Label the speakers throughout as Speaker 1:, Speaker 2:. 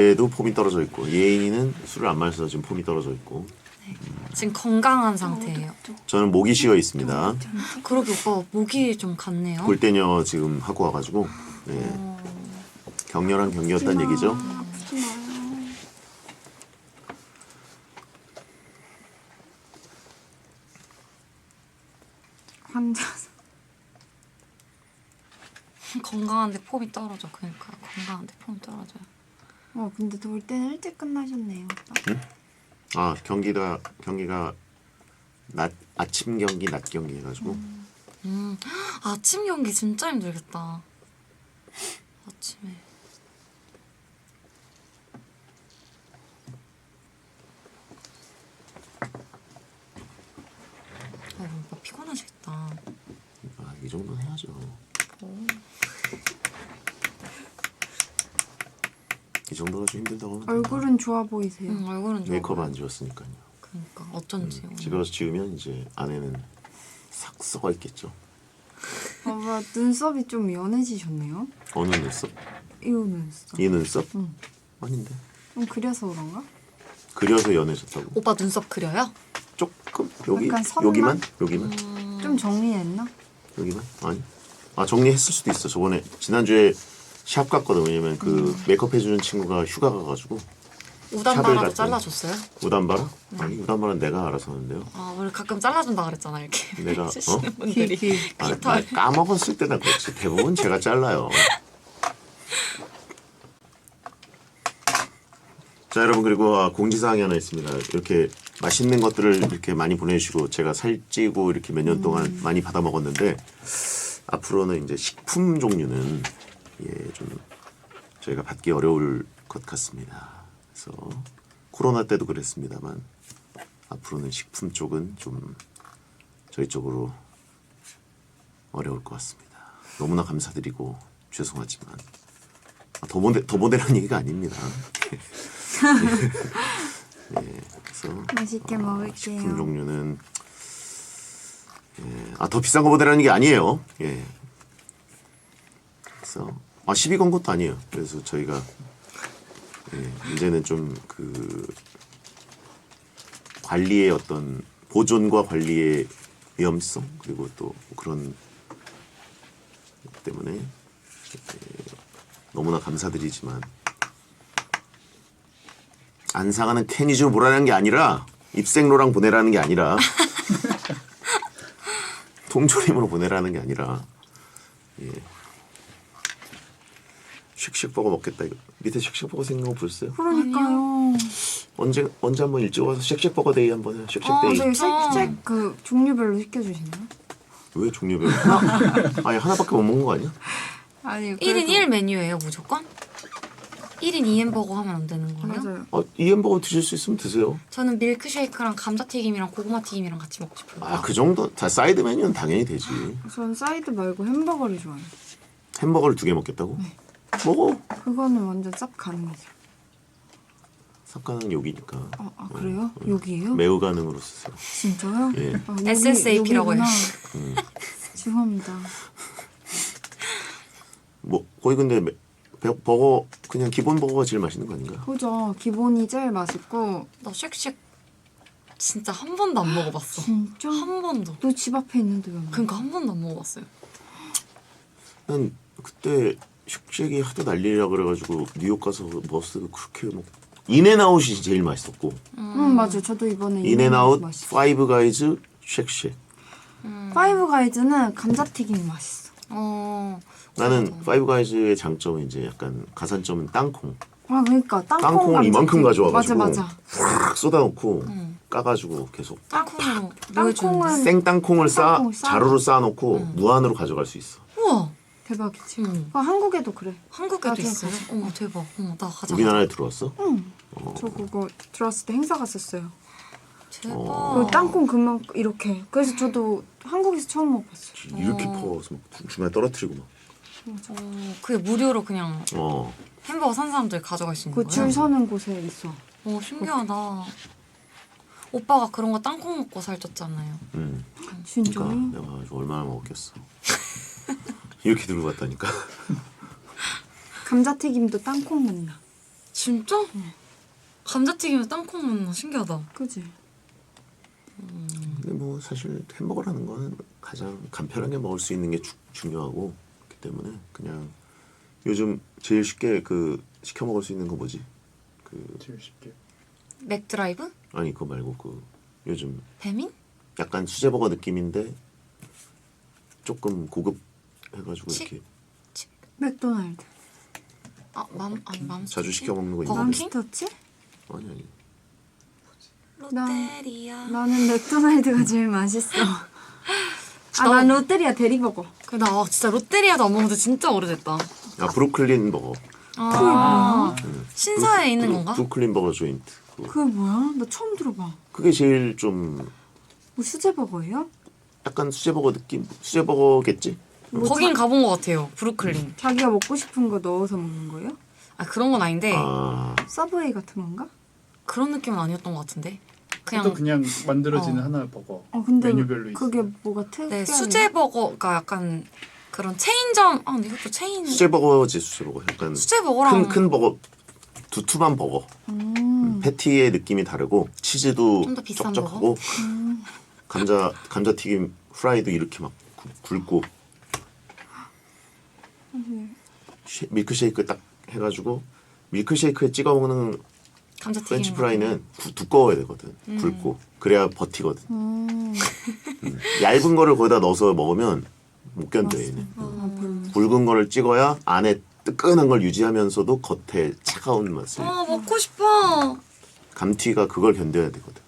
Speaker 1: 얘도 폼이 떨어져 있고 예인이는 술을 안 마셔서 지금 폼이 떨어져 있고
Speaker 2: 지금 건강한 상태예요.
Speaker 1: 저는 목이 쉬어 있습니다.
Speaker 2: 그러게 오빠 목이 좀 갔네요.
Speaker 1: 골대녀 지금 하고 와가지고 네. 격렬한 경기였다는 얘기죠.
Speaker 3: 아프지 마요. 환자서.
Speaker 2: 건강한데 폼이 떨어져. 그러니까 건강한데 폼이 떨어져요.
Speaker 3: 근데 돌 때는 일찍 끝나셨네요. 오빠.
Speaker 1: 아 경기가 아침 경기 낮 경기 해가지고
Speaker 2: 아침 경기 진짜 힘들겠다. 아침에. 오빠 피곤하시겠다.
Speaker 1: 아, 이 정도는 해야죠. 이 정도가 좀 힘들다고 하면
Speaker 3: 얼굴은 좋아 보이세요.
Speaker 2: 얼굴은 좋아.
Speaker 1: 메이크업 안 지웠으니까요.
Speaker 2: 그러니까 어쩐지.
Speaker 1: 집에 가서 지우면 이제 안에는 싹 썩어 있겠죠.
Speaker 3: 오빠 눈썹이 좀 연해지셨네요.
Speaker 1: 어느 눈썹?
Speaker 3: 이 눈썹.
Speaker 1: 이 눈썹?
Speaker 3: 응.
Speaker 1: 아닌데.
Speaker 3: 좀 그려서 그런가?
Speaker 1: 그려서 연해졌다고?
Speaker 2: 오빠 눈썹 그려요?
Speaker 1: 조금 여기
Speaker 3: 약간 선만?
Speaker 1: 여기만
Speaker 3: 좀 정리했나?
Speaker 1: 여기만 아니. 아 정리했을 수도 있어. 저번에 지난주에 샵 갔거든. 왜냐면 그 메이크업 해주는 친구가 휴가 가가지고 샵을
Speaker 2: 우단바라도
Speaker 1: 갔더니.
Speaker 2: 잘라줬어요?
Speaker 1: 우단바라? 아니 우단바라는 내가 알아서 하는데요.
Speaker 2: 아 우리 가끔 잘라준다 그랬잖아 이렇게.
Speaker 1: 내가
Speaker 2: 쓰시는 분들이.
Speaker 1: 아, 나
Speaker 2: 깃털.
Speaker 1: 까먹었을 때나 그렇지. 대부분 제가 잘라요. 자 여러분 그리고 공지사항이 하나 있습니다. 이렇게 맛있는 것들을 이렇게 많이 보내주시고 제가 살찌고 이렇게 몇 년 동안 많이 받아 먹었는데 앞으로는 이제 식품 종류는 좀 저희가 받기 어려울 것 같습니다. 그래서 코로나 때도 그랬습니다만 앞으로는 식품 쪽은 좀 저희 쪽으로 어려울 것 같습니다. 너무나 감사드리고 죄송하지만 더 보내라는 얘기가 아닙니다. 그래서
Speaker 3: 맛있게
Speaker 1: 식품
Speaker 3: 먹을게요.
Speaker 1: 종류는 더 비싼 거 보내라는 게 아니에요. 그래서 12건 것도 아니에요. 그래서 저희가 이제는 좀 그 관리의 어떤 보존과 관리의 위험성 그리고 또 그런 것 때문에 너무나 감사드리지만 안 상하는 캔이죠 뭐라는 게 아니라 입생로랑 보내라는 게 아니라 통조림으로 보내라는 게 아니라 쉑쉑버거 먹겠다 이거 밑에 쉑쉑버거 생긴 거 보셨어요?
Speaker 3: 그러니까요.
Speaker 1: 언제 한번 일찍 와서 쉑쉑버거 데이 한번 해요. 쉑쉑데이.
Speaker 3: 저희 쉑쉑 그 종류별로 시켜주시나요?
Speaker 1: 왜 종류별로 아니 하나밖에 못 먹는 거 아니야?
Speaker 3: 아니
Speaker 2: 1인 1 메뉴예요 무조건? 1인 2햄버거 하면 안 되는 거예요?
Speaker 3: 맞아요.
Speaker 1: 이 햄버거 드실 수 있으면 드세요.
Speaker 2: 저는 밀크쉐이크랑 감자튀김이랑 고구마튀김이랑 같이 먹고 싶어요.
Speaker 1: 그 정도 다 사이드 메뉴는 당연히 되지.
Speaker 3: 전 사이드 말고 햄버거를 좋아해요.
Speaker 1: 햄버거를 2개 먹겠다고? 먹어.
Speaker 3: 그거는 완전 쌉 가능이죠.
Speaker 1: 삭가는 여기니까.
Speaker 3: 그래요? 여기에요?
Speaker 1: 매우 가능으로 쓰세요.
Speaker 3: 진짜요?
Speaker 1: 예.
Speaker 3: 여기,
Speaker 2: SSAP라고 해요.
Speaker 3: 여기구나. 죄송합니다.
Speaker 1: 뭐 거의 근데 버거 그냥 기본 버거가 제일 맛있는 거 아닌가?
Speaker 3: 그죠. 기본이 제일 맛있고.
Speaker 2: 나 쉑쉑 진짜 한 번도 안 먹어봤어.
Speaker 3: 진짜?
Speaker 2: 한 번도.
Speaker 3: 너 집 앞에 있는데 왜 안 먹어?
Speaker 2: 그러니까 한 번도 안 먹어봤어요.
Speaker 1: 난 그때 쉑쉑이 하도 난리라 그래가지고 뉴욕 가서 먹었을 때 그렇게 뭐 인앤아웃이 제일 맛있었고
Speaker 3: 맞아. 저도 이번에
Speaker 1: 인앤아웃,
Speaker 3: 맛있어.
Speaker 1: 파이브 가이즈, 쉑쉑.
Speaker 3: 파이브 가이즈는 감자튀김이 맛있어.
Speaker 1: 나는 파이브 가이즈의 장점은 이제 약간 가산점은 땅콩.
Speaker 3: 그러니까
Speaker 1: 땅콩을 이만큼 가져와가지고
Speaker 3: 맞아.
Speaker 1: 확 쏟아놓고 까가지고 계속
Speaker 2: 땅콩으로
Speaker 3: 땅콩은
Speaker 1: 생땅콩을
Speaker 3: 땅콩을 쌓아.
Speaker 1: 자루로 쌓아놓고 무한으로 가져갈 수 있어.
Speaker 2: 우와
Speaker 3: 대박이지.
Speaker 2: 응.
Speaker 3: 그거 한국에도 그래.
Speaker 2: 한국에도
Speaker 3: 맞아,
Speaker 2: 있어요?
Speaker 3: 맞아.
Speaker 2: 어머 대박. 어머 나 가자.
Speaker 1: 우리나라에 들어왔어?
Speaker 3: 저 그거 들어왔을 때 행사 갔었어요.
Speaker 2: 대박.
Speaker 3: 그 땅콩 그만 이렇게. 그래서 저도 한국에서 처음 먹어봤어요.
Speaker 1: 이렇게 퍼서 막 중간에 떨어뜨리고 막.
Speaker 2: 그게 무료로 그냥
Speaker 1: 어.
Speaker 2: 햄버거 산 사람들 가져갈 수 있는
Speaker 3: 그
Speaker 2: 거예요?
Speaker 3: 줄 서는 곳에 있어.
Speaker 2: 신기하다. 오빠가 그런 거 땅콩 먹고 살쪘잖아요.
Speaker 3: 진짜요?
Speaker 1: 그러니까 내가 얼마나 먹었겠어. 이렇게 들고 갔다니까.
Speaker 3: 감자튀김도 땅콩 맛나.
Speaker 2: 진짜? 감자튀김에 땅콩 넣나 신기하다.
Speaker 3: 그지?
Speaker 1: 근데 뭐 사실 햄버거라는 거는 가장 간편하게 먹을 수 있는 게 중요하고 그렇기 때문에 그냥 요즘 제일 쉽게 그 시켜 먹을 수 있는 거 뭐지? 그
Speaker 4: 제일 쉽게.
Speaker 2: 맥드라이브?
Speaker 1: 아니 그거 말고 그 요즘
Speaker 2: 배민?
Speaker 1: 약간 수제버거 느낌인데 조금 고급 해가지고
Speaker 2: 치-
Speaker 1: 이렇게
Speaker 3: 맥도날드.
Speaker 2: 아니 맘스터치?
Speaker 1: 자주 시켜 먹는 거 있는데
Speaker 2: 버거킹?
Speaker 3: 맘스터치?
Speaker 1: 아니
Speaker 2: 롯데리아.
Speaker 3: 나는 맥도날드가 제일 맛있어. 난 롯데리아 대리버거.
Speaker 2: 나 진짜 롯데리아도 안 먹은 지 진짜 오래됐다.
Speaker 1: 아 브루클린 버거
Speaker 2: 신사에 있는 건가?
Speaker 1: 브루클린 버거 조인트
Speaker 3: 그게 뭐야? 나 처음 들어봐.
Speaker 1: 그게 제일 좀
Speaker 3: 뭐 수제버거예요?
Speaker 1: 약간 수제버거 느낌 수제버거겠지?
Speaker 2: 거긴 가본 것 같아요. 브루클린.
Speaker 3: 자기가 먹고 싶은 거 넣어서 먹는 거예요?
Speaker 2: 그런 건 아닌데
Speaker 1: 아
Speaker 3: 서브웨이 같은 건가?
Speaker 2: 그런 느낌은 아니었던 것 같은데.
Speaker 4: 그냥 그냥 만들어지는
Speaker 2: 어.
Speaker 4: 하나의 버거.
Speaker 3: 근데
Speaker 4: 메뉴별로
Speaker 3: 그게
Speaker 4: 있어요.
Speaker 3: 뭐가
Speaker 2: 네,
Speaker 3: 특이하네.
Speaker 2: 수제버거가 약간 그런 체인점. 근데 이것도 체인.
Speaker 1: 수제버거지 수제버거 약간
Speaker 2: 수제버거랑
Speaker 1: 큰 버거 두툼한 버거 패티의 느낌이 다르고 치즈도
Speaker 2: 좀더 비싼
Speaker 1: 쩍쩍하고 감자튀김 프라이도 이렇게 막 굵고 밀크쉐이크 딱 해가지고 밀크쉐이크에 찍어 먹는
Speaker 2: 감자튀김.
Speaker 1: 프렌치 프라이는 두꺼워야 되거든 굵고 그래야 버티거든 얇은 거를 거기다 넣어서 먹으면 못 견뎌 얘는 굵은 거를 찍어야 안에 뜨끈한 걸 유지하면서도 겉에 차가운 맛을
Speaker 2: 먹고 싶어.
Speaker 1: 감튀가 그걸 견뎌야 되거든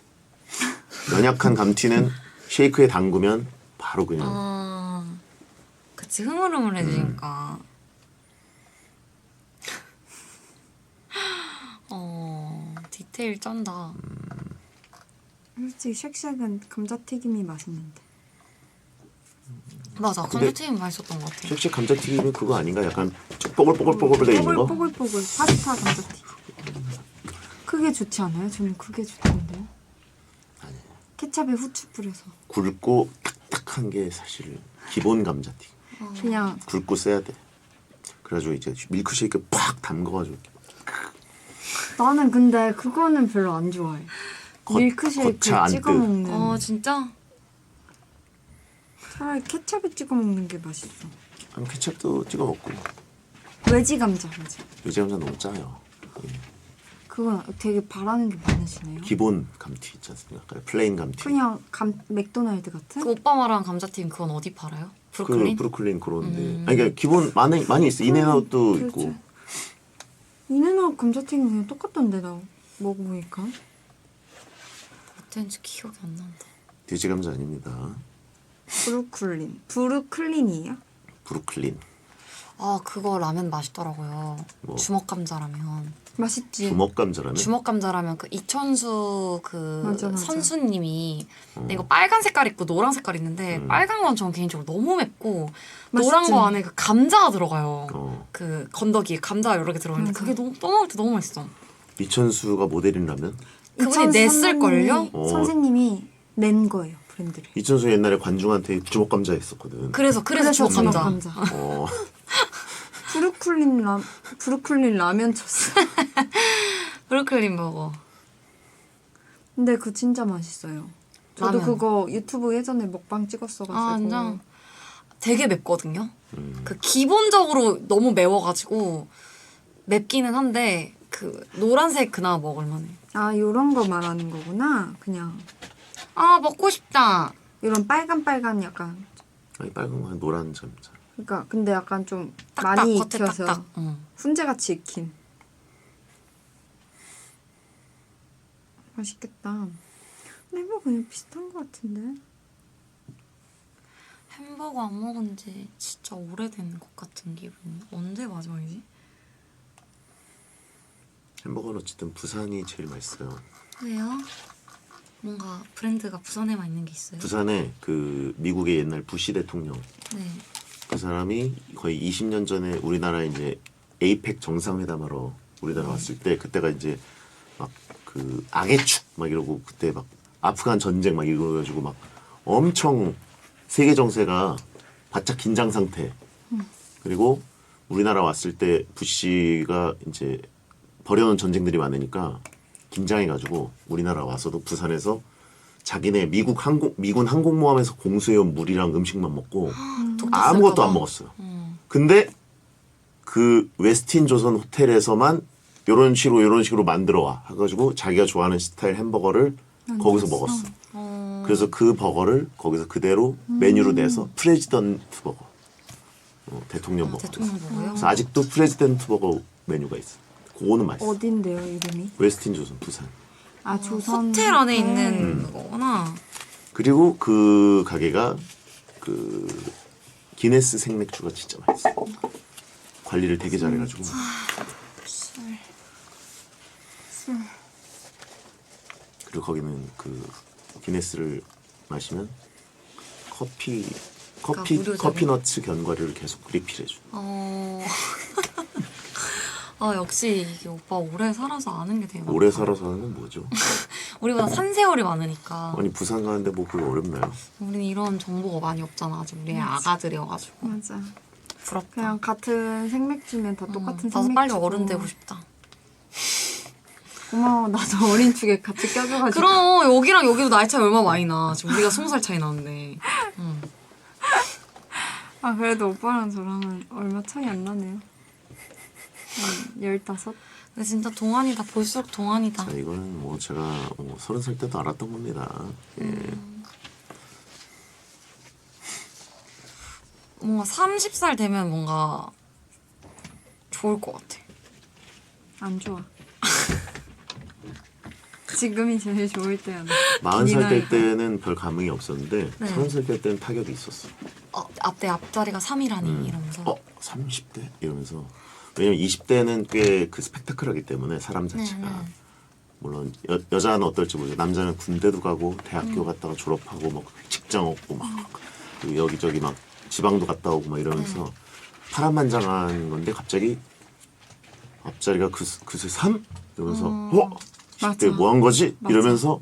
Speaker 1: 연약한 감튀는 쉐이크에 담그면 바로 그냥
Speaker 2: 그치 흐물흐물해지니까. 디테일 쩐다.
Speaker 3: 솔직히 쉑쉑은 감자튀김이 맛있는데.
Speaker 2: 맞아,
Speaker 1: 근데
Speaker 2: 감자튀김 맛있었던 것 같아.
Speaker 1: 쉑쉑 감자튀김은 그거 아닌가? 약간 쭉 뽀글뽀글뽀글 돼 있는 거?
Speaker 3: 뽀글뽀글 파스타 감자튀김. 그게 좋지 않아요? 저는 그게 좋던데요. 케찹에 후추 뿌려서.
Speaker 1: 굵고 딱딱한 게 사실 기본 감자튀김
Speaker 3: 그냥
Speaker 1: 굵고 세야 돼 그래가지고 이제 밀크쉐이크 팍 담가가지고
Speaker 3: 나는 근데 그거는 별로 안 좋아해. 밀크쉐이크에
Speaker 1: 겉차 안
Speaker 3: 찍어
Speaker 1: 뜨.
Speaker 3: 먹는.
Speaker 2: 진짜?
Speaker 3: 차라리 케찹에 찍어 먹는 게 맛있어.
Speaker 1: 아니, 케첩도 찍어 먹고
Speaker 3: 외지 감자 맞아.
Speaker 1: 요지 감자 너무 짜요
Speaker 3: 그건 되게 바라는 게 많으시네요.
Speaker 1: 기본 감튀 있지 않습니까? 플레인 감튀
Speaker 3: 그냥 맥도날드 같은?
Speaker 2: 그 오빠 말한 감자튀김 그건 어디 팔아요?
Speaker 1: 그
Speaker 2: 브루클린?
Speaker 1: 브루클린 그런데 아니 그러니까 기본 많이 있어 인앤아웃도
Speaker 3: 그렇죠.
Speaker 1: 있고
Speaker 3: 인앤아웃 감자튀김 그냥 똑같던데 나 먹어보니까.
Speaker 2: 어땠는지 기억이 안 난다.
Speaker 1: 돼지 감자 아닙니다
Speaker 3: 브루클린이에요?
Speaker 1: 브루클린
Speaker 2: 그거 라면 맛있더라고요.
Speaker 1: 뭐?
Speaker 2: 주먹 감자라면.
Speaker 3: 맛있지.
Speaker 1: 주먹 감자라면
Speaker 2: 주먹 감자라면 그 이천수
Speaker 3: 맞아.
Speaker 2: 선수님이 근데 이거 빨간 색깔 있고 노란 색깔 있는데 빨간 건 저는 개인적으로 너무 맵고
Speaker 3: 맛있지.
Speaker 2: 노란 거 안에 그 감자가 들어가요.
Speaker 1: 어.
Speaker 2: 그 건더기에 감자가 여러 개 들어있는데
Speaker 3: 맞아.
Speaker 2: 그게 너무 먹을 때 너무 맛있어.
Speaker 1: 이천수가 모델이라면
Speaker 2: 그분이 냈을걸요?
Speaker 3: 선생님이 낸 거예요 브랜드를.
Speaker 1: 이천수 옛날에 관중한테 주먹 감자 했었거든
Speaker 2: 그래서 주먹 감자.
Speaker 1: 어.
Speaker 3: 브루클린 라면 쳤어.
Speaker 2: 브루클린 버거.
Speaker 3: 근데 그거 진짜 맛있어요. 저도
Speaker 2: 라면.
Speaker 3: 그거 유튜브 예전에 먹방 찍었어가지고.
Speaker 2: 진짜? 되게 맵거든요. 그 기본적으로 너무 매워가지고 맵기는 한데 그 노란색 그나마 먹을만해.
Speaker 3: 요런 거 말하는 거구나. 그냥
Speaker 2: 먹고 싶다.
Speaker 3: 이런 빨간 약간.
Speaker 1: 아니 빨간 거 노란 감자
Speaker 3: 그러니까 근데 약간 좀
Speaker 2: 딱딱
Speaker 3: 많이
Speaker 2: 겉에
Speaker 3: 익혀서
Speaker 2: 딱딱.
Speaker 3: 훈제같이 익힌. 맛있겠다. 근데 뭐 그냥 비슷한 것 같은데.
Speaker 2: 햄버거 안 먹은 지 진짜 오래된 것 같은 기분. 언제 마지막이지?
Speaker 1: 햄버거는 어쨌든 부산이 제일 맛있어요
Speaker 2: 왜요? 뭔가 브랜드가 부산에만 있는 게 있어요?
Speaker 1: 부산에 그 미국의 옛날 부시 대통령
Speaker 2: 네.
Speaker 1: 그 사람이 거의 20년 전에 우리나라 이제 에이펙 정상회담하러 우리나라 왔을 때 그때가 이제 막 그 악의 축 막 이러고 그때 막 아프간 전쟁 막 이러가지고 막 엄청 세계 정세가 바짝 긴장 상태. 그리고 우리나라 왔을 때 부시가 이제 벌여놓은 전쟁들이 많으니까 긴장해가지고 우리나라 와서도 부산에서 자기네 미군 항공모함에서 공수해온 물이랑 음식만 먹고 아무것도 안 먹었어요. 근데 그 웨스틴 조선 호텔에서만 요런 식으로 만들어 와 해가지고 자기가 좋아하는 스타일 햄버거를 거기서 먹었어. 그래서 그 버거를 거기서 그대로 메뉴로 내서 프레지던트 버거, 대통령 버거.
Speaker 2: 대통령 버거요?
Speaker 1: 그래서 아직도 프레지던트 버거 메뉴가 있어. 그거는 맛있어.
Speaker 3: 어딘데요 이름이?
Speaker 1: 웨스틴 조선 부산.
Speaker 3: 아 조선
Speaker 2: 호텔 안에 있는 그거구나.
Speaker 1: 그리고 그 가게가 그 기네스 생맥주가 진짜 맛있어. 관리를 되게 잘해가지고. 그리고 거기는 그 기네스를 마시면
Speaker 2: 무료적인?
Speaker 1: 커피너츠 견과류를 계속 리필해줘.
Speaker 2: 아 역시 이게 오빠 오래 살아서 아는 게 되게 많다.
Speaker 1: 오래 살아서 하는 건 뭐죠?
Speaker 2: 우리보다 산세월이 많으니까.
Speaker 1: 아니 부산 가는데 뭐 그게 어렵나요?
Speaker 2: 우리는 이런 정보가 많이 없잖아. 아직 우리 아가들이어가지고.
Speaker 3: 맞아.
Speaker 2: 부럽다.
Speaker 3: 그냥 같은 생맥주면 다 똑같은
Speaker 2: 나도
Speaker 3: 생맥주.
Speaker 2: 빨리 어른 되고 싶다.
Speaker 3: 고마워. 나도 어린 축에 같이 껴줘가지고.
Speaker 2: 그럼 여기랑 여기도 나이 차이 얼마 많이 나. 지금 우리가 20살 차이 나는데.
Speaker 3: 아 그래도 오빠랑 저랑은 얼마 차이 안 나네요. 15?
Speaker 2: 근데 진짜 동안이다. 볼수록 동안이다.
Speaker 1: 자, 이거는 뭐 제가 30살 때도 알았던 겁니다. 예.
Speaker 2: 뭔가 30살 되면 뭔가 좋을 것 같아.
Speaker 3: 안 좋아. 지금이 제일 좋을 때야.
Speaker 1: 40살 될 때는 별 감흥이 없었는데
Speaker 2: 네.
Speaker 1: 30살 될 때는 타격이 있었어.
Speaker 2: 내 앞자리가 3이라니 이러면서.
Speaker 1: 30대? 이러면서. 왜냐면 20대는 꽤 그 스펙타클하기 때문에 사람 자체가. 물론 여자는 어떨지 모르죠. 남자는 군대도 가고 대학교 갔다가 졸업하고 막 직장 얻고 막 그리고 여기저기 막 지방도 갔다 오고 막 이러면서 파란만장한 건데 갑자기 앞자리가 그새 3? 이러면서 20대 뭐 한 거지? 이러면서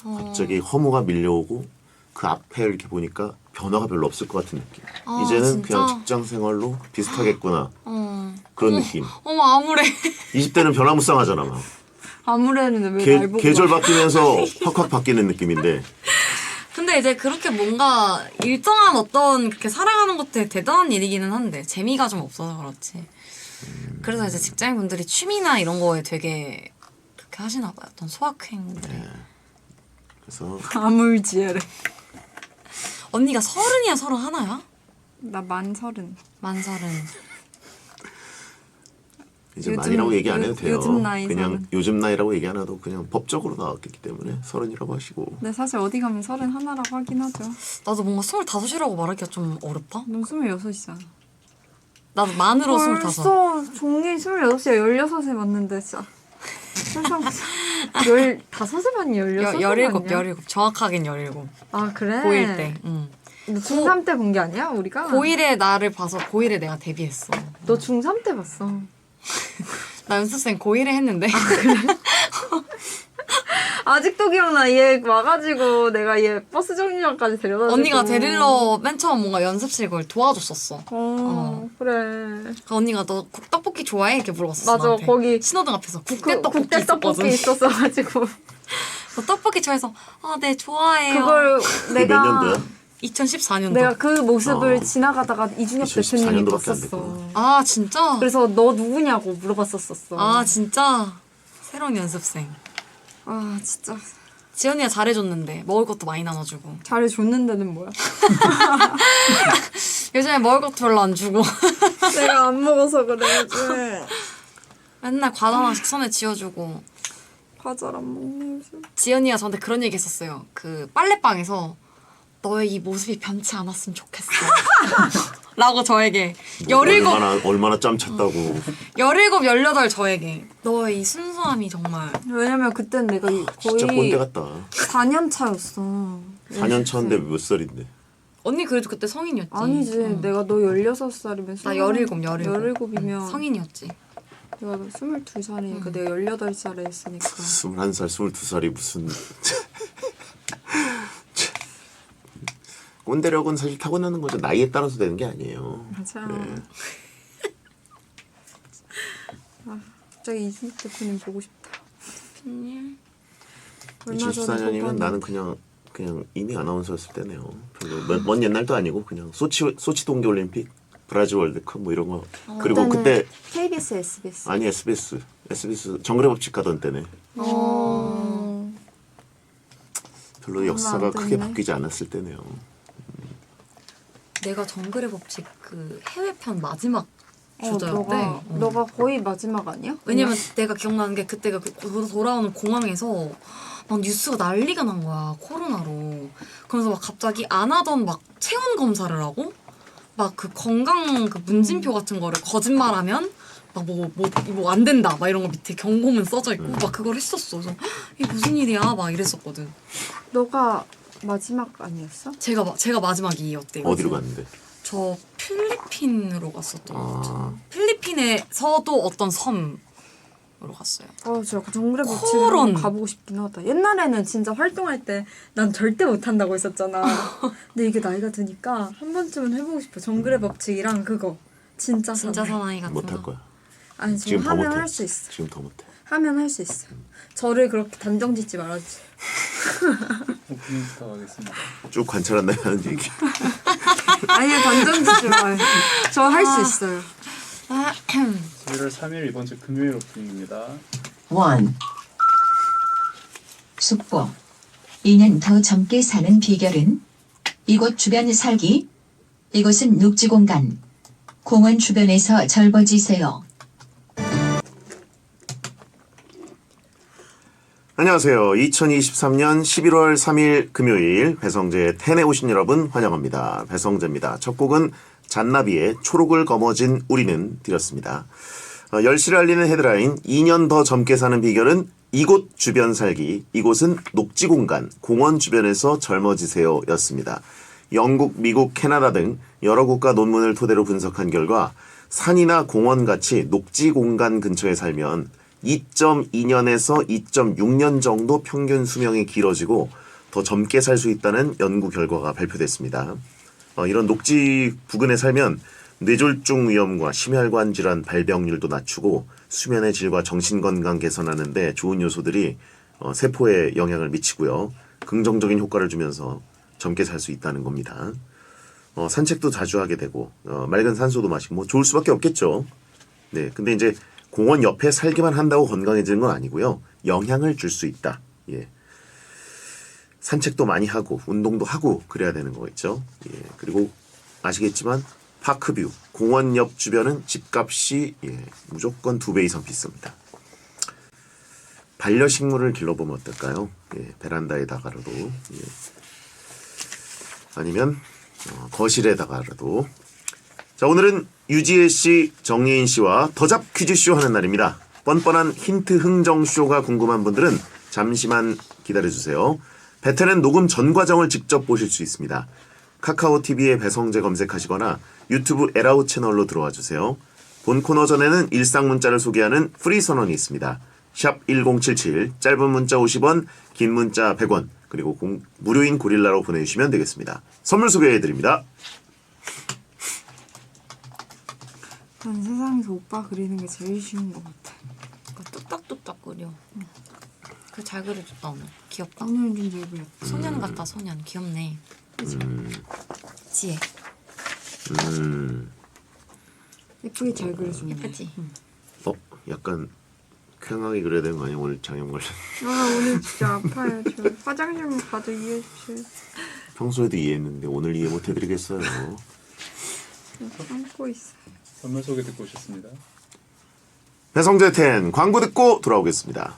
Speaker 1: 갑자기 허무가 밀려오고 그 앞에 이렇게 보니까 변화가 별로 없을 것 같은 느낌. 이제는
Speaker 2: 진짜?
Speaker 1: 그냥 직장 생활로 비슷하겠구나. 그런 느낌.
Speaker 2: 어머 암울해.
Speaker 1: 20대는 변화무쌍하잖아 막.
Speaker 3: 아무래도 왜 날 보고
Speaker 1: 계절 바뀌면서 확확 바뀌는 느낌인데
Speaker 2: 근데 이제 그렇게 뭔가 일정한 어떤 그렇게 살아가는 것도 대단한 일이기는 한데 재미가 좀 없어서 그렇지. 그래서 이제 직장인분들이 취미나 이런 거에 되게 그렇게 하시나 봐요. 어떤 소확행들을.
Speaker 1: 그래서
Speaker 3: 아물지애를.
Speaker 2: 언니가 30이야 31이야?
Speaker 3: 나 만 30.
Speaker 2: 만 30.
Speaker 1: 이제
Speaker 3: 요즘-
Speaker 1: 만이라고 얘기 안 해도 돼요.
Speaker 3: 요즘 나이
Speaker 1: 그냥
Speaker 3: 서른.
Speaker 1: 요즘 나이라고 얘기 안 해도 그냥 법적으로 나왔기 때문에 30이라고 하시고.
Speaker 3: 근데 사실 어디 가면 31라고 하긴 하죠.
Speaker 2: 나도 뭔가 25이라고 말하기가 좀 어렵다.
Speaker 3: 넌 26이잖아.
Speaker 2: 나도 만으로 25.
Speaker 3: 벌써 종이 26이야. 16에 맞는데 진짜. 세상 15에 맞니? 16에
Speaker 2: 17. 정확하긴 17.
Speaker 3: 아 그래?
Speaker 2: 고1 때. 응.
Speaker 3: 너 중3 때 본 게 아니야? 우리가?
Speaker 2: 고1에 나를 봐서 고1에 내가 데뷔했어.
Speaker 3: 너 중3 때 봤어.
Speaker 2: 나 연습생 고1에 했는데.
Speaker 3: 아직도 기억나. 얘 와가지고 내가 얘 버스 정류장까지 데려다주고.
Speaker 2: 언니가 데릴러 맨 처음 뭔가 연습실 그걸 도와줬었어.
Speaker 3: 그래.
Speaker 2: 그 언니가 너 떡볶이 좋아해? 이렇게 물어봤었어.
Speaker 3: 맞아,
Speaker 2: 나한테.
Speaker 3: 거기
Speaker 2: 신호등 앞에서 국대 떡볶이
Speaker 3: 국대 떡볶이
Speaker 2: 있었거든.
Speaker 3: 있었어가지고.
Speaker 2: 너 떡볶이 좋아해서 네 좋아해요.
Speaker 3: 그걸
Speaker 1: 그게
Speaker 3: 내가
Speaker 1: 몇 년도야?
Speaker 2: 2014년도.
Speaker 3: 내가 그 모습을 지나가다가 이준혁
Speaker 1: 2014
Speaker 3: 대표님이
Speaker 1: 년도밖에 안
Speaker 3: 봤었어.
Speaker 2: 아 진짜?
Speaker 3: 그래서 너 누구냐고 물어봤었어.
Speaker 2: 아 진짜? 새로운 연습생.
Speaker 3: 아 진짜
Speaker 2: 지연이가 잘해줬는데 먹을 것도 많이 나눠주고.
Speaker 3: 잘해줬는 데는 뭐야?
Speaker 2: 요즘에 먹을 것도 별로 안 주고.
Speaker 3: 내가 안 먹어서 그래 요즘에.
Speaker 2: 맨날 과자 하나씩 손에 쥐어주고.
Speaker 3: 과자를 안 먹네 요즘.
Speaker 2: 지연이가 저한테 그런 얘기 했었어요. 그 빨래방에서 너의 이 모습이 변치 않았으면 좋겠어. 라고 저에게. 17,
Speaker 1: 얼마나 짬 찼다고.
Speaker 2: 17, 18 저에게. 너의 이 순수함이 정말.
Speaker 3: 왜냐면 그땐 내가
Speaker 1: 진짜 꼰대
Speaker 3: 거의
Speaker 1: 같다.
Speaker 3: 4년 차였어.
Speaker 1: 4년 차인데 몇 살인데?
Speaker 2: 언니 그래도 그때 성인이었지.
Speaker 3: 아니지.
Speaker 2: 응.
Speaker 3: 내가 너 16살이면
Speaker 2: 나 17.
Speaker 3: 17이면
Speaker 2: 성인이었지.
Speaker 3: 내가 22살이니까 내가 18살에 했으니까
Speaker 1: 21살, 22살이 무슨 꼰대력은 사실 타고나는 거죠. 나이에 따라서 되는 게 아니에요.
Speaker 3: 맞아.
Speaker 1: 네.
Speaker 3: 갑자기 이준익 대표님 보고 싶다.
Speaker 2: 님
Speaker 3: 얼마 전에
Speaker 1: 2014년이면
Speaker 3: 보고
Speaker 1: 나는 그냥 이미 아나운서였을 때네요. 별로 먼 옛날도 아니고 그냥 소치 동계올림픽, 브라질 월드컵 뭐 이런 거. 그리고 그때
Speaker 3: KBS, SBS.
Speaker 1: 아니 SBS 정글의 법칙 가던 때네. 별로
Speaker 3: 얼마
Speaker 1: 역사가
Speaker 3: 안
Speaker 1: 크게
Speaker 3: 됐네.
Speaker 1: 바뀌지 않았을 때네요.
Speaker 2: 내가 정글의 법칙 그 해외편 마지막 주자였대.
Speaker 3: 너가 거의 마지막 아니야?
Speaker 2: 왜냐면 내가 기억나는 게 그때가 돌아오는 공항에서 막 뉴스가 난리가 난 거야, 코로나로. 그래서 막 갑자기 안 하던 막 체온 검사를 하고 막 그 건강 그 문진표 같은 거를 거짓말하면 막 뭐 안 된다 막 이런 거 밑에 경고문 써져 있고 막 그걸 했었어. 그래서 이게 무슨 일이야 막 이랬었거든.
Speaker 3: 너가 마지막 아니었어?
Speaker 2: 제가 마지막이었대요.
Speaker 1: 어디로 갔는데?
Speaker 2: 저 필리핀으로 갔었던 것 같아요.
Speaker 1: 아,
Speaker 2: 필리핀에서도 어떤 섬으로 갔어요.
Speaker 3: 저 정글의 법칙을
Speaker 2: 코론.
Speaker 3: 한번 가보고 싶긴 하다. 옛날에는 진짜 활동할 때 난 절대 못한다고 했었잖아. 근데 이게 나이가 드니까 한 번쯤은 해보고 싶어. 정글의 법칙이랑 그거 진짜
Speaker 2: 진짜
Speaker 3: 사나이.
Speaker 2: 사나이 같은
Speaker 1: 못할
Speaker 2: 거.
Speaker 1: 거야.
Speaker 3: 아니
Speaker 1: 지금
Speaker 3: 지금
Speaker 1: 더
Speaker 3: 하면
Speaker 1: 못해.
Speaker 3: 할 수 있어.
Speaker 1: 지금 더 못해.
Speaker 3: 하면 할 수 있어. 저를 그렇게 단정 짓지 말아주세요.
Speaker 4: 오프닝 스타 가겠습니다.
Speaker 1: 쭉 관찰한다 하는 얘기.
Speaker 3: 아니요 단정 짓지 마요. 저 할 수 있어요.
Speaker 4: 11월 3일 이번 주 금요일 오프닝입니다.
Speaker 5: 1. 숙보 2년 더 젊게 사는 비결은 이곳 주변 살기. 이곳은 녹지 공간. 공원 주변에서 젊어지세요.
Speaker 1: 안녕하세요. 2023년 11월 3일 금요일 배성재의 텐에 오신 여러분 환영합니다. 배성재입니다. 첫 곡은 잔나비의 초록을 거머쥔 우리는 드렸습니다. 열시를 알리는 헤드라인 2년 더 젊게 사는 비결은 이곳 주변 살기. 이곳은 녹지 공간, 공원 주변에서 젊어지세요 였습니다. 영국, 미국, 캐나다 등 여러 국가 논문을 토대로 분석한 결과 산이나 공원같이 녹지 공간 근처에 살면 2.2년에서 2.6년 정도 평균 수명이 길어지고 더 젊게 살 수 있다는 연구 결과가 발표됐습니다. 이런 녹지 부근에 살면 뇌졸중 위험과 심혈관 질환 발병률도 낮추고 수면의 질과 정신건강 개선하는 데 좋은 요소들이 세포에 영향을 미치고요. 긍정적인 효과를 주면서 젊게 살 수 있다는 겁니다. 산책도 자주 하게 되고 맑은 산소도 마시고 뭐 좋을 수밖에 없겠죠. 네, 근데 이제 공원 옆에 살기만 한다고 건강해지는 건 아니고요. 영향을 줄 수 있다. 예. 산책도 많이 하고 운동도 하고 그래야 되는 거겠죠. 예. 그리고 아시겠지만 파크뷰, 공원 옆 주변은 집값이 무조건 2배 이상 비쌉니다. 반려식물을 길러보면 어떨까요? 예. 베란다에다가라도 아니면 거실에다가라도. 자, 오늘은 유지혜 씨, 정예인 씨와 더잡 퀴즈쇼 하는 날입니다. 뻔뻔한 힌트 흥정쇼가 궁금한 분들은 잠시만 기다려주세요. 베테는 녹음 전 과정을 직접 보실 수 있습니다. 카카오TV에 배성재 검색하시거나 유튜브 에라우 채널로 들어와 주세요. 본 코너 전에는 일상 문자를 소개하는 프리 선언이 있습니다. 샵 1077, 짧은 문자 50원, 긴 문자 100원, 그리고 무료인 고릴라로 보내주시면 되겠습니다. 선물 소개해드립니다.
Speaker 3: 난 세상에서 오빠 그리는 게 제일 쉬운 것 같아.
Speaker 2: 그 뚝딱뚝딱 그려. 그 잘 그려줬다 오늘. 귀엽다.
Speaker 3: 오늘은 좀 잘 그렸다.
Speaker 2: 소년 같다 소년. 귀엽네. 지혜.
Speaker 3: 예쁘게 잘 그려주네.
Speaker 2: 예쁘지?
Speaker 1: 약간 쾌하게 그려야 되는 거 아니야? 오늘 장염 걸려.
Speaker 3: 아 오늘 진짜 아파요. 저 화장실만 가도 이해해주세요.
Speaker 1: 평소에도 이해했는데 오늘 이해 못 해드리겠어요.
Speaker 3: 참고 있어.
Speaker 4: 선물 소개 듣고 오셨습니다.
Speaker 1: 배성재 10 광고 듣고 돌아오겠습니다.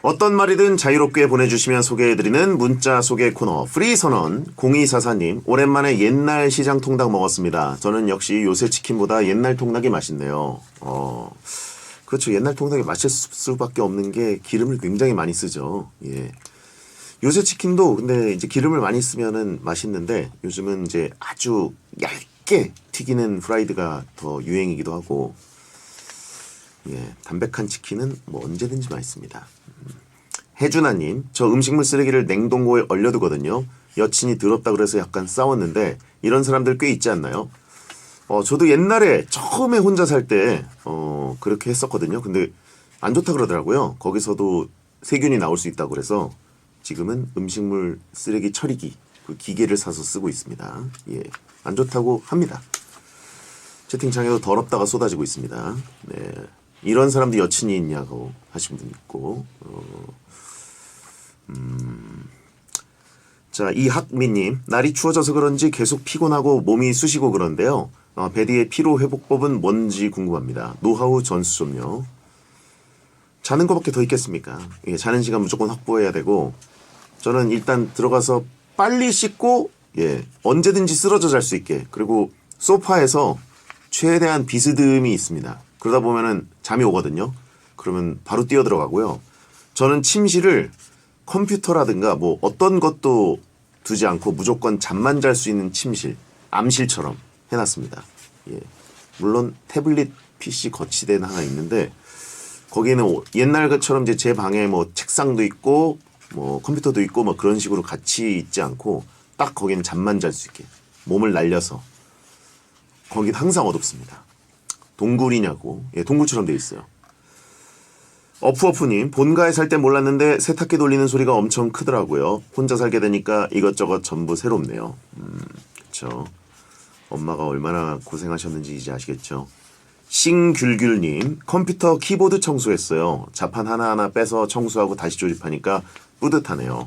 Speaker 1: 어떤 말이든 자유롭게 보내주시면 소개해드리는 문자 소개 코너 프리선언. 0244님, 오랜만에 옛날 시장 통닭 먹었습니다. 저는 역시 요새 치킨보다 옛날 통닭이 맛있네요. 그렇죠. 옛날 통닭이 맛있을 수밖에 없는 게 기름을 굉장히 많이 쓰죠. 예. 요새 치킨도 근데 이제 기름을 많이 쓰면은 맛있는데 요즘은 이제 아주 얇게 튀기는 프라이드가 더 유행이기도 하고, 예. 담백한 치킨은 뭐 언제든지 맛있습니다. 해준아님, 저 음식물 쓰레기를 냉동고에 얼려두거든요. 여친이 더럽다 그래서 약간 싸웠는데 이런 사람들 꽤 있지 않나요? 저도 옛날에 처음에 혼자 살 때 그렇게 했었거든요. 근데 안 좋다 그러더라고요. 거기서도 세균이 나올 수 있다고 그래서 지금은 음식물 쓰레기 처리기 그 기계를 사서 쓰고 있습니다. 예, 안 좋다고 합니다. 채팅창에도 더럽다가 쏟아지고 있습니다. 네, 이런 사람도 여친이 있냐고 하신 분 있고. 자, 이학민님, 날이 추워져서 그런지 계속 피곤하고 몸이 쑤시고 그런데요. 베디의 피로 회복법은 뭔지 궁금합니다. 노하우 전수 좀요. 자는 것밖에 더 있겠습니까? 예, 자는 시간 무조건 확보해야 되고, 저는 일단 들어가서 빨리 씻고, 예, 언제든지 쓰러져 잘 수 있게, 그리고 소파에서 최대한 비스듬히 있습니다. 그러다 보면은 잠이 오거든요. 그러면 바로 뛰어 들어가고요. 저는 침실을 컴퓨터라든가 뭐 어떤 것도 두지 않고 무조건 잠만 잘 수 있는 침실, 암실처럼 해놨습니다. 예. 물론 태블릿 PC 거치대는 하나 있는데 거기에는 옛날 것처럼 이제 제 방에 뭐 책상도 있고 뭐 컴퓨터도 있고 뭐 그런 식으로 같이 있지 않고 딱 거기는 잠만 잘 수 있게 몸을 날려서 거긴 항상 어둡습니다. 동굴이냐고. 예, 동굴처럼 돼 있어요. 어프어프님, 본가에 살 때 몰랐는데 세탁기 돌리는 소리가 엄청 크더라고요. 혼자 살게 되니까 이것저것 전부 새롭네요. 그쵸. 엄마가 얼마나 고생하셨는지 이제 아시겠죠. 싱귤귤님, 컴퓨터 키보드 청소했어요. 자판 하나하나 빼서 청소하고 다시 조립하니까 뿌듯하네요.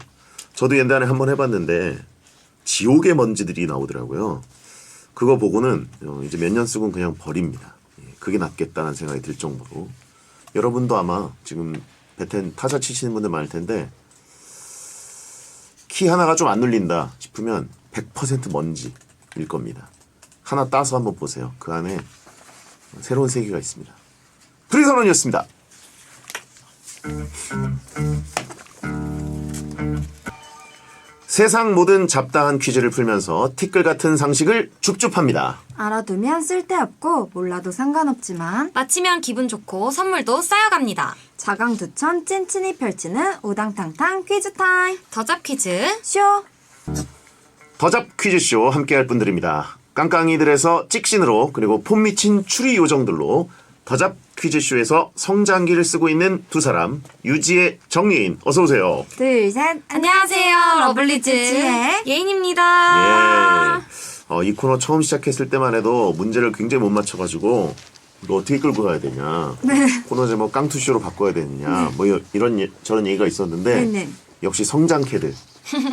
Speaker 1: 저도 옛날에 한번 해봤는데 지옥의 먼지들이 나오더라고요. 그거 보고는 이제 몇 년 쓰고는 그냥 버립니다. 그게 낫겠다는 생각이 들 정도로. 여러분도 아마 지금 베텐 타자 치시는 분들 많을 텐데 키 하나가 좀 안 눌린다 싶으면 100% 먼지일 겁니다. 하나 따서 한번 보세요. 그 안에 새로운 세계가 있습니다. 프리선언이었습니다. 세상 모든 잡다한 퀴즈를 풀면서 티끌 같은 상식을 줍줍합니다.
Speaker 3: 알아두면 쓸데없고 몰라도 상관없지만
Speaker 2: 마치면 기분 좋고 선물도 쌓여갑니다.
Speaker 3: 자강두천 찐친이 펼치는 우당탕탕 퀴즈 타임
Speaker 2: 더잡 퀴즈
Speaker 3: 쇼.
Speaker 1: 더잡 퀴즈쇼 함께할 분들입니다. 깡깡이들에서 찍신으로 그리고 폼 미친 추리 요정들로 더잡 퀴즈쇼에서 성장기를 쓰고 있는 두 사람 유지의 정예인 어서 오세요.
Speaker 3: 둘, 셋.
Speaker 2: 안녕하세요 러블리즈
Speaker 3: 지혜.
Speaker 2: 예인입니다.
Speaker 1: 예. 이 코너 처음 시작했을 때만 해도 문제를 굉장히 못 맞춰가지고 이거 어떻게 끌고 가야 되냐. 코너 제목 깡투쇼로 바꿔야 되느냐. 뭐 이런 저런 얘기가 있었는데
Speaker 3: 네네.
Speaker 1: 역시 성장 캐드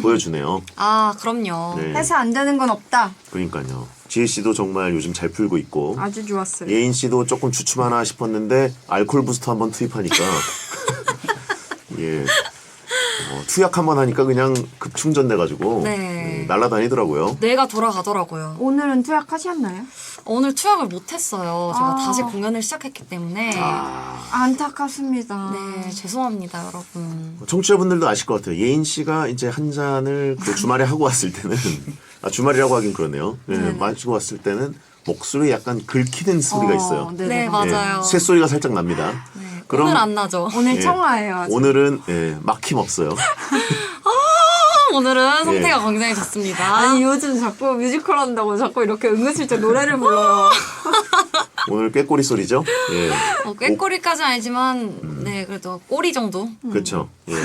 Speaker 1: 보여주네요.
Speaker 2: 아 그럼요.
Speaker 1: 네.
Speaker 3: 해서 안 되는 건 없다.
Speaker 1: 그러니까요. 지혜 씨도 정말 요즘 잘 풀고 있고
Speaker 3: 아주 좋았어요.
Speaker 1: 예인 씨도 조금 주춤하나 싶었는데 알코올 부스터 한번 투입하니까 예. 투약 한번 하니까 그냥 급충전돼가지고
Speaker 2: 네.
Speaker 1: 날아다니더라고요.
Speaker 2: 뇌가 돌아가더라고요.
Speaker 3: 오늘은 투약하셨나요?
Speaker 2: 오늘 투약을 못했어요. 제가
Speaker 3: 아.
Speaker 2: 다시 공연을 시작했기 때문에.
Speaker 3: 안타깝습니다.
Speaker 2: 네, 죄송합니다, 여러분.
Speaker 1: 청취자분들도 아실 것 같아요. 예인 씨가 이제 한 잔을 그 주말에 하고 왔을 때는 주말이라고 하긴 그러네요. 네, 마시고 왔을 때는 목소리에 약간 긁히는 소리가 있어요.
Speaker 2: 네, 맞아요.
Speaker 1: 쇳소리가 살짝 납니다.
Speaker 2: 네,
Speaker 1: 그럼
Speaker 2: 오늘 안 나죠.
Speaker 3: 오늘
Speaker 1: 예.
Speaker 3: 청아예요. 아주.
Speaker 1: 오늘은 막힘 없어요.
Speaker 2: 오늘은 상태가 굉장히 좋습니다.
Speaker 3: 아니 요즘 자꾸 뮤지컬 한다고 자꾸 이렇게 은근슬쩍 노래를 불러요.
Speaker 1: 오늘 꾀꼬리 소리죠? 예.
Speaker 2: 꾀꼬리까지는 아니지만 네 그래도 꼬리 정도.
Speaker 1: 그렇죠. 예.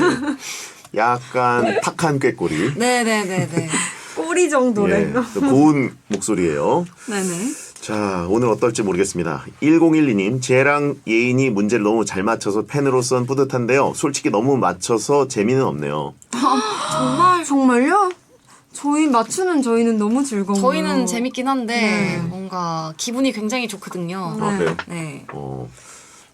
Speaker 1: 약간 탁한 꾀꼬리.
Speaker 2: 네네네네.
Speaker 3: 꼬리 정도래.
Speaker 1: 예. 또 고운 목소리예요.
Speaker 3: 네네.
Speaker 1: 자, 오늘 어떨지 모르겠습니다. 1012님, 쟤랑 예인이 문제를 너무 잘 맞춰서 팬으로선 뿌듯한데요. 솔직히 너무 맞춰서 재미는 없네요.
Speaker 3: 정말요? 저희 맞추는 저희는 너무 즐거워요.
Speaker 2: 저희는 재밌긴 한데
Speaker 3: 네.
Speaker 2: 뭔가 기분이 굉장히 좋거든요.
Speaker 1: 아, 그래요?
Speaker 2: 네.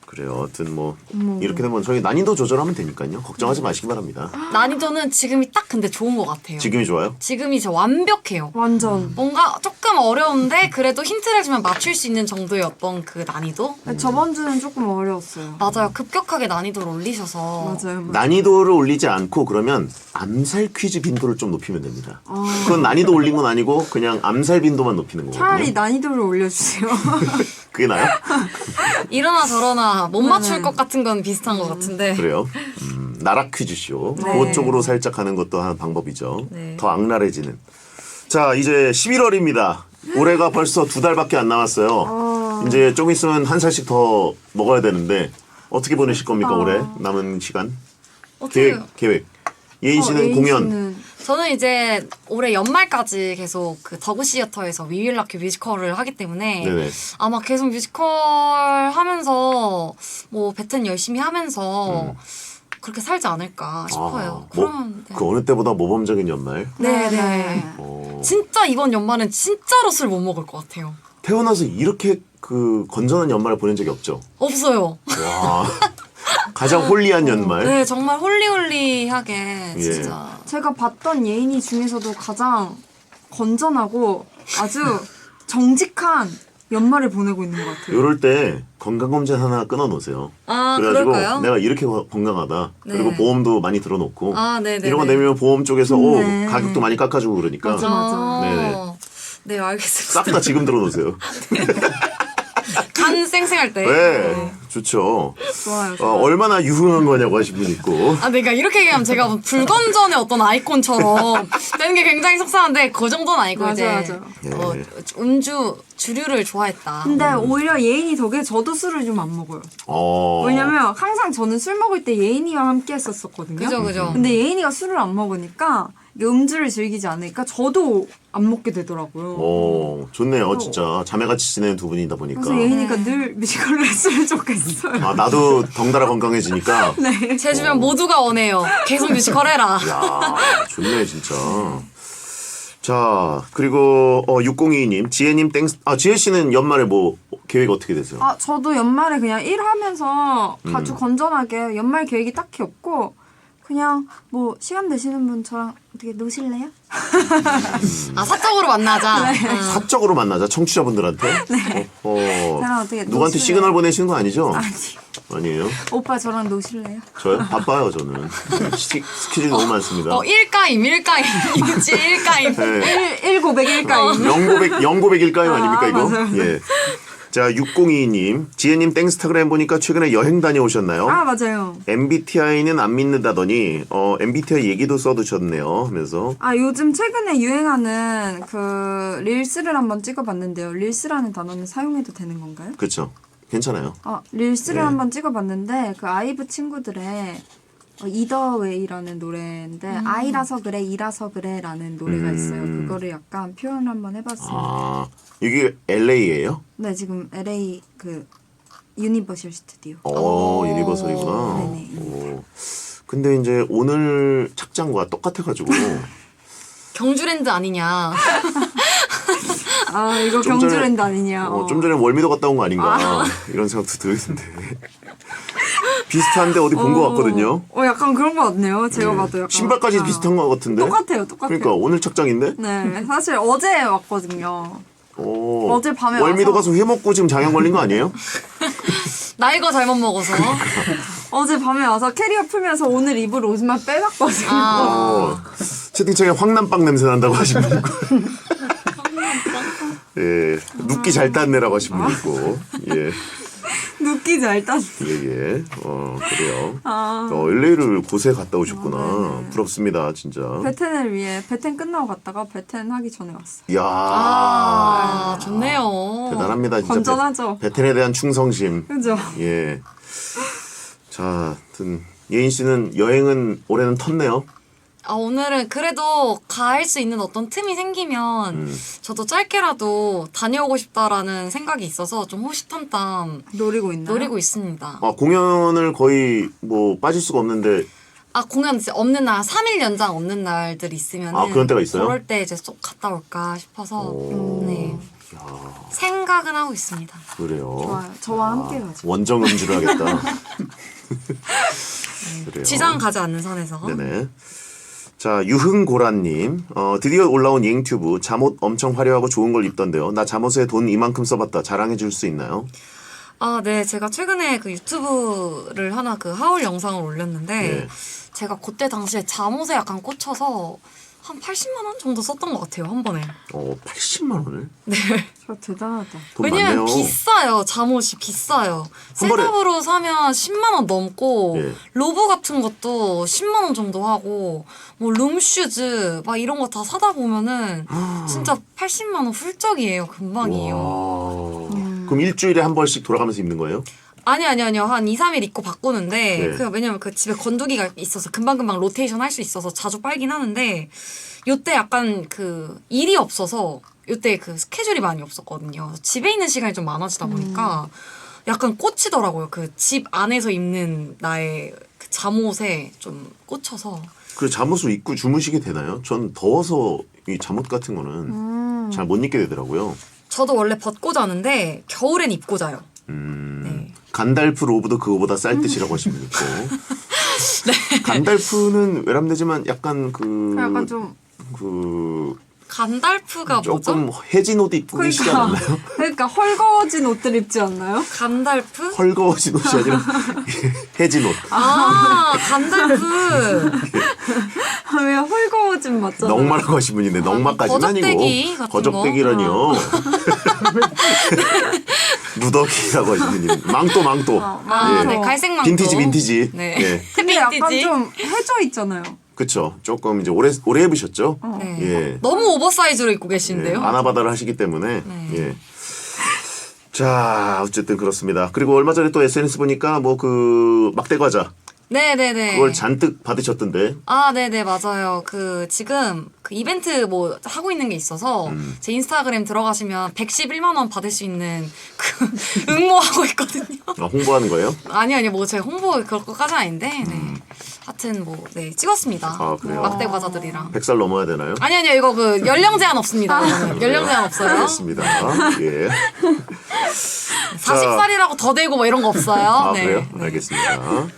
Speaker 1: 그래요. 하여튼 뭐 이렇게 되면 저희 난이도 조절하면 되니까요. 걱정하지 마시기 바랍니다.
Speaker 2: 난이도는 지금이 딱 근데 좋은 것 같아요.
Speaker 1: 지금이 좋아요?
Speaker 2: 지금이 진짜 완벽해요.
Speaker 3: 완전.
Speaker 2: 뭔가 조금 어려운데 그래도 힌트를 주면 맞출 수 있는 정도의 어떤 그 난이도?
Speaker 3: 저번 주는 조금 어려웠어요.
Speaker 2: 맞아요. 급격하게 난이도를 올리셔서.
Speaker 3: 맞아요.
Speaker 1: 난이도를 올리지 않고 그러면 암살 퀴즈 빈도를 좀 높이면 됩니다. 그건 난이도 올린 건 아니고 그냥 암살 빈도만 높이는 거거든요.
Speaker 3: 차라리 난이도를 올려주세요.
Speaker 1: 그게 나요?
Speaker 2: 이러나 저러나 못 맞출 것 같은 건 비슷한 것 같은데.
Speaker 1: 그래요? 나라 퀴즈쇼.
Speaker 2: 네.
Speaker 1: 그쪽으로 살짝 가는 것도 한 방법이죠.
Speaker 2: 네.
Speaker 1: 더 악랄해지는. 자, 이제 11월입니다. 올해가 벌써 2달밖에 안 남았어요. 이제 좀 있으면 한 살씩 더 먹어야 되는데 어떻게 보내실 겁니까 올해 남은 시간?
Speaker 2: 어떻게
Speaker 1: 계획. 예인 씨는
Speaker 3: 예인
Speaker 1: 공연.
Speaker 3: 씨는
Speaker 2: 저는 이제 올해 연말까지 계속 그 더그 시어터에서 위윌라큐 뮤지컬을 하기 때문에
Speaker 1: 네네.
Speaker 2: 아마 계속 뮤지컬 하면서 뭐 배튼 열심히 하면서 그렇게 살지 않을까 싶어요. 그러면 네.
Speaker 1: 그 어느 때보다 모범적인 연말.
Speaker 2: 네네.
Speaker 1: 어,
Speaker 2: 진짜 이번 연말은 진짜로 술 못 먹을 것 같아요.
Speaker 1: 태어나서 이렇게 그 건전한 연말을 보낸 적이 없죠.
Speaker 2: 없어요.
Speaker 1: 와. 가장 홀리한 연말.
Speaker 2: 네, 정말 홀리홀리하게
Speaker 1: 예.
Speaker 2: 진짜.
Speaker 3: 제가 봤던 예인이 중에서도 가장 건전하고 아주 정직한 연말을 보내고 있는 것 같아요.
Speaker 1: 이럴 때 건강검진 하나 끊어놓으세요.
Speaker 2: 아,
Speaker 1: 그래가지고
Speaker 2: 그럴까요?
Speaker 1: 내가 이렇게 건강하다.
Speaker 2: 네.
Speaker 1: 그리고 보험도 많이 들어놓고
Speaker 2: 아, 네네.
Speaker 1: 이런 거 내면 보험 쪽에서
Speaker 3: 네.
Speaker 1: 가격도 많이 깎아주고 그러니까
Speaker 3: 맞아, 맞아.
Speaker 1: 네네.
Speaker 2: 네, 알겠습니다.
Speaker 1: 싹 다 지금 들어놓으세요.
Speaker 2: 간 쌩쌩할 때.
Speaker 1: 네, 좋죠.
Speaker 3: 좋아요.
Speaker 1: 얼마나 유흥한 거냐고 하신 분 있고.
Speaker 2: 아, 그러니까 이렇게 얘기하면 제가 뭐 불건전의 어떤 아이콘처럼 되는 게 굉장히 속상한데 그 정도는 아니고
Speaker 3: 맞아,
Speaker 2: 이제
Speaker 3: 맞아.
Speaker 1: 예.
Speaker 2: 음주 주류를 좋아했다.
Speaker 3: 근데 오히려 예인이 덕에 저도 술을 좀 안 먹어요. 왜냐면 항상 저는 술 먹을 때 예인이와 함께 했었거든요.
Speaker 2: 그죠, 그죠.
Speaker 3: 근데 예인이가 술을 안 먹으니까 이게 음주를 즐기지 않으니까 저도 안 먹게 되더라고요.
Speaker 1: 좋네요, 진짜. 자매같이 지내는 두 분이다 보니까.
Speaker 3: 그래서 예인이가 늘 뮤지컬을 했으면 좋겠어요.
Speaker 1: 아, 나도 덩달아 건강해지니까.
Speaker 3: 네.
Speaker 2: 제 주변 모두가 원해요. 계속 뮤지컬 해라.
Speaker 1: 야, 좋네, 진짜. 자, 그리고 6022님, 지혜님 지혜 씨는 연말에 뭐 계획 어떻게 되세요?
Speaker 3: 아, 저도 연말에 그냥 일하면서 아주 건전하게 연말 계획이 딱히 없고 그냥 뭐 시간 되시는 분 저랑 어떻게 노실래요?
Speaker 2: 아, 사적으로 만나자.
Speaker 1: 사적으로 만나자, 청취자분들한테.
Speaker 3: 저랑 어떻게
Speaker 1: 누구한테
Speaker 3: 노실래요?
Speaker 1: 시그널 보내시는 거 아니죠?
Speaker 3: 아니,
Speaker 1: 아니에요?
Speaker 3: 오빠 저랑 노실래요?
Speaker 1: 저요? 바빠요, 저는. 스케줄이 너무 많습니다.
Speaker 2: 일가임. 일지 일가임.
Speaker 1: 네.
Speaker 3: 1,901가임.
Speaker 1: 영고백일까요? 아닙니까, 이거?
Speaker 3: 맞아요.
Speaker 1: 예. 자, 6022님. 지혜님 땡스타그램 보니까 최근에 여행 다녀오셨나요?
Speaker 3: 아, 맞아요.
Speaker 1: MBTI는 안 믿는다더니, MBTI 얘기도 써두셨네요. 하면서.
Speaker 3: 아, 요즘 최근에 유행하는 그 릴스를 한번 찍어봤는데요. 릴스라는 단어는 사용해도 되는 건가요?
Speaker 1: 그쵸. 괜찮아요.
Speaker 3: 릴스를
Speaker 1: 네.
Speaker 3: 한번 찍어봤는데 그 아이브 친구들의 이더웨이라는 노래인데 아이라서 그래 이라서 그래라는 노래가 있어요. 그거를 약간 표현을 한번 해봤습니다.
Speaker 1: 아, 이게 LA예요?
Speaker 3: 네, 지금 LA 그 유니버셜 스튜디오.
Speaker 1: 유니버설이구나.
Speaker 3: 네네.
Speaker 1: 오. 근데 이제 오늘 착장과 똑같아가지고.
Speaker 2: 경주랜드 아니냐.
Speaker 3: 아, 이거
Speaker 1: 좀 전에-
Speaker 3: 경주랜드 아니냐.
Speaker 1: 좀 전에 월미도 갔다 온 거 아닌가. 이런 생각도 드는데. 비슷한데 어디 본 거 같거든요.
Speaker 3: 약간 그런 거 같네요. 제가 봐도 약간.
Speaker 1: 신발까지 비슷한 거 같은데.
Speaker 3: 똑같아요.
Speaker 1: 그러니까 오늘 착장인데.
Speaker 3: 네, 사실 어제 왔거든요.
Speaker 1: 오.
Speaker 3: 어제 밤에
Speaker 1: 월미도
Speaker 3: 와서-
Speaker 1: 가서 회 먹고 지금 장염 걸린 거 아니에요?
Speaker 2: 나 이거 잘못 먹어서.
Speaker 3: 어제 밤에 와서 캐리어 풀면서 오늘 입을 옷만 빼놨거든요.
Speaker 1: 채팅창에 황남빵 냄새 난다고 하신 분 있고. 예, 눕기 잘 땄네라고 하신 분 있고. 예,
Speaker 3: 눕기 잘 땄어.
Speaker 1: 예. 그래요. LA를 곳에 갔다 오셨구나. 부럽습니다, 진짜.
Speaker 3: 베텐을 위해 베텐 끝나고 갔다가 베텐 하기 전에 왔어요.
Speaker 1: 이야.
Speaker 2: 좋네요.
Speaker 1: 대단합니다, 진짜.
Speaker 3: 건전하죠?
Speaker 1: 베텐에 대한 충성심.
Speaker 3: 그죠?
Speaker 1: 예. 자, 하여튼 예인 씨는 여행은 올해는 텄네요.
Speaker 2: 오늘은 그래도 갈 수 있는 어떤 틈이 생기면 저도 짧게라도 다녀오고 싶다라는 생각이 있어서 좀 호시탐탐
Speaker 3: 노리고 있나요?
Speaker 2: 노리고 있습니다.
Speaker 1: 공연을 거의 뭐 빠질 수가 없는데.
Speaker 2: 공연 이제 없는 날, 3일 연장 없는 날들 있으면
Speaker 1: 그런 때가 있어요?
Speaker 2: 그럴 때 이제 쏙 갔다 올까 싶어서 네. 생각은 하고 있습니다.
Speaker 1: 그래요.
Speaker 3: 좋아요. 저와 함께 가죠.
Speaker 1: 원정 음주를 하겠다. 그래요.
Speaker 2: 지장 가지 않는 선에서.
Speaker 1: 네네. 자, 유흥고라님. 드디어 올라온 예잉튜브. 잠옷 엄청 화려하고 좋은 걸 입던데요. 나 잠옷에 돈 이만큼 써봤다. 자랑해 줄 수 있나요?
Speaker 2: 네. 제가 최근에 그 유튜브를 하나 그 하울 영상을 올렸는데
Speaker 1: 네.
Speaker 2: 제가 그때 당시에 잠옷에 약간 꽂혀서 한 80만 원 정도 썼던 것 같아요, 한 번에.
Speaker 1: 80만 원을?
Speaker 3: 저 대단하다.
Speaker 1: 돈
Speaker 2: 왜냐면
Speaker 1: 많네요.
Speaker 2: 비싸요. 잠옷이 비싸요.
Speaker 1: 한 번에-
Speaker 2: 셋업으로 사면 10만 원 넘고
Speaker 1: 예.
Speaker 2: 로브 같은 것도 10만 원 정도 하고 뭐 룸슈즈 막 이런 거 다 사다 보면은 진짜 80만 원 훌쩍이에요. 금방이에요.
Speaker 1: 와. 그럼 일주일에 한 번씩 돌아가면서 입는 거예요?
Speaker 2: 아니요. 한 2, 3일 입고 바꾸는데
Speaker 1: 네.
Speaker 2: 그 왜냐면 그 집에 건조기가 있어서 금방금방 로테이션 할 수 있어서 자주 빨긴 하는데 요때 약간 그 일이 없어서 요때 그 스케줄이 많이 없었거든요. 집에 있는 시간이 좀 많아지다 보니까 약간 꽂히더라고요. 그 집 안에서 입는 나의 그 잠옷에 좀 꽂혀서.
Speaker 1: 그 잠옷을 입고 주무시게 되나요? 전 더워서 이 잠옷 같은 거는 잘 못 입게 되더라고요.
Speaker 2: 저도 원래 벗고 자는데 겨울엔 입고 자요. 네.
Speaker 1: 간달프 로브도 그거보다 쌀 뜻이라고 하시면 있고. 간달프는 외람되지만 약간
Speaker 3: 약간 좀
Speaker 2: 간달프가
Speaker 1: 조금
Speaker 2: 뭐죠?
Speaker 1: 해진 옷 입고 계시지 않았나요?
Speaker 3: 그러니까 헐거워진 옷들 입지 않나요?
Speaker 2: 간달프?
Speaker 1: 헐거워진 옷이 아니라 해진 옷.
Speaker 2: 아, 간달프.
Speaker 3: 왜 헐거워진 맞잖아.
Speaker 1: 넉마라고 하신 분인데 넉마까지는
Speaker 2: 거적대기
Speaker 1: 아니고
Speaker 2: 같은
Speaker 1: 거적대기라니요. 무더기라고 하신 분이 망토.
Speaker 2: 아, 네, 갈색 망토.
Speaker 1: 빈티지.
Speaker 2: 네.
Speaker 1: 예.
Speaker 3: 근데 약간
Speaker 2: 빈티지.
Speaker 3: 좀 해져 있잖아요.
Speaker 1: 그쵸. 조금 이제 오래 입으셨죠?
Speaker 2: 네.
Speaker 1: 예.
Speaker 2: 너무 오버사이즈로 입고
Speaker 1: 예.
Speaker 2: 계신데요.
Speaker 1: 아나바다를 하시기 때문에.
Speaker 2: 네.
Speaker 1: 예. 자, 어쨌든 그렇습니다. 그리고 얼마 전에 또 SNS 보니까 뭐 그 막대 과자
Speaker 2: 네네네.
Speaker 1: 그걸 잔뜩 받으셨던데.
Speaker 2: 아, 네네, 맞아요. 지금 그 이벤트 뭐 하고 있는 게 있어서 제 인스타그램 들어가시면 111만원 받을 수 있는 그 응모하고 있거든요.
Speaker 1: 홍보하는 거예요?
Speaker 2: 아니요, 뭐 제가 홍보 그럴 것까지는 아닌데, 네. 하여튼 뭐, 네, 찍었습니다.
Speaker 1: 아, 그래요?
Speaker 2: 막대 과자들이랑.
Speaker 1: 100살 넘어야 되나요?
Speaker 2: 아니요, 이거 그 연령 제한 없습니다. 이거는. 연령 제한 없어요.
Speaker 1: 알겠습니다. 예.
Speaker 2: 40살이라고 더 되고 뭐 이런 거 없어요.
Speaker 1: 아,
Speaker 2: 네.
Speaker 1: 그래요?
Speaker 2: 네.
Speaker 1: 알겠습니다.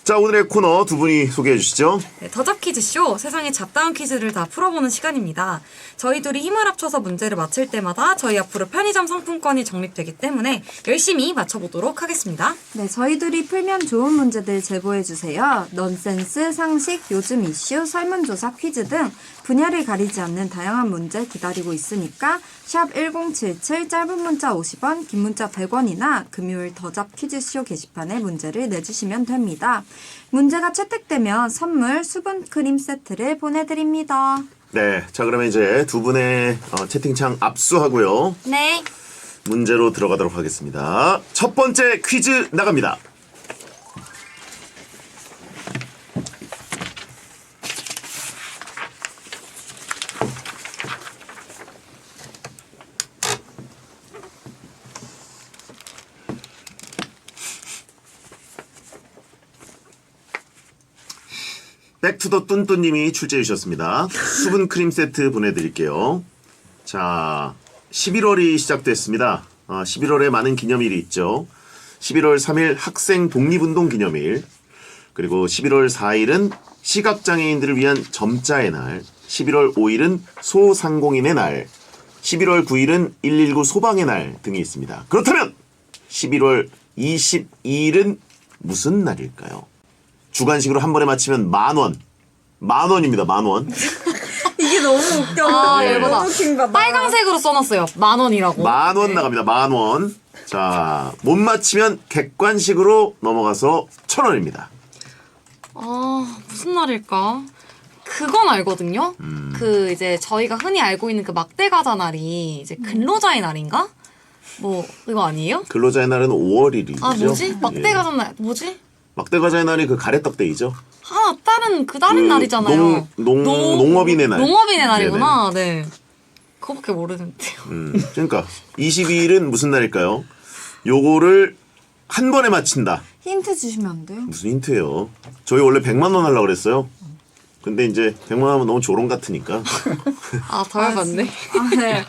Speaker 1: 자, 오늘의 코너 두 분이 소개해 주시죠.
Speaker 2: 네, 더잡 퀴즈쇼, 세상의 잡다한 퀴즈를 다 풀어보는 시간입니다. 저희 둘이 힘을 합쳐서 문제를 맞힐 때마다 저희 앞으로 편의점 상품권이 적립되기 때문에 열심히 맞춰보도록 하겠습니다.
Speaker 3: 네, 저희들이 풀면 좋은 문제들 제보해주세요. 넌센스, 상식, 요즘 이슈, 설문조사, 퀴즈 등 분야를 가리지 않는 다양한 문제 기다리고 있으니까 샵 1077 짧은 문자 50원, 긴 문자 100원이나 금요일 더잡 퀴즈쇼 게시판에 문제를 내주시면 됩니다. 문제가 채택되면 선물 수분크림 세트를 보내드립니다.
Speaker 1: 네. 자, 그러면 이제 두 분의 채팅창 압수하고요.
Speaker 2: 네.
Speaker 1: 문제로 들어가도록 하겠습니다. 첫 번째 퀴즈 나갑니다. 백투더 뚠뚠님이 출제해 주셨습니다. 수분 크림 세트 보내드릴게요. 자, 11월이 시작됐습니다. 11월에 많은 기념일이 있죠. 11월 3일 학생 독립운동 기념일, 그리고 11월 4일은 시각장애인들을 위한 점자의 날, 11월 5일은 소상공인의 날, 11월 9일은 119 소방의 날 등이 있습니다. 그렇다면 11월 22일은 무슨 날일까요? 주관식으로 한 번에 맞히면 10,000원. 10,000원입니다. 10,000원.
Speaker 3: 이게 너무 웃겨.
Speaker 2: 아,
Speaker 1: 예.
Speaker 2: 열받아.
Speaker 3: 킹받아.
Speaker 2: 빨강색으로 써놨어요. 10,000원이라고.
Speaker 1: 10,000원 나갑니다. 10,000원. 자, 못 맞히면 객관식으로 넘어가서 1,000원입니다.
Speaker 2: 무슨 날일까? 그건 알거든요. 그 이제 저희가 흔히 알고 있는 그 막대 과자 날이 이제 근로자의 날인가? 뭐 이거 아니에요?
Speaker 1: 근로자의 날은 5월 1일이죠.
Speaker 2: 아 뭐지? 막대
Speaker 1: 예.
Speaker 2: 과자 날 뭐지?
Speaker 1: 막대과자의 날이 그 가래떡데이죠.
Speaker 2: 다른
Speaker 1: 그
Speaker 2: 날이잖아요.
Speaker 1: 농업인의 날.
Speaker 2: 농업인의 날이구나. 네. 그거밖에 모르는데요.
Speaker 1: 그러니까 22일은 무슨 날일까요? 요거를 한 번에 맞힌다.
Speaker 3: 힌트 주시면 안 돼요?
Speaker 1: 무슨 힌트예요? 저희 원래 100만 원 하려고 그랬어요. 근데 이제 100만 원 하면 너무 조롱 같으니까.
Speaker 2: 더 열받네.
Speaker 3: 아, 네.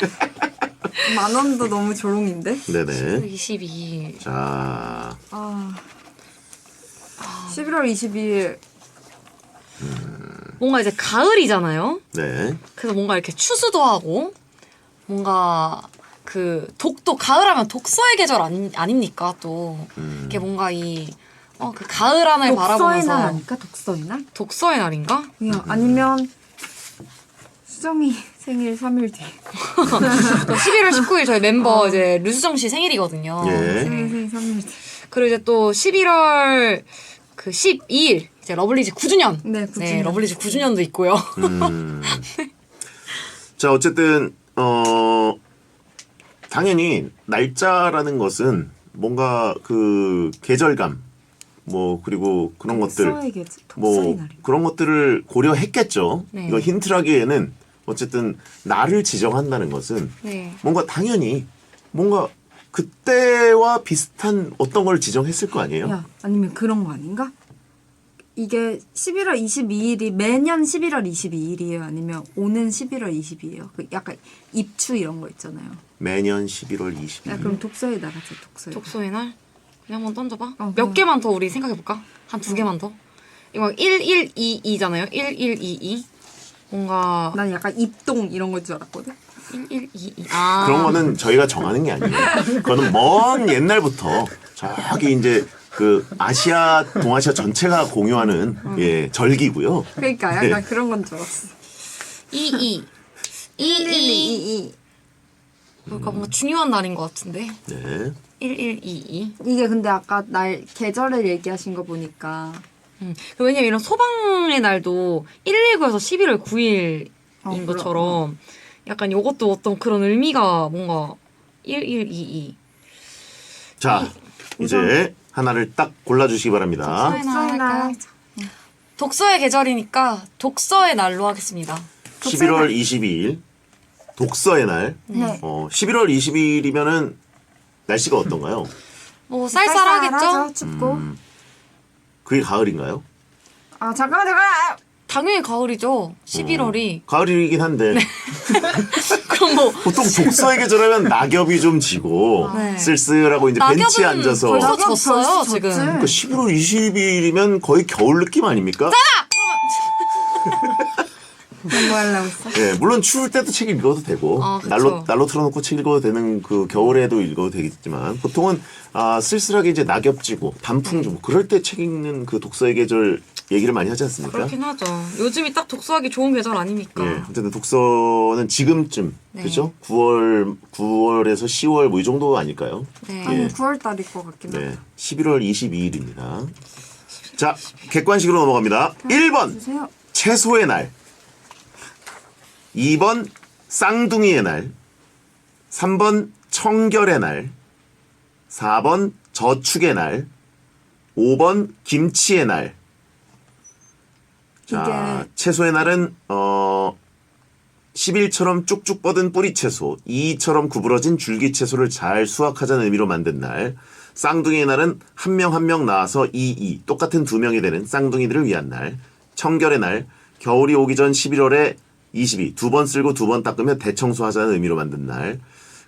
Speaker 3: 10,000원도 너무 조롱인데?
Speaker 1: 네네.
Speaker 2: 22일.
Speaker 1: 자,
Speaker 3: 11월 22일.
Speaker 2: 뭔가 이제 가을이잖아요.
Speaker 1: 네.
Speaker 2: 그래서 뭔가 이렇게 추수도 하고 뭔가 그 가을하면 독서의 계절 아닙니까 또 이게 뭔가 그 가을 하늘
Speaker 3: 독서의 날
Speaker 2: 바라보면서
Speaker 3: 아닐까? 독서의 날?
Speaker 2: 독서의 날인가?
Speaker 3: 아니면 수정이 생일 3일 뒤에.
Speaker 2: 11월 19일 저희 멤버 이제 류수정 씨 생일이거든요.
Speaker 1: 예.
Speaker 3: 생일 3일 뒤에.
Speaker 2: 그리고 이제 또 11월 그 12일 이제 러블리즈 9주년.
Speaker 3: 네, 9주년.
Speaker 2: 러블리즈 9주년도 있고요.
Speaker 1: 자, 어쨌든 당연히 날짜라는 것은 뭔가 그 계절감 뭐 그리고 그런 것들
Speaker 3: 독서의 계절, 독서의
Speaker 1: 뭐
Speaker 3: 날인가?
Speaker 1: 그런 것들을 고려했겠죠.
Speaker 2: 네.
Speaker 1: 이거 힌트라기에는 어쨌든 날을 지정한다는 것은
Speaker 2: 네.
Speaker 1: 뭔가 당연히 뭔가 그때와 비슷한 어떤 걸 지정했을 거 아니에요?
Speaker 3: 야, 아니면 그런 거 아닌가? 이게 11월 22일이 매년 11월 22일이에요? 아니면 오는 11월 20일이에요? 그 약간 입추 이런 거 있잖아요.
Speaker 1: 매년 11월 22일.
Speaker 3: 야, 그럼 독서의 날 하자, 독서의 날.
Speaker 2: 독서의 날? 그냥 한번 던져봐.
Speaker 3: 어,
Speaker 2: 몇 개만 더 우리 생각해볼까? 한 2개만 더? 이거 1122잖아요. 1122. 뭔가
Speaker 3: 난 약간 입동 이런 걸 줄 알았거든.
Speaker 2: 1122. 아.
Speaker 1: 그런 거는 저희가 정하는 게 아니에요. 그거는 먼 옛날부터 저기 이제 그 아시아, 동아시아 전체가 공유하는 예, 절기고요.
Speaker 3: 그러니까 약간
Speaker 1: 네.
Speaker 3: 그런 건 줄 알았어.
Speaker 2: 22. 22. 그러니까 뭔가 중요한 날인 것 같은데.
Speaker 1: 네.
Speaker 2: 1122.
Speaker 3: 이게 근데 아까 날 계절을 얘기하신 거 보니까
Speaker 2: 왜냐면 이런 소방의 날도 119에서 11월 9일인
Speaker 3: 그럼,
Speaker 2: 것처럼 약간 요것도 어떤 그런 의미가 뭔가 1122.
Speaker 1: 자, 이제 하나를 딱 골라주시기 바랍니다.
Speaker 3: 독서의 날.
Speaker 2: 독서의 계절이니까 독서의 날로 하겠습니다.
Speaker 1: 11월 22일 독서의 날.
Speaker 3: 네.
Speaker 1: 11월 22일이면은 날씨가 어떤가요?
Speaker 2: 뭐 쌀쌀하겠죠?
Speaker 3: 쌀쌀하죠, 춥고.
Speaker 1: 그게 가을인가요?
Speaker 3: 아 잠깐만.
Speaker 2: 당연히 가을이죠. 11월이.
Speaker 1: 가을이긴 한데
Speaker 2: 그럼 뭐
Speaker 1: 보통 독서의 계절하면 낙엽이 좀 지고
Speaker 2: 네.
Speaker 1: 쓸쓸하고 이제 벤치에
Speaker 2: 낙엽은
Speaker 1: 앉아서
Speaker 2: 벌써
Speaker 3: 낙엽
Speaker 2: 졌어요
Speaker 3: 벌써
Speaker 2: 지금.
Speaker 3: 졌지.
Speaker 1: 그러니까 11월 22일이면 거의 겨울 느낌 아닙니까?
Speaker 3: 뭐 하려고 했어?
Speaker 1: 예, 물론 추울 때도 책 읽어도 되고
Speaker 2: 그쵸.
Speaker 1: 날로 틀어놓고 책 읽어도 되는 그 겨울에도 읽어도 되겠지만 보통은 쓸쓸하게 이제 낙엽 지고 단풍 좀 그럴 때 책 읽는 그 독서의 계절 얘기를 많이 하지 않습니까?
Speaker 2: 그렇긴 하죠. 요즘이 딱 독서하기 좋은 계절 아닙니까?
Speaker 1: 예, 어쨌든 독서는 지금쯤
Speaker 2: 네.
Speaker 1: 그죠? 9월에서 10월 뭐 이 정도 아닐까요?
Speaker 2: 네.
Speaker 3: 아니
Speaker 1: 예.
Speaker 3: 9월 달일 것 같긴 해.
Speaker 1: 네, 11월 22일입니다. 자, 객관식으로 넘어갑니다. 1번
Speaker 3: 주세요.
Speaker 1: 채소의 날, 2번 쌍둥이의 날, 3번 청결의 날, 4번 저축의 날, 5번 김치의 날. 자,
Speaker 3: 이게-
Speaker 1: 채소의 날은 10일처럼 쭉쭉 뻗은 뿌리채소, 2처럼 구부러진 줄기채소를 잘 수확하자는 의미로 만든 날. 쌍둥이의 날은 한 명 한 명 나와서 2, 똑같은 2명이 되는 쌍둥이들을 위한 날. 청결의 날, 겨울이 오기 전 11월에 22, 2번 쓸고 2번 닦으며 대청소하자는 의미로 만든 날.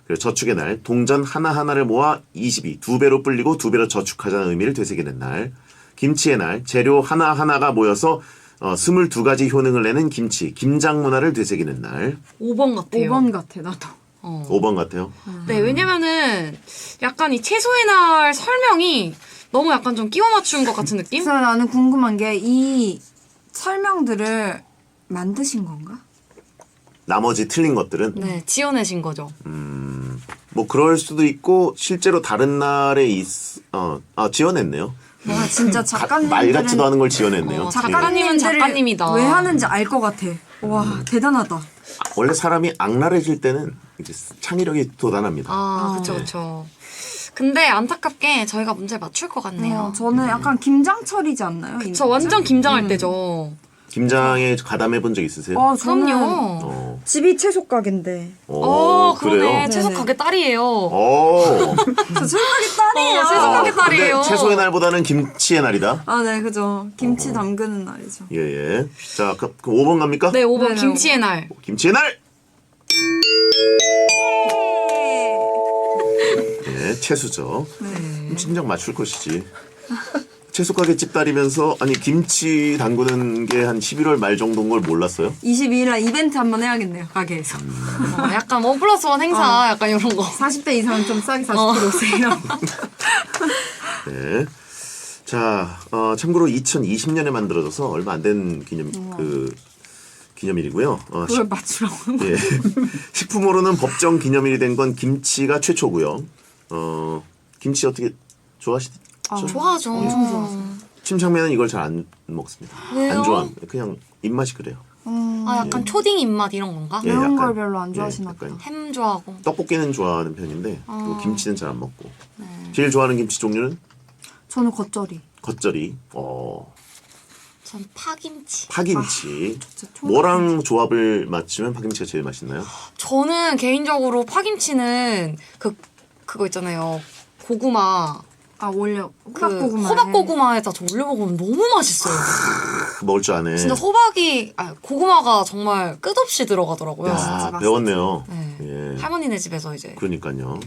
Speaker 1: 그리고 저축의 날, 동전 하나하나를 모아 22, 2배로 불리고 2배로 저축하자는 의미를 되새기는 날. 김치의 날, 재료 하나하나가 모여서 22가지 효능을 내는 김치, 김장 문화를 되새기는 날.
Speaker 2: 5번 같아요.
Speaker 3: 5번 같아 나도.
Speaker 1: 5번 같아요.
Speaker 2: 네, 왜냐면은 약간 이 채소의 날 설명이 너무 약간 좀 끼워 맞춘 것 같은 느낌?
Speaker 3: 그래서 나는 궁금한 게 이 설명들을 만드신 건가?
Speaker 1: 나머지 틀린 것들은
Speaker 2: 네, 지어내신 거죠.
Speaker 1: 뭐 그럴 수도 있고 실제로 다른 날에 지어냈네요.
Speaker 3: 와 진짜
Speaker 1: 말 같지도 않은 걸 지어냈네요.
Speaker 2: 작가님은 작가님이다.
Speaker 3: 왜 하는지 알 것 같아. 와 대단하다.
Speaker 1: 원래 사람이 악랄해질 때는 이제 창의력이 돋아납니다.
Speaker 2: 그쵸, 그쵸. 근데 안타깝게 저희가 문제를 맞출 것 같네요.
Speaker 3: 저는 약간 김장철이지 않나요?
Speaker 2: 저 완전 김장할 때죠.
Speaker 1: 김장에 가담해 본 적 있으세요?
Speaker 3: 저는
Speaker 2: 그럼요.
Speaker 3: 집이 채소 가게인데.
Speaker 2: 그러네.
Speaker 1: 그래요?
Speaker 2: 채소
Speaker 3: 네네.
Speaker 2: 가게 딸이에요.
Speaker 3: 저 채소 가게 딸이에요.
Speaker 2: 채소 가게 딸이에요.
Speaker 1: 근데 채소의 날보다는 김치의 날이다.
Speaker 3: 아, 네, 그죠. 김치 담그는 날이죠.
Speaker 1: 예. 자, 그럼 5번 갑니까?
Speaker 2: 네, 5번
Speaker 3: 네네,
Speaker 2: 김치의 날.
Speaker 1: 김치의 날. 네, 채소죠. 김치장 맞출 것이지. 채소 가게 집 딸이면서 아니 김치 담그는 게 한 11월 말 정도인 걸 몰랐어요?
Speaker 3: 22일 날 이벤트 한번 해야겠네요, 가게에서.
Speaker 2: 약간 1+1 행사 약간 이런 거.
Speaker 3: 40대 이상은 좀 싸게 40% 오세요.
Speaker 1: 네. 자, 참고로 2020년에 만들어져서 얼마 안 된 기념일이고요.
Speaker 3: 그걸 맞추라고.
Speaker 1: 예. 식품으로는 법정 기념일이 된 건 김치가 최초고요. 김치 어떻게 좋아하시죠?
Speaker 2: 좋아하죠.
Speaker 3: 엄청 좋아하죠.
Speaker 1: 침착맨은 이걸 잘 안 먹습니다.
Speaker 2: 왜요?
Speaker 1: 안 좋아합니다. 그냥 입맛이 그래요.
Speaker 2: 아 약간 초딩 입맛 이런 건가?
Speaker 1: 예,
Speaker 3: 매운
Speaker 1: 약간,
Speaker 3: 걸 별로 안 좋아하시나
Speaker 1: 약간
Speaker 3: 보다.
Speaker 2: 햄 좋아하고.
Speaker 1: 떡볶이는 좋아하는 편인데 또 김치는 잘 안 먹고.
Speaker 2: 네.
Speaker 1: 제일 좋아하는 김치 종류는
Speaker 3: 저는 겉절이.
Speaker 1: 겉절이,
Speaker 2: 전 파김치.
Speaker 1: 파김치.
Speaker 3: 진짜 총-
Speaker 1: 뭐랑 조합을 맞추면 파김치가 제일 맛있나요?
Speaker 2: 저는 개인적으로 파김치는 그거 있잖아요. 고구마.
Speaker 3: 올려.
Speaker 2: 그
Speaker 3: 호박고구마.
Speaker 2: 호박고구마에다 저 올려 먹으면 너무 맛있어요.
Speaker 1: 먹을 줄 아네.
Speaker 2: 진짜 고구마가 정말 끝없이 들어가더라고요.
Speaker 1: 야, 배웠네요.
Speaker 2: 네.
Speaker 1: 예.
Speaker 2: 할머니네 집에서 이제.
Speaker 1: 그러니까요.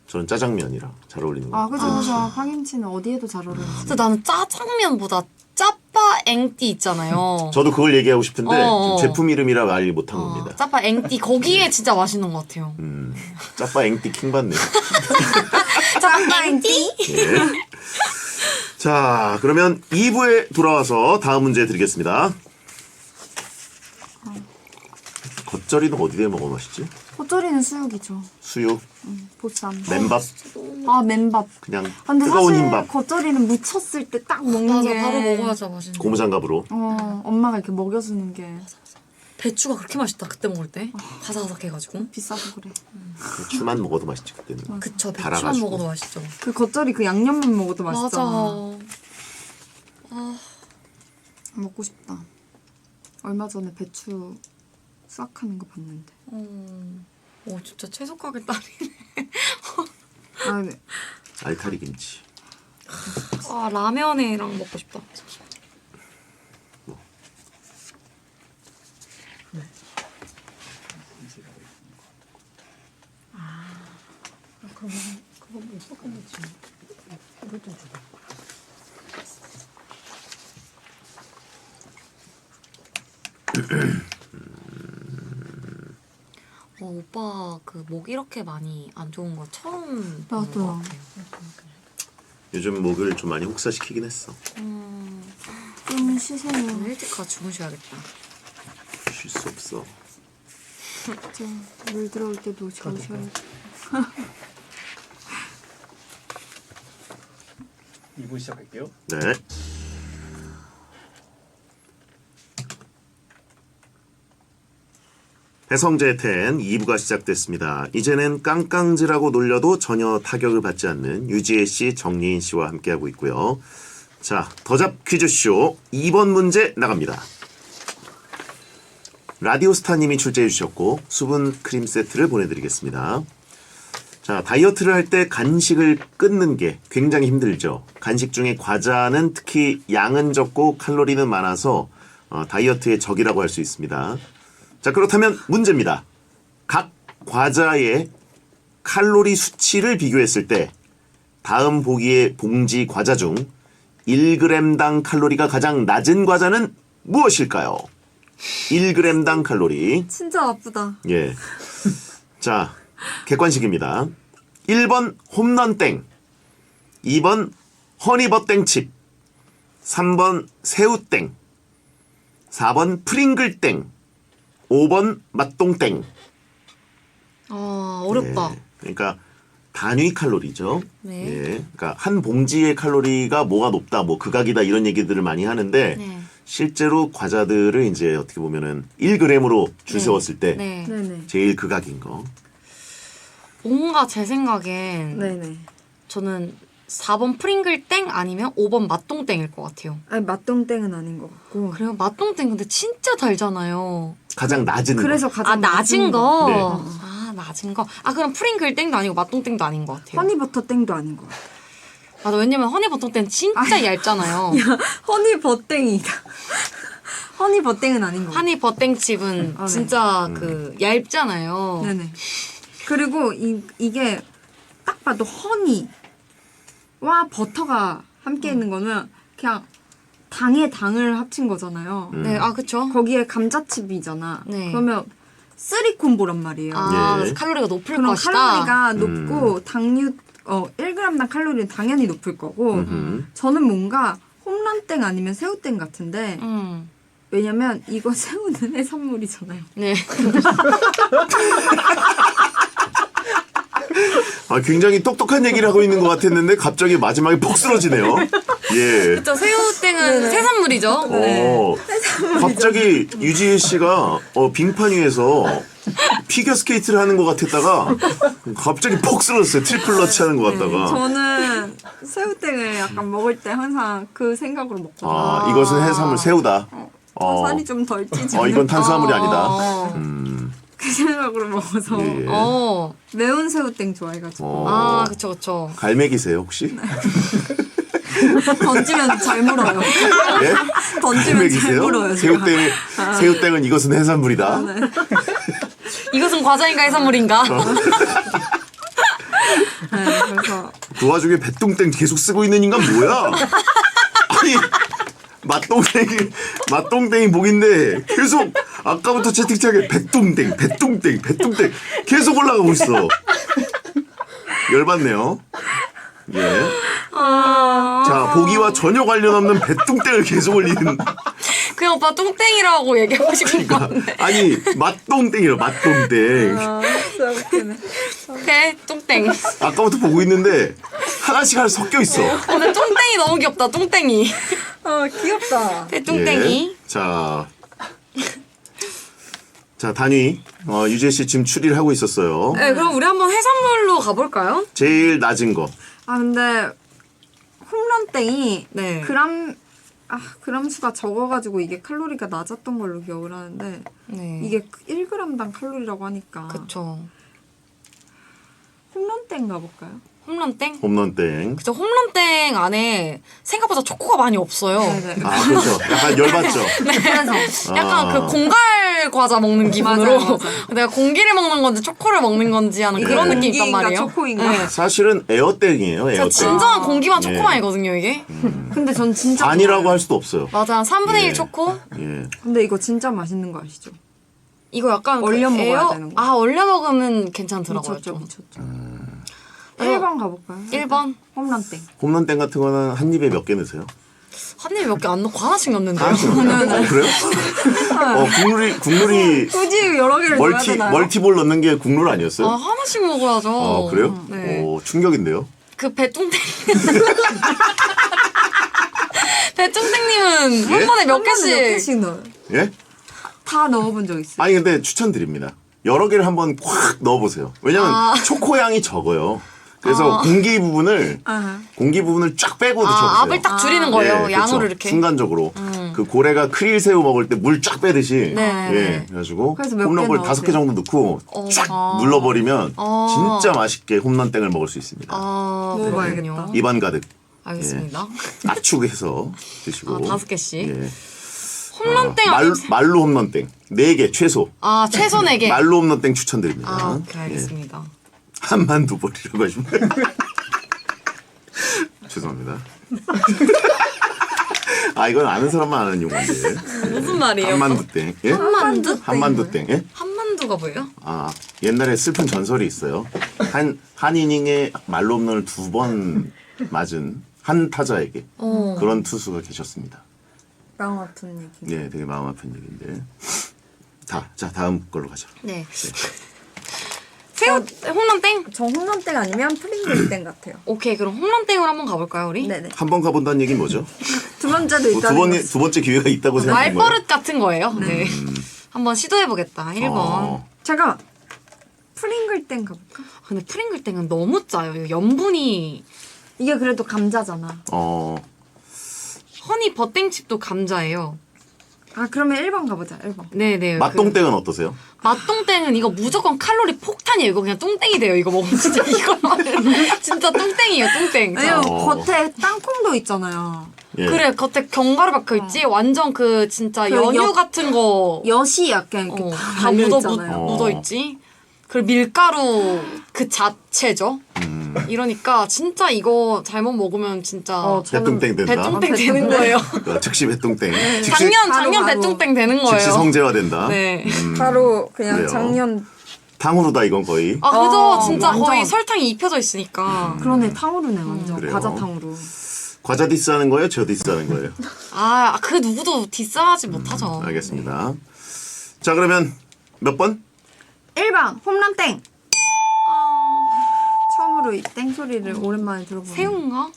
Speaker 1: 저는 짜장면이랑 잘 어울리는 것 같아요.
Speaker 3: 그죠, 그죠. 파김치는 어디에도 잘 어울리지.
Speaker 2: 근데 나는 짜장면보다 짜파 앵띠 있잖아요.
Speaker 1: 저도 그걸 얘기하고 싶은데
Speaker 2: 어.
Speaker 1: 지금 제품 이름이라 말 못한 겁니다.
Speaker 2: 짜파 앵띠 거기에 진짜 맛있는 것 같아요.
Speaker 1: 짜파 앵띠 킹 받네.
Speaker 2: 짜파 앵띠?
Speaker 1: 예. 자, 그러면 2부에 돌아와서 다음 문제 드리겠습니다. 겉절이는 어디에 먹어 맛있지?
Speaker 3: 겉절이는 수육이죠.
Speaker 1: 수육,
Speaker 3: 보쌈.
Speaker 1: 맨밥,
Speaker 3: 맨밥.
Speaker 1: 그냥
Speaker 3: 근데
Speaker 1: 뜨거운
Speaker 3: 사실
Speaker 1: 흰밥,
Speaker 3: 겉절이는 묻혔을 때 딱 먹는
Speaker 2: 맞아,
Speaker 3: 게
Speaker 2: 바로 먹어야죠 맛있는.
Speaker 1: 고무장갑으로.
Speaker 3: 엄마가 이렇게 먹여주는 게
Speaker 2: 배추가 그렇게 맛있다 그때 먹을 때. 바삭바삭해가지고.
Speaker 3: 비싸서 그래.
Speaker 1: 배추만 먹어도 맛있지 그때는.
Speaker 2: 그쵸, 배추만
Speaker 1: 달아가지고.
Speaker 2: 먹어도 맛있죠.
Speaker 3: 그 겉절이 그 양념만 먹어도 맛있잖아.
Speaker 2: 맞아.
Speaker 3: 먹고 싶다. 얼마 전에 배추 싹 하는 거 봤는데.
Speaker 2: 오 진짜 채소가게 딸이네.
Speaker 3: 네.
Speaker 1: 알타리 김치.
Speaker 2: 아 라면이랑 먹고 싶다. 오빠 그 목 이렇게 많이 안 좋은 거 처음 보는
Speaker 3: 나도요.
Speaker 2: 것 같아요.
Speaker 1: 요즘 목을 좀 많이 혹사시키긴 했어.
Speaker 3: 좀 쉬세요.
Speaker 2: 오늘 일찍 가서 주무셔야겠다.
Speaker 1: 쉴 수 없어.
Speaker 3: 진짜 물 들어올 때도 주무셔야 돼.
Speaker 4: 2부 시작할게요.
Speaker 1: 네. 해성제 10 2부가 시작됐습니다. 이제는 깡깡즈라고 놀려도 전혀 타격을 받지 않는 유지혜 씨, 정리인 씨와 함께하고 있고요. 자, 더잡 퀴즈쇼 2번 문제 나갑니다. 라디오스타님이 출제해 주셨고 수분 크림 세트를 보내드리겠습니다. 자, 다이어트를 할 때 간식을 끊는 게 굉장히 힘들죠. 간식 중에 과자는 특히 양은 적고 칼로리는 많아서 다이어트의 적이라고 할 수 있습니다. 자, 그렇다면 문제입니다. 각 과자의 칼로리 수치를 비교했을 때 다음 보기의 봉지 과자 중 1g당 칼로리가 가장 낮은 과자는 무엇일까요? 1g당 칼로리.
Speaker 3: 진짜 나쁘다.
Speaker 1: 예. 자, 객관식입니다. 1번 홈런땡, 2번 허니버땡칩, 3번 새우땡, 4번 프링글땡, 5번 맛동땡.
Speaker 2: 어렵다.
Speaker 1: 예. 그러니까 단위 칼로리죠.
Speaker 2: 네.
Speaker 1: 예. 그러니까 한 봉지의 칼로리가 뭐가 높다, 뭐 극악이다 이런 얘기들을 많이 하는데
Speaker 2: 네.
Speaker 1: 실제로 과자들을 이제 어떻게 보면은 1g으로 줄
Speaker 2: 네.
Speaker 1: 세웠을 때
Speaker 2: 네.
Speaker 3: 네네.
Speaker 1: 제일 극악인 거.
Speaker 2: 뭔가 제 생각엔
Speaker 3: 네네.
Speaker 2: 저는 4번 프링글땡 아니면 5번 맛동땡일 것 같아요.
Speaker 3: 아니 맛동땡은 아닌 것 같고.
Speaker 2: 그래요? 맛동땡 근데 진짜 달잖아요.
Speaker 1: 가장 낮은
Speaker 3: 그래서
Speaker 1: 거.
Speaker 3: 가장
Speaker 2: 낮은 거?
Speaker 1: 네.
Speaker 2: 아 낮은 거? 아 그럼 프링글땡도 아니고 맛동땡도 아닌 것 같아요.
Speaker 3: 허니버터땡도 아닌 것 같아.
Speaker 2: 맞아 왜냐면 허니버터땡 진짜 얇잖아요.
Speaker 3: 허니버땡이다. 허니버땡은 아닌 것 같아.
Speaker 2: 허니버땡칩은
Speaker 3: 네.
Speaker 2: 진짜 그 얇잖아요.
Speaker 3: 네네. 그리고 이게 딱 봐도 허니와 버터가 함께 있는 거는 그냥 당에 당을 합친 거잖아요.
Speaker 2: 네, 아 그쵸?
Speaker 3: 거기에 감자칩이잖아.
Speaker 2: 네.
Speaker 3: 그러면 쓰리 콤보란 말이에요.
Speaker 2: 아
Speaker 1: 예.
Speaker 2: 그래서 칼로리가 높을
Speaker 3: 그럼
Speaker 2: 것이다.
Speaker 3: 칼로리가 높고 당류 1g당 칼로리는 당연히 높을 거고 저는 뭔가 홈런땡 아니면 새우땡 같은데 왜냐면 이거 새우는 해산물이잖아요.
Speaker 2: 네.
Speaker 1: 아, 굉장히 똑똑한 얘기를 하고 있는 것 같았는데 갑자기 마지막에 폭 쓰러지네요. 예.
Speaker 2: 저 새우땡은 해산물이죠.
Speaker 1: 어, 갑자기 유지혜 씨가 빙판 위에서 피겨 스케이트를 하는 것 같았다가 갑자기 폭 쓰러졌어요. 트리플 러치 하는 것 같다가.
Speaker 3: 저는 새우땡을 약간 먹을 때 항상 그 생각으로 먹거든요.
Speaker 1: 아, 이것은 해산물 새우다.
Speaker 3: 살이 좀 덜 찌지.
Speaker 1: 이건 탄수화물이 아니다.
Speaker 3: 그 생각으로 먹어서
Speaker 1: 예.
Speaker 3: 매운 새우땡 좋아해가지고
Speaker 2: 아, 그쵸.
Speaker 1: 갈매기세요 혹시?
Speaker 3: 던지면 잘 물어요.
Speaker 1: 예?
Speaker 3: 던지면 잘 물어요. 제가.
Speaker 1: 새우땡은 이것은 해산물이다.
Speaker 2: 이것은 과자인가 해산물인가?
Speaker 3: 네, 그래서
Speaker 1: 그 와중에 배뚱땡 계속 쓰고 있는 인간 뭐야? 아니 맛동땡이 목인데 계속 아까부터 채팅창에 배뚱땡 계속 올라가고 있어. 열받네요. 예. 자, 보기와 전혀 관련 없는 배뚱땡을 계속 올리는.
Speaker 2: 그냥 오빠 뚱땡이라고 얘기하고 싶은 건데.
Speaker 1: 아니 맛동땡이라 맛동땡.
Speaker 3: 진짜 웃기네.
Speaker 2: 네, 뚱땡.
Speaker 1: 아까부터 보고 있는데 하나씩 섞여 있어.
Speaker 2: 근데 뚱땡이 너무 귀엽다, 뚱땡이.
Speaker 3: 귀엽다.
Speaker 2: 네, 뚱땡이.
Speaker 1: 예. 자, 단위. 유재 씨 지금 추리를 하고 있었어요.
Speaker 2: 네, 그럼 우리 한번 해산물로 가볼까요?
Speaker 1: 제일 낮은 거.
Speaker 3: 아 근데 홈런땡이
Speaker 2: 네.
Speaker 3: 그람 수가 적어가지고 이게 칼로리가 낮았던 걸로 기억을 하는데
Speaker 2: 네.
Speaker 3: 이게 1g당 칼로리라고 하니까
Speaker 2: 그쵸.
Speaker 3: 홈런땡 가볼까요?
Speaker 2: 홈런땡?
Speaker 1: 홈런땡.
Speaker 2: 그쵸, 홈런땡 안에 생각보다 초코가 많이 없어요.
Speaker 3: 네네.
Speaker 1: 아, 그렇죠. 약간 열받죠.
Speaker 3: 그래서
Speaker 2: 약간
Speaker 1: 아.
Speaker 2: 그 공갈 과자 먹는 기분으로
Speaker 3: 맞아요.
Speaker 2: 내가 공기를 먹는 건지 초코를 먹는 건지 하는
Speaker 3: 이게
Speaker 2: 그런 느낌 있단
Speaker 3: 공기인가
Speaker 2: 말이에요.
Speaker 3: 초코인가?
Speaker 2: 네.
Speaker 1: 사실은 에어땡이에요.
Speaker 2: 진짜
Speaker 1: 에어땡.
Speaker 2: 진정한 공기만
Speaker 1: 예.
Speaker 2: 초코만이거든요, 이게.
Speaker 3: 근데 전 진짜
Speaker 1: 아니라고
Speaker 3: 좋아해요.
Speaker 1: 할 수도 없어요.
Speaker 2: 맞아, 한 3분의 1
Speaker 1: 예.
Speaker 2: 초코?
Speaker 1: 예.
Speaker 3: 근데 이거 진짜 맛있는 거 아시죠?
Speaker 2: 이거 약간
Speaker 3: 얼려 먹어야 되는 거.
Speaker 2: 아, 얼려 먹으면 괜찮더라고요.
Speaker 3: 미쳤죠
Speaker 2: 좀.
Speaker 3: 미쳤죠. 1번 가볼까요?
Speaker 2: 1번.
Speaker 3: 홈런땡.
Speaker 1: 홈런땡 같은 거는 한 입에 몇 개 넣으세요?
Speaker 2: 한 입에 몇 개 안 넣고 하나씩 넣는데요.
Speaker 1: 하나씩 넣어요? 그래요? 국룰이
Speaker 3: 굳이 여러 개를 넣어야 되나요?
Speaker 1: 멀티볼 넣는 게 국룰 아니었어요?
Speaker 2: 아, 하나씩 먹어야죠.
Speaker 1: 그래요?
Speaker 2: 네.
Speaker 1: 충격인데요.
Speaker 2: 그 배뚱땡. 배뚱땡님은 한 번에 몇
Speaker 3: 한 번에 몇
Speaker 2: 개씩.
Speaker 3: 개씩 넣어요.
Speaker 1: 예?
Speaker 3: 다 넣어본 적 있어요.
Speaker 1: 아니 근데 추천드립니다. 여러 개를 한번 콱 넣어보세요. 왜냐면 초코 양이 적어요. 그래서 공기 부분을 쫙 빼고 드셔보세요.
Speaker 2: 압을 딱 줄이는 거예요.
Speaker 1: 예,
Speaker 2: 양으로
Speaker 1: 그렇죠.
Speaker 2: 이렇게.
Speaker 1: 순간적으로 그 고래가 크릴 새우 먹을 때 물 쫙 빼듯이
Speaker 2: 네.
Speaker 1: 예, 그래가지고
Speaker 3: 그래서 몇
Speaker 1: 홈런볼
Speaker 3: 개
Speaker 1: 5개 정도 넣고 쫙 눌러버리면 진짜 맛있게 홈런땡을 먹을 수 있습니다.
Speaker 2: 아,
Speaker 3: 먹어봐야겠다.
Speaker 2: 그렇군요.
Speaker 1: 입안 가득
Speaker 2: 알겠습니다.
Speaker 1: 압축해서 드시고.
Speaker 2: 5개씩.
Speaker 1: 예.
Speaker 2: 홈런땡
Speaker 1: 말로 홈런땡 4개 최소.
Speaker 2: 아, 최소 4개.
Speaker 1: 말로 홈런땡 추천드립니다.
Speaker 2: 아, 오케이, 알겠습니다.
Speaker 1: 한만두벌이라고 하시면 죄송합니다. 아 이건 아는 사람만 아는 용어인데.
Speaker 2: 무슨 말이에요?
Speaker 1: 한만두땡. 예?
Speaker 2: 한만두?
Speaker 1: 한만두땡. 예?
Speaker 2: 한만두가 뭐예요?
Speaker 1: 아 옛날에 슬픈 전설이 있어요. 한 이닝에 말로 홈런을 2번 맞은 한 타자에게 그런 투수가 계셨습니다.
Speaker 3: 마음 아픈 얘기.
Speaker 1: 네, 되게 마음 아픈 얘기인데. 자 다음 걸로 가죠.
Speaker 2: 네. 새우 홈런땡?
Speaker 3: 저 홈런땡 아니면 프링글땡 같아요.
Speaker 2: 오케이, 그럼 홈런땡으로 한번 가볼까요, 우리?
Speaker 3: 네네.
Speaker 1: 한 번 가본다는 얘기는 뭐죠?
Speaker 3: 두 번째도
Speaker 1: 뭐
Speaker 3: 있다는 거.
Speaker 1: 두 번째 기회가 있다고 생각하는 거예요?
Speaker 2: 말버릇 같은 거예요. 네. 한번 시도해보겠다. 1번.
Speaker 3: 잠깐만. 프링글땡 가볼까?
Speaker 2: 근데 프링글땡은 너무 짜요. 염분이
Speaker 3: 이게 그래도 감자잖아.
Speaker 2: 허니 버땡칩도 감자예요.
Speaker 3: 아 그러면 1번 가보자. 1번.
Speaker 2: 네네.
Speaker 1: 맛동땡은 어떠세요?
Speaker 2: 맛동땡은 이거 무조건 칼로리 폭탄이에요. 이거 그냥 뚱땡이 돼요. 이거 먹으면 진짜 이거 진짜 뚱땡이에요. 뚱땡.
Speaker 3: 아니요 겉에 땅콩도 있잖아요.
Speaker 1: 예.
Speaker 2: 그래, 겉에 견과류 박혀있지? 완전 그 진짜
Speaker 3: 그
Speaker 2: 연유
Speaker 3: 엿-
Speaker 2: 같은 거
Speaker 3: 엿이 약간 이렇게
Speaker 2: 다
Speaker 3: 달려 있잖아요.
Speaker 2: 묻어있지? 그리고 밀가루 그 자체죠? 이러니까 진짜 이거 잘못 먹으면 진짜
Speaker 1: 배뚱땡 된다.
Speaker 2: 배뚱땡 되는 거예요.
Speaker 1: 즉시 배뚱땡.
Speaker 2: 작년
Speaker 3: 바로.
Speaker 2: 배뚱땡 되는
Speaker 1: 즉시
Speaker 2: 거예요.
Speaker 1: 성제화된다.
Speaker 2: 네.
Speaker 3: 바로 그냥
Speaker 1: 그래요.
Speaker 3: 작년
Speaker 1: 탕후루다 이건 거의.
Speaker 2: 아, 그죠? 진짜
Speaker 3: 완전.
Speaker 2: 거의 설탕이 입혀져 있으니까.
Speaker 3: 그러네 탕후루네 완전
Speaker 1: 그래요.
Speaker 3: 과자 탕후루.
Speaker 1: 과자 디스하는 거예요? 저 디스하는 거예요?
Speaker 2: 아, 그 누구도 디스하지 못하죠.
Speaker 1: 알겠습니다. 자 그러면 몇 번?
Speaker 3: 1번 홈런 땡. 처음으로 이 땡 소리를 오랜만에 들어보네.
Speaker 2: 새우인가?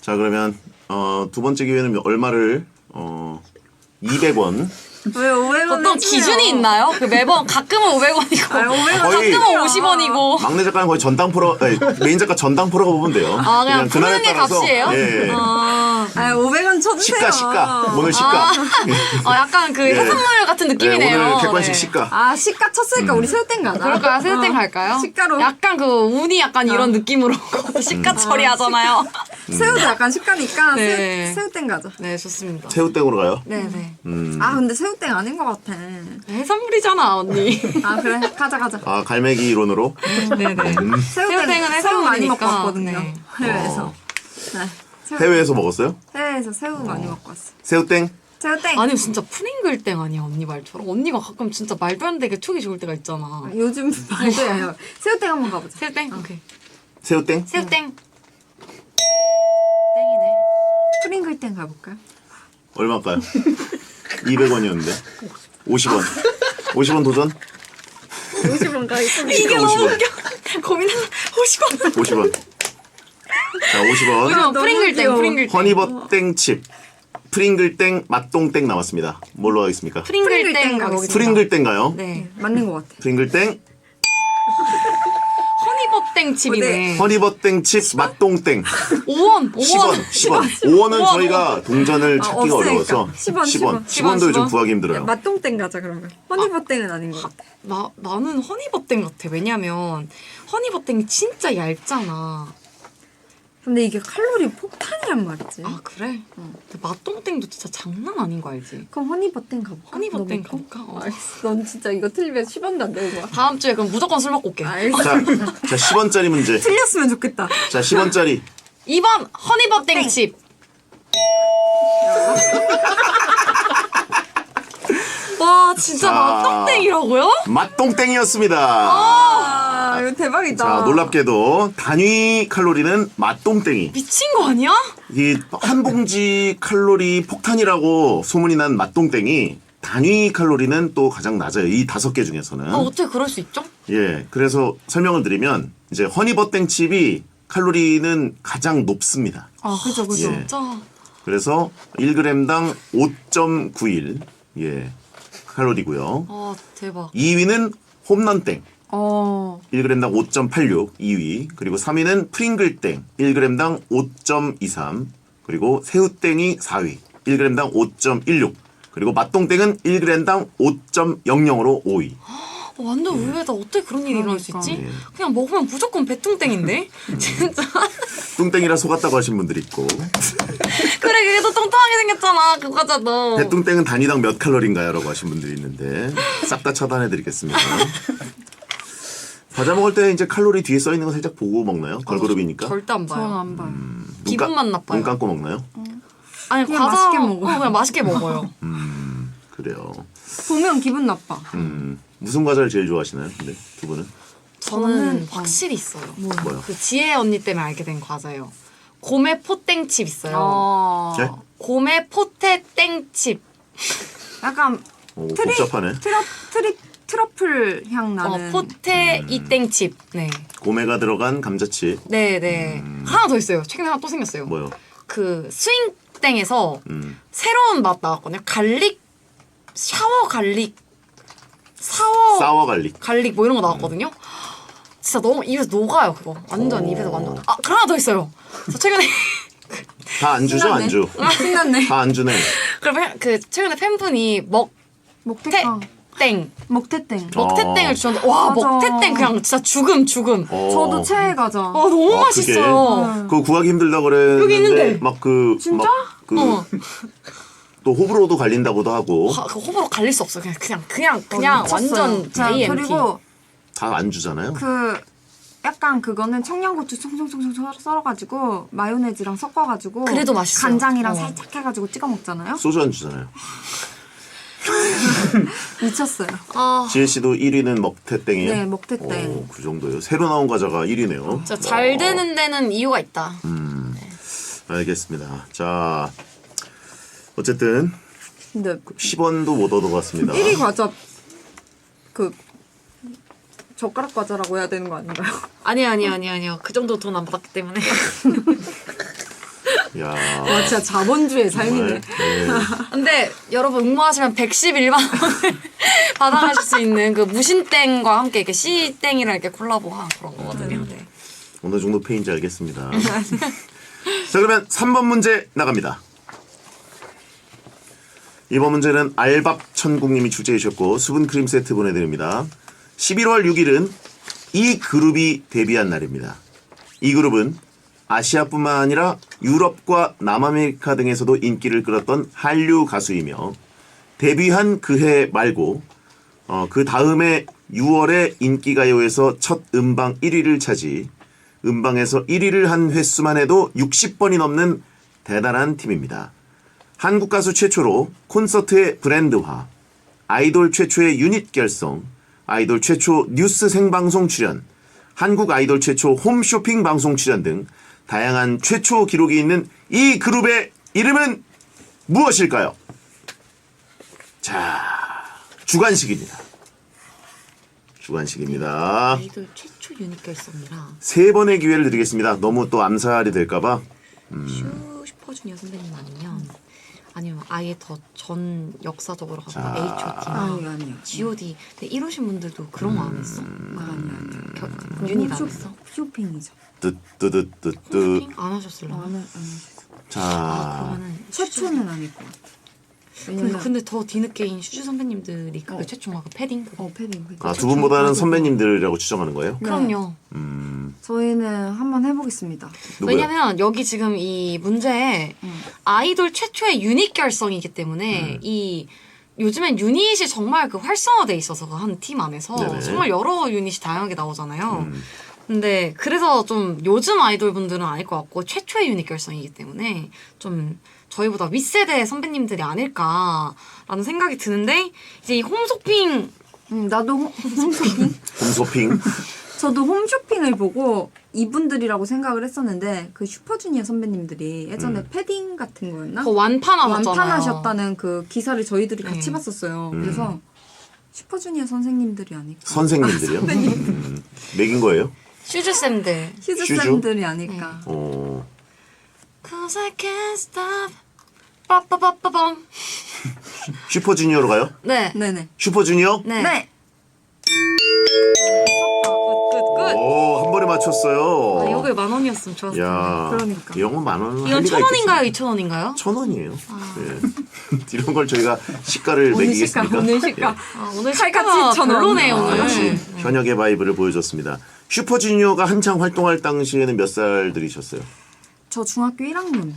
Speaker 1: 자 그러면 두 번째 기회는 얼마를 200원.
Speaker 3: 왜 500원?
Speaker 2: 어떤 기준이 있나요? 그 매번 가끔은 500원이고
Speaker 3: 아, 500원
Speaker 1: 거의-
Speaker 2: 가끔은 50원이고.
Speaker 1: 막내 작가는 거의 전당 프로, 아니, 메인 작가 전당 프로가 보면 돼요.
Speaker 2: 아, 그냥 부르는 게 값이에요?
Speaker 1: 예.
Speaker 2: 아,
Speaker 3: 500원 쳐주세요.
Speaker 1: 시가. 오늘 시가.
Speaker 2: 약간 그
Speaker 1: 예.
Speaker 2: 해산물 같은 느낌이네요.
Speaker 1: 오늘 객관식
Speaker 2: 네.
Speaker 1: 시가.
Speaker 3: 아 시가 쳤으니까 우리 새우땡 가자.
Speaker 2: 그럴까요? 새우땡 갈까요?
Speaker 3: 시가로.
Speaker 2: 약간 그 운이 약간 이런 느낌으로 시가 처리하잖아요.
Speaker 3: 새우도 약간 시가니까
Speaker 2: 네.
Speaker 3: 새우땡 가자.
Speaker 2: 네, 좋습니다.
Speaker 1: 새우땡으로 가요?
Speaker 2: 네네.
Speaker 3: 아 근데 새우땡 아닌 것 같아.
Speaker 2: 해산물이잖아, 언니.
Speaker 3: 아 그래 가자.
Speaker 1: 아 갈매기 이론으로.
Speaker 2: 네네.
Speaker 3: 새우땡은
Speaker 2: 새우땡은
Speaker 3: 새우 많이
Speaker 2: 해산물이니까.
Speaker 3: 먹고 왔거든요.
Speaker 2: 네.
Speaker 3: 해외에서. 네.
Speaker 1: 해외에서 먹었어요?
Speaker 3: 해외에서 새우 많이 먹고 왔어.
Speaker 1: 새우땡?
Speaker 2: 네.
Speaker 3: 새우땡.
Speaker 2: 아니 진짜 프링글땡 아니야 언니 말처럼. 언니가 가끔 진짜 말도 안 되게 툭이 좋을 때가 있잖아.
Speaker 3: 요즘 말도 해요. 새우땡 한번 가보자.
Speaker 2: 새우땡? 오케이.
Speaker 1: 새우땡?
Speaker 2: 새우땡. 땡이네.
Speaker 3: 프링글땡 가볼까요?
Speaker 1: 얼마일까요? 200원이었는데 50원. 50원 도전?
Speaker 3: 50원 가겠습니다.
Speaker 2: 이게
Speaker 1: 50원.
Speaker 2: 너무 웃겨. 고민해서 50원.
Speaker 1: 50원. 자 50원.
Speaker 2: 이거 프링글땡,
Speaker 3: 귀여워.
Speaker 2: 프링글땡.
Speaker 1: 허니버땡 칩. 프링글땡, 맛동땡 남았습니다. 뭘로 하겠습니까?
Speaker 2: 프링글땡
Speaker 3: 프링글땡
Speaker 2: 가보겠습니다.
Speaker 1: 프링글땡가요?
Speaker 2: 네.
Speaker 3: 맞는 것 같아.
Speaker 1: 프링글땡,
Speaker 2: 허니버땡 칩이네.
Speaker 1: 허니버땡 칩, 맛동땡.
Speaker 2: 5원.
Speaker 1: 10원, 10원. 5원은
Speaker 2: 5원.
Speaker 1: 저희가 동전을 찾기가
Speaker 3: 없으니까.
Speaker 1: 어려워서
Speaker 3: 10원.
Speaker 1: 10원도 요즘
Speaker 2: 10원.
Speaker 1: 구하기 힘들어요.
Speaker 3: 맛동땡 가자 그러면. 허니버땡은 아닌 것 같아.
Speaker 2: 나는 허니버땡 같아. 왜냐면 허니버땡이 진짜 얇잖아.
Speaker 3: 근데 이게 칼로리 폭탄이란 말이지.
Speaker 2: 아 그래? 근데 맛동땡도 진짜 장난 아닌 거 알지?
Speaker 3: 그럼 허니버땡 가볼까?
Speaker 2: 허니버땡
Speaker 3: 너 먹고?
Speaker 2: 가볼까? 어.
Speaker 3: 알겠어. 넌 진짜 이거 틀리면 10원도 안 되는 거야.
Speaker 2: 다음 주에 그럼 무조건 술 먹고 올게.
Speaker 3: 알겠어.
Speaker 1: 자 10원짜리 문제.
Speaker 3: 틀렸으면 좋겠다.
Speaker 1: 자 10원짜리.
Speaker 2: 2번 허니버땡 칩. 와 진짜
Speaker 1: 자.
Speaker 2: 맛동땡이라고요?
Speaker 1: 맛동땡이었습니다.
Speaker 3: 아, 이거 대박이다.
Speaker 1: 자 놀랍게도 단위 칼로리는 맛동땡이.
Speaker 2: 미친 거 아니야?
Speaker 1: 이 한 봉지 칼로리 폭탄이라고 소문이 난 맛동땡이 단위 칼로리는 또 가장 낮아요. 이 5개 중에서는.
Speaker 2: 어떻게 그럴 수 있죠?
Speaker 1: 예, 그래서 설명을 드리면 이제 허니버땡 칩이 칼로리는 가장 높습니다.
Speaker 2: 아
Speaker 3: 그죠.
Speaker 1: 예.
Speaker 2: 진짜.
Speaker 1: 그래서 1g당 5.91 예 칼로리고요.
Speaker 2: 아 대박.
Speaker 1: 2위는 홈런땡 1g당 5.86 2위. 그리고 3위는 프링글땡 1g당 5.23 그리고 새우땡이 4위 1g당 5.16 그리고 맛동땡은 1g당 5.00으로 5위.
Speaker 2: 완전 의외다. 어떻게 그런 일이 일어날 수 있지?
Speaker 1: 예.
Speaker 2: 그냥 먹으면 무조건 배뚱땡인데? 진짜.
Speaker 1: 뚱땡이라 속았다고 하신 분들이 있고
Speaker 2: 그래 그게 더 뚱뚱하게 생겼잖아. 그 과자도.
Speaker 1: 배뚱땡은 단위당 몇 칼로리인가요? 라고 하신 분들이 있는데 싹 다 차단해 드리겠습니다. 과자 먹을 때 이제 칼로리 뒤에 써 있는 거 살짝 보고 먹나요? 걸그룹이니까.
Speaker 2: 절대 안 봐요.
Speaker 3: 저는 안 봐요.
Speaker 2: 기분만 나빠요.
Speaker 1: 눈 감고 먹나요?
Speaker 2: 아니
Speaker 3: 그냥
Speaker 2: 과자
Speaker 3: 맛있게 먹어요.
Speaker 2: 그냥 맛있게 먹어요.
Speaker 1: 그래요.
Speaker 3: 보면 기분 나빠.
Speaker 1: 무슨 과자를 제일 좋아하시나요? 근데 두 분은?
Speaker 2: 저는 확실히 있어요.
Speaker 1: 뭐요?
Speaker 2: 그 지혜 언니 때문에 알게 된 과자예요. 고메 포땡칩 있어요.
Speaker 1: 네?
Speaker 2: 고메 포테 땡칩.
Speaker 3: 약간
Speaker 1: 오, 복잡하네.
Speaker 3: 트러플 향 나는.
Speaker 2: 포테 이땡칩. 네.
Speaker 1: 고메가 들어간 감자칩.
Speaker 2: 네네. 하나 더 있어요. 최근에 하나 또 생겼어요.
Speaker 1: 뭐요?
Speaker 2: 그 스윙땡에서
Speaker 1: 음.
Speaker 2: 새로운 맛 나왔거든요. 갈릭 샤워 갈릭 사워
Speaker 1: 사워 갈릭.
Speaker 2: 갈릭 뭐 이런 거 나왔거든요. 진짜 너무 입에서 녹아요 그거. 완전 입에서 완전. 아 그 하나 더 있어요. 저 최근에
Speaker 1: 다 안주죠,
Speaker 3: 신났네.
Speaker 1: 안주.
Speaker 3: 신났네.
Speaker 1: 다 안주네.
Speaker 2: 그러면 그 최근에 팬분이
Speaker 3: 먹태빵.
Speaker 2: 먹태땡
Speaker 3: 먹태땡.
Speaker 2: 먹태땡을 주셨는데 와
Speaker 3: 맞아.
Speaker 2: 먹태땡 그냥 진짜 죽음.
Speaker 3: 저도 최애 과자.
Speaker 2: 너무
Speaker 1: 아,
Speaker 2: 맛있어요.
Speaker 1: 그거 구하기 힘들다 그랬는데
Speaker 2: 여기 있는데.
Speaker 3: 진짜?
Speaker 1: 또 호불호도 갈린다고도 하고
Speaker 2: 그 호불호 갈릴 수 없어. 그냥 완전
Speaker 3: 자,
Speaker 2: JMT.
Speaker 3: 그리고
Speaker 1: 다 안주잖아요.
Speaker 3: 그 약간 그거는 청양고추 송송송송 썰어가지고 마요네즈랑 섞어가지고
Speaker 2: 그래도 맛있어요.
Speaker 3: 간장이랑
Speaker 2: 어.
Speaker 3: 살짝 해가지고 찍어 먹잖아요.
Speaker 1: 소주 안주잖아요.
Speaker 3: 미쳤어요.
Speaker 2: 아
Speaker 1: 지혜 씨도 1위는 먹태땡이에요?
Speaker 3: 네, 먹태땡.
Speaker 1: 오, 그 정도예요. 새로 나온 과자가 1위네요.
Speaker 2: 진짜 잘 되는 데는 이유가 있다.
Speaker 1: 알겠습니다. 자, 어쨌든
Speaker 3: 근데
Speaker 1: 10원도 못 얻어봤습니다.
Speaker 3: 1위 과자 그 젓가락 과자라고 해야 되는 거 아닌가요?
Speaker 2: 아니요. 그 정도 돈 안 받았기 때문에.
Speaker 1: 야,
Speaker 3: 와 진짜 자본주의 삶이네.
Speaker 1: 네.
Speaker 2: 근데 여러분 응모하시면 111만 원을 받아가실 수 있는 그 무신땡과 함께 이렇게 씨땡이랑 이렇게 콜라보한 그런 거거든요. 네.
Speaker 1: 어느 정도 페인지 알겠습니다. 자, 그러면 3번 문제 나갑니다. 이번 문제는 알밥 천국님이 출제해 주셨고 수분 크림 세트 보내드립니다. 11월 6일은 이 그룹이 데뷔한 날입니다. 이 그룹은 아시아뿐만 아니라 유럽과 남아메리카 등에서도 인기를 끌었던 한류 가수이며 데뷔한 그해 말고 그 다음해 6월에 인기가요에서 첫 음방 1위를 차지 음방에서 1위를 한 횟수만 해도 60번이 넘는 대단한 팀입니다. 한국 가수 최초로 콘서트의 브랜드화, 아이돌 최초의 유닛 결성, 아이돌 최초 뉴스 생방송 출연, 한국 아이돌 최초 홈쇼핑 방송 출연 등 다양한 최초 기록이 있는 이 그룹의 이름은 무엇일까요? 자, 주관식입니다. 주관식입니다.
Speaker 2: 아이돌 최초 유닛 결성이라
Speaker 1: 3번의 기회를 드리겠습니다. 너무 또 암살이 될까봐.
Speaker 2: 슈퍼주니어 선배님 아니면 아예 더 전 역사적으로 가서
Speaker 1: 자.
Speaker 2: H.O.T.
Speaker 3: 아니요.
Speaker 2: G.O.D. 근데 이러신 분들도 그런 거 안 했어.
Speaker 3: 아니요.
Speaker 2: 유닛 안 했어.
Speaker 3: 쇼핑이죠.
Speaker 1: 뜨뜨뜨뜨뜨.
Speaker 2: 쇼핑 안 하셨을라나?
Speaker 3: 안
Speaker 1: 자,
Speaker 2: 그러면은
Speaker 3: 최초는 아닐 것 같아. 왜냐면
Speaker 2: 근데 더 뒤늦게인 슈즈 선배님들이 그 최초가 그 패딩 그거.
Speaker 3: 패딩.
Speaker 1: 두 분보다는 선배님들이라고 추정하는 거예요?
Speaker 2: 그럼요.
Speaker 3: 저희는 한번 해보겠습니다.
Speaker 1: 누구요?
Speaker 2: 왜냐면 여기 지금 이 문제에 아이돌 최초의 유닛 결성이기 때문에 이 요즘엔 유닛이 정말 그 활성화돼 있어서 그 한 팀 안에서
Speaker 1: 네네.
Speaker 2: 정말 여러 유닛이 다양하게 나오잖아요. 근데 그래서 좀 요즘 아이돌 분들은 아닐 것 같고 최초의 유닛 결성이기 때문에 좀 저희보다 윗세대 선배님들이 아닐까라는 생각이 드는데 이제 이 홈쇼핑
Speaker 3: 나도 홈쇼핑.
Speaker 1: 홈쇼핑.
Speaker 3: 저도 홈쇼핑을 보고 이분들이라고 생각을 했었는데 그 슈퍼주니어 선배님들이 예전에 패딩 같은 거였나?
Speaker 2: 더 완판하셨잖아요.
Speaker 3: 완판하셨다는 그 기사를 저희들이 같이
Speaker 2: 네.
Speaker 3: 봤었어요. 그래서 슈퍼주니어 선생님들이 아닐까?
Speaker 1: 선생님들이요? 맥인 거예요?
Speaker 2: 슈즈쌤들.
Speaker 3: 휴즈쌤들이 아닐까?
Speaker 2: Cause I can't stop. 빠빠빠빠밤.
Speaker 1: 슈퍼주니어로 가요?
Speaker 2: 네.
Speaker 3: 네네.
Speaker 1: 슈퍼주니어?
Speaker 2: 네.
Speaker 3: 네.
Speaker 2: 끝.
Speaker 1: 오, 한 번에 맞췄어요.
Speaker 2: 아, 이거 10,000원이었으면 좋았을 텐데.
Speaker 1: 야,
Speaker 3: 그러니까.
Speaker 1: 이런 건 10,000원.
Speaker 2: 이건 1,000원인가요? 2,000원인가요?
Speaker 1: 1,000원이에요. 예. 이런 걸 저희가 시가를 매기겠습니까?
Speaker 3: 오늘 시가.
Speaker 2: 아, 오늘
Speaker 3: 칼같이
Speaker 2: 시가가
Speaker 3: 1,000원.
Speaker 2: 별로네
Speaker 1: 아,
Speaker 2: 오늘.
Speaker 1: 역시 현역의 바이브를 보여줬습니다. 슈퍼주니어가 한창 활동할 당시에는 몇 살들이셨어요?
Speaker 3: 저 중학교 1학년.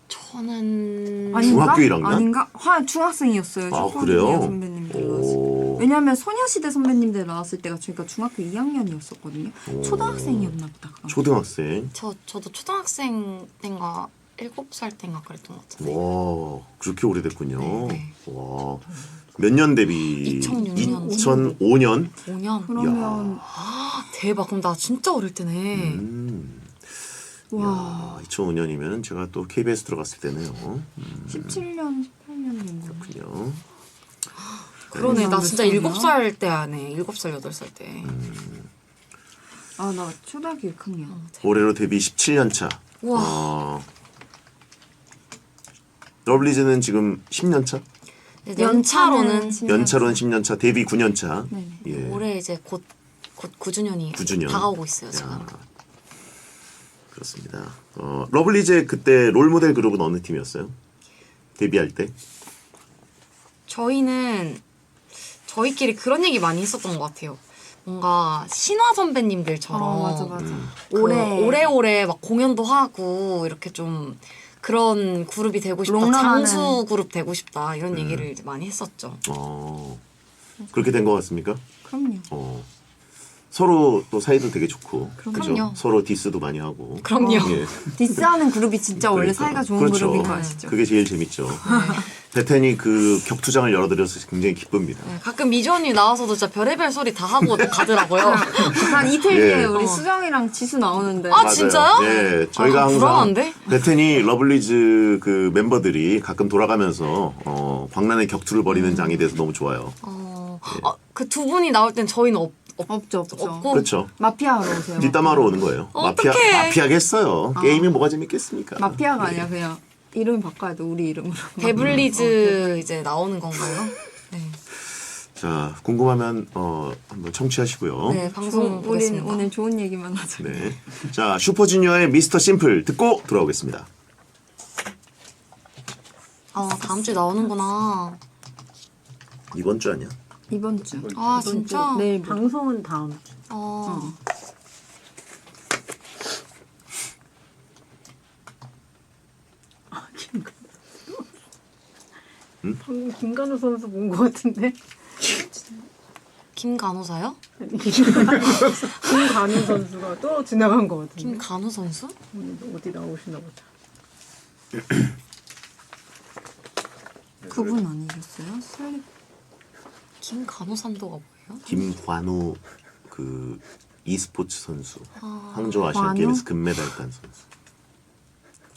Speaker 2: 저는
Speaker 3: 아닌가?
Speaker 1: 중학교 1학년?
Speaker 3: 아닌가? 중학생이었어요.
Speaker 1: 아,
Speaker 3: 슈퍼주니어
Speaker 1: 그래요?
Speaker 3: 선배님들 나왔을 때.
Speaker 1: 오.
Speaker 3: 왜냐면 소녀시대 선배님들 나왔을 때가 저희가 중학교 2학년이었었거든요. 초등학생이었나 보다. 그럼.
Speaker 1: 초등학생.
Speaker 2: 저도 초등학생 때인가 7살 때인가 그랬던 것 같은데.
Speaker 1: 와, 그렇게 오래됐군요.
Speaker 2: 네.
Speaker 1: 와, 몇 년 데뷔?
Speaker 2: 2006년.
Speaker 1: 2005년?
Speaker 2: 5년.
Speaker 3: 그러면
Speaker 2: 아, 대박. 그럼 나 진짜 어릴 때네.
Speaker 3: 와
Speaker 1: 2005년이면 제가 또 KBS 들어갔을 때네요.
Speaker 3: 17년, 18년 정도.
Speaker 1: 그렇군요.
Speaker 2: 그러네. 나
Speaker 3: 몇
Speaker 2: 진짜
Speaker 3: 살이야?
Speaker 2: 7살 때 안에 7살, 8살 때.
Speaker 3: 나 초등학교 6학년.
Speaker 1: 올해로 데뷔 17년 차.
Speaker 2: 우와.
Speaker 1: 러블리즈는 지금 10년 차?
Speaker 2: 연차로는
Speaker 1: 10년 차, 데뷔 9년 차.
Speaker 3: 네네.
Speaker 1: 예.
Speaker 2: 올해 이제 곧 9주년이
Speaker 1: 9주년.
Speaker 2: 다가오고 있어요, 지금.
Speaker 1: 야, 그렇습니다. 러블리즈의 그때 롤모델 그룹은 어느 팀이었어요? 데뷔할 때?
Speaker 2: 저희는 저희끼리 그런 얘기 많이 했었던 것 같아요. 뭔가 신화 선배님들처럼
Speaker 3: 맞아.
Speaker 2: 그 오래오래 막 공연도 하고 이렇게 좀 그런 그룹이 되고 싶다.
Speaker 3: 롱런하는.
Speaker 2: 장수 그룹 되고 싶다. 이런 얘기를 이제 많이 했었죠.
Speaker 1: 그렇게 된 것 같습니까?
Speaker 3: 그럼요.
Speaker 1: 서로 또 사이도 되게 좋고 그죠?
Speaker 2: 그럼요.
Speaker 1: 서로 디스도 많이 하고
Speaker 2: 그럼요.
Speaker 1: 예.
Speaker 3: 디스하는 그룹이 진짜 원래
Speaker 1: 그러니까.
Speaker 3: 사이가 좋은
Speaker 1: 그렇죠.
Speaker 3: 그룹인 거 아시죠?
Speaker 1: 그게 제일 재밌죠. 베텐이 그 격투장을 열어드려서 굉장히 기쁩니다.
Speaker 2: 네, 가끔 미주 언니 나와서도 진짜 별의별 소리 다 하고 가더라고요.
Speaker 3: 한 이틀 뒤에
Speaker 1: 예.
Speaker 3: 우리 수정이랑 지수 나오는데
Speaker 2: 아, 진짜요?
Speaker 1: 네, 저희가
Speaker 2: 아,
Speaker 1: 항상
Speaker 2: 불안한데?
Speaker 1: 베텐이 러블리즈 그 멤버들이 가끔 돌아가면서 광란의 격투를 벌이는 장이 돼서 너무 좋아요.
Speaker 2: 그 두 분이 나올 땐 저희는
Speaker 3: 없죠.
Speaker 2: 없고.
Speaker 1: 그렇죠.
Speaker 3: 마피아 하러 오세요.
Speaker 1: 뒷담화로 오는 거예요.
Speaker 2: 어떡해.
Speaker 1: 마피아겠어요. 게임이 뭐가 재밌겠습니까?
Speaker 3: 마피아가 아니야 그냥 이름 바꿔야 돼 우리 이름으로.
Speaker 2: 데블리즈 이제 나오는 건가요? 네.
Speaker 1: 자, 궁금하면 한번 청취하시고요.
Speaker 2: 네, 방송
Speaker 3: 우린
Speaker 2: 보겠습니다.
Speaker 3: 오늘 좋은 얘기만 하자.
Speaker 1: 네. 자, 슈퍼주니어의 미스터 심플 듣고 돌아오겠습니다.
Speaker 2: 다음 주에 나오는구나.
Speaker 1: 이번 주 아니야?
Speaker 3: 이번 주.
Speaker 2: 아, 진짜?
Speaker 3: 내일
Speaker 6: 방송은 다음 주. 방금 김간호 선수 본 것 같은데.
Speaker 2: 김간호사요?
Speaker 6: 김간호 선수가 또 지나간 것 같은데.
Speaker 2: 김간호 선수?
Speaker 6: 오늘 어디 나오시나 보자.
Speaker 3: 그분 아니셨어요? 슬립.
Speaker 2: 김간호산도가 뭐예요?
Speaker 1: 김관우 그 e스포츠 선수. 항저우 아시안
Speaker 3: 관우?
Speaker 1: 게임에서 금메달 딴 선수.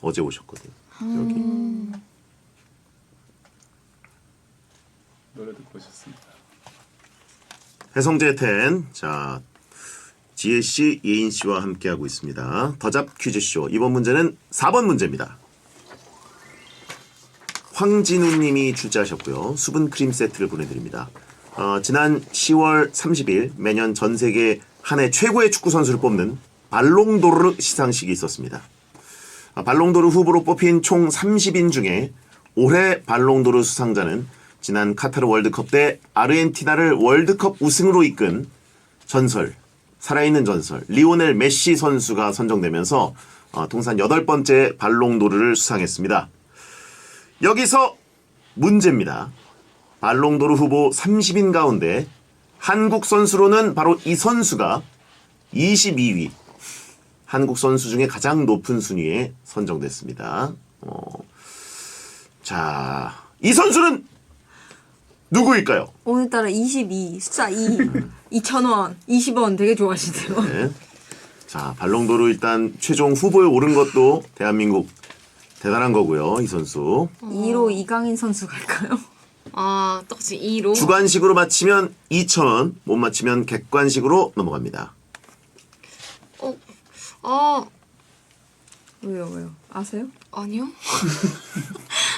Speaker 1: 어제 오셨거든요. 여기.
Speaker 4: 노래 듣고 오셨습니다.
Speaker 1: 해성제 10. 자, 지혜 씨, 예인 씨와 함께하고 있습니다. 더잡 퀴즈쇼. 이번 문제는 4번 문제입니다. 황진우 님이 출제하셨고요. 수분 크림 세트를 보내드립니다. 지난 10월 30일 매년 전 세계 한 해 최고의 축구 선수를 뽑는 발롱도르 시상식이 있었습니다. 발롱도르 후보로 뽑힌 총 30인 중에 올해 발롱도르 수상자는 지난 카타르 월드컵 때 아르헨티나를 월드컵 우승으로 이끈 전설, 살아있는 전설 리오넬 메시 선수가 선정되면서 통산 8번째 발롱도르를 수상했습니다. 여기서 문제입니다. 발롱도르 후보 30인 가운데 한국 선수로는 바로 이 선수가 22위, 한국 선수 중에 가장 높은 순위에 선정됐습니다. 자, 이 선수는 누구일까요?
Speaker 3: 오늘따라 22 숫자 2 2,000원 20원 되게 좋아하시네요.
Speaker 1: 네. 자, 발롱도르 일단 최종 후보에 오른 것도 대한민국 대단한 거고요. 이 선수
Speaker 3: 2로 이강인 선수 갈까요?
Speaker 2: 똑같이 2로.
Speaker 1: 주관식으로 맞히면 2,000원, 못 맞히면 객관식으로 넘어갑니다.
Speaker 3: 왜요? 아세요?
Speaker 2: 아니요.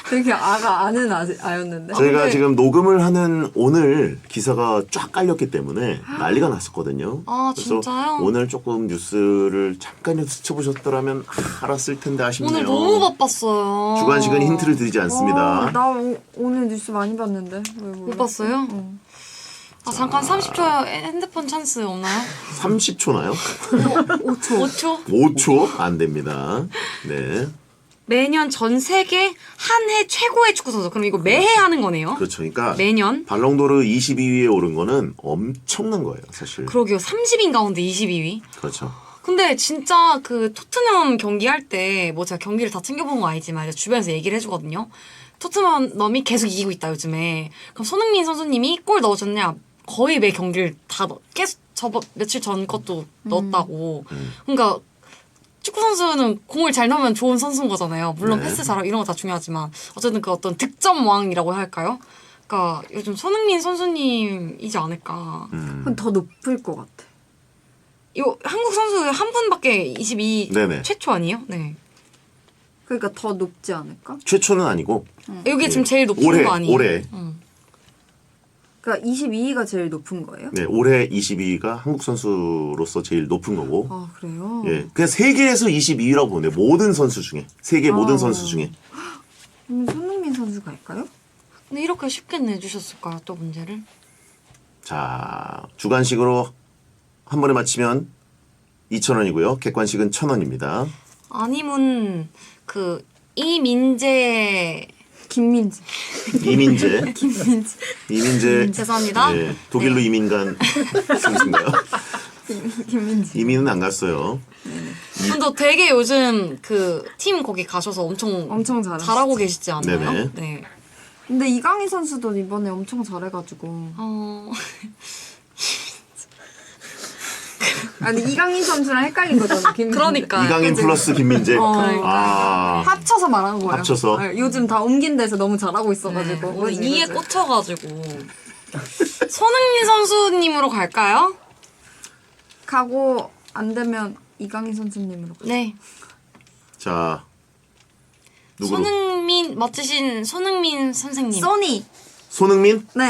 Speaker 3: 되게 아는 아였는데.
Speaker 1: 저희가 지금 녹음을 하는 오늘 기사가 쫙 깔렸기 때문에 난리가 났었거든요. 그래서
Speaker 2: 진짜요?
Speaker 1: 오늘 조금 뉴스를 잠깐이라도 스쳐보셨더라면 알았을 텐데 아쉽네요.
Speaker 2: 오늘 너무 바빴어요.
Speaker 1: 주관식은 힌트를 드리지 않습니다.
Speaker 3: 나 오늘 뉴스 많이 봤는데 왜
Speaker 2: 못
Speaker 3: 몰라?
Speaker 2: 봤어요? 잠깐 30초 핸드폰 찬스 없나요?
Speaker 1: 30초나요?
Speaker 2: 5초?
Speaker 1: 5초? 안 됩니다. 네.
Speaker 2: 매년 전 세계 한 해 최고의 축구 선수. 그럼 이거 매해 하는 거네요?
Speaker 1: 그렇죠. 그러니까
Speaker 2: 매년?
Speaker 1: 발롱도르 22위에 오른 거는 엄청난 거예요, 사실.
Speaker 2: 그러게요. 30인 가운데 22위.
Speaker 1: 그렇죠.
Speaker 2: 근데 진짜 그 토트넘 경기할 때 뭐 제가 경기를 다 챙겨본 거 아니지만 이제 주변에서 얘기를 해주거든요. 토트넘이 계속 이기고 있다 요즘에. 그럼 손흥민 선수님이 골 넣어줬냐? 거의 매 경기를 다 계속 며칠 전 것도 넣었다고. 그러니까 축구 선수는 공을 잘 넣으면 좋은 선수인 거잖아요. 물론
Speaker 1: 네.
Speaker 2: 패스 잘하고 이런 거 다 중요하지만 어쨌든 그 어떤 득점 왕이라고 할까요? 그러니까 요즘 손흥민 선수님이지 않을까.
Speaker 3: 그럼 더 높을 것 같아.
Speaker 2: 이거 한국 선수 한 분밖에 22
Speaker 1: 네네.
Speaker 2: 최초 아니에요? 네.
Speaker 3: 그러니까 더 높지 않을까?
Speaker 1: 최초는 아니고
Speaker 2: 여기 지금 제일 높은
Speaker 1: 올해,
Speaker 2: 거 아니에요?
Speaker 1: 올해.
Speaker 3: 그러니까 22위가 제일 높은 거예요?
Speaker 1: 네, 올해 22위가 한국 선수로서 제일 높은 거고.
Speaker 3: 아 그래요?
Speaker 1: 예, 그냥 세계에서 22위라고 보네. 모든 선수 중에, 세계 모든 선수 중에.
Speaker 3: 그럼 손흥민 선수 갈까요?
Speaker 2: 근데 이렇게 쉽게 내주셨을까요? 또 문제를?
Speaker 1: 자, 주관식으로 한 번에 맞히면 2,000원이고요. 객관식은 1,000원입니다.
Speaker 2: 아니면 그 이민재
Speaker 3: 김민재.
Speaker 1: 이민재.
Speaker 3: 김민재.
Speaker 1: 이민재.
Speaker 2: 죄송합니다.
Speaker 1: 예, 독일로
Speaker 2: 네.
Speaker 1: 이민 간 선수인가요?
Speaker 3: 김민재.
Speaker 1: 이민은 안 갔어요.
Speaker 2: 근데 되게 요즘 그 팀 거기 가셔서
Speaker 3: 엄청
Speaker 2: 잘하고 계시지 않나요?
Speaker 1: 네네.
Speaker 2: 네.
Speaker 3: 근데 이강인 선수도 이번에 엄청 잘해가지고. 아니 이강인 선수랑 헷갈린 거잖아. 김민재.
Speaker 2: 그러니까.
Speaker 1: 이강인 플러스 김민재.
Speaker 2: 그러니까.
Speaker 1: 아,
Speaker 3: 합쳐서 말한 거예요.
Speaker 1: 합쳐서?
Speaker 3: 네, 요즘 다 옮긴 데서 너무 잘하고 있어가지고.
Speaker 2: 오늘 이에 꽂혀가지고 손흥민 선수님으로 갈까요?
Speaker 3: 가고 안 되면 이강인 선수님으로.
Speaker 2: 네.
Speaker 1: 자, 누구로?
Speaker 2: 멋지신 손흥민 선생님.
Speaker 3: 소니.
Speaker 1: 손흥민?
Speaker 3: 네.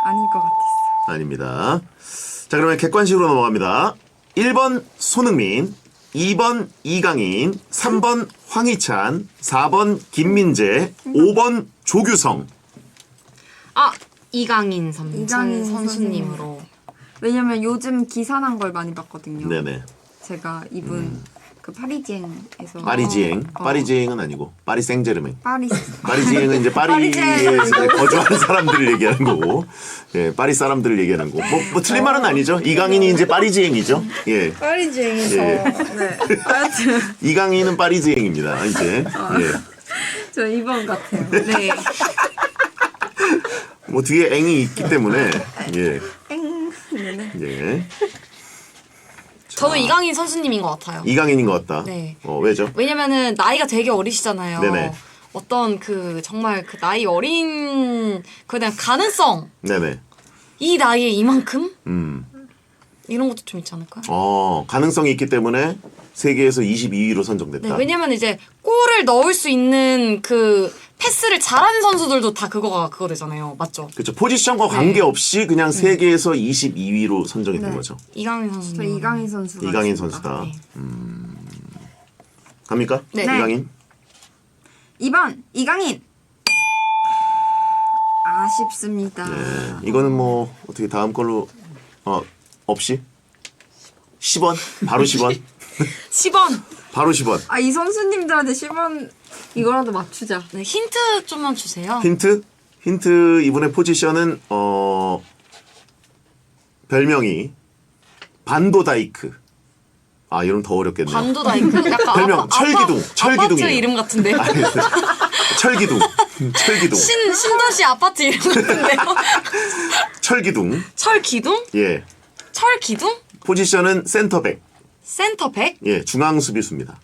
Speaker 3: 아닐 것 같았어.
Speaker 1: 아닙니다. 자, 그러면 객관식으로 넘어갑니다. 1번 손흥민, 2번 이강인, 3번 황희찬, 4번 김민재, 5번 조규성.
Speaker 2: 이강인
Speaker 3: 이강인
Speaker 2: 선수님으로.
Speaker 3: 왜냐면 요즘 기사 난 걸 많이 봤거든요.
Speaker 1: 네네.
Speaker 3: 제가 이분 그 파리지앵에서
Speaker 1: 파리지앵. 파리지앵은 아니고 파리 생제르맹.
Speaker 3: 파리지앵은
Speaker 1: 이제 파리에 거주하는 사람들을 얘기하는 거고, 예, 파리 사람들을 얘기하는 거고. 뭐 틀린 말은 아니죠. 이강인이 이제 파리지앵이죠. 예.
Speaker 3: 파리지앵에서
Speaker 1: 예.
Speaker 3: 네. 하여튼
Speaker 1: 이강인은 파리지앵입니다. 이제. 예.
Speaker 3: 저 2번 같아요.
Speaker 2: 네.
Speaker 1: 뭐 뒤에 앵이 있기 때문에 예.
Speaker 3: 네네.
Speaker 1: 예.
Speaker 2: 저도 이강인 선수님인 것 같아요.
Speaker 1: 이강인인 것 같다.
Speaker 2: 네.
Speaker 1: 왜죠?
Speaker 2: 왜냐면은 나이가 되게 어리시잖아요.
Speaker 1: 네네.
Speaker 2: 어떤 그 정말 그 나이 어린 그냥 가능성
Speaker 1: 네네.
Speaker 2: 이 나이에 이만큼 이런 것도 좀 있지 않을까요?
Speaker 1: 가능성이 있기 때문에 세계에서 22위로 선정됐다.
Speaker 2: 네, 왜냐면 이제 골을 넣을 수 있는 그 패스를 잘하는 선수들도 다 그거 되잖아요. 맞죠?
Speaker 1: 그렇죠. 포지션과
Speaker 2: 네.
Speaker 1: 관계없이 그냥 세계에서 22위로 선정이 된
Speaker 3: 네.
Speaker 1: 거죠.
Speaker 2: 이강인
Speaker 3: 저
Speaker 2: 선수님.
Speaker 3: 이강인 선수.
Speaker 1: 이강인 선수다.
Speaker 2: 네.
Speaker 1: 갑니까?
Speaker 2: 네.
Speaker 1: 이강인?
Speaker 3: 2번 이강인. 아쉽습니다.
Speaker 1: 네. 이거는 뭐 어떻게 다음 걸로 없이 10원? 바로 10원?
Speaker 2: 10원.
Speaker 1: 바로 10원.
Speaker 3: 아 이 선수님들한테 10원 이거라도 맞추자.
Speaker 2: 네, 힌트 좀만 주세요.
Speaker 1: 힌트 이분의 포지션은 별명이 반도다이크. 아, 이러면 더 어렵겠네요.
Speaker 2: 반도다이크? 약간
Speaker 1: 별명 철기둥.
Speaker 2: 아파트
Speaker 1: 철기둥이에요.
Speaker 2: 이름 같은데.
Speaker 1: 아니, 철기둥. 철기둥.
Speaker 2: 신도시 아파트 이름 같은데요.
Speaker 1: 철기둥.
Speaker 2: 철기둥?
Speaker 1: 예.
Speaker 2: 철기둥?
Speaker 1: 포지션은 센터백.
Speaker 2: 센터백?
Speaker 1: 예, 중앙 수비수입니다.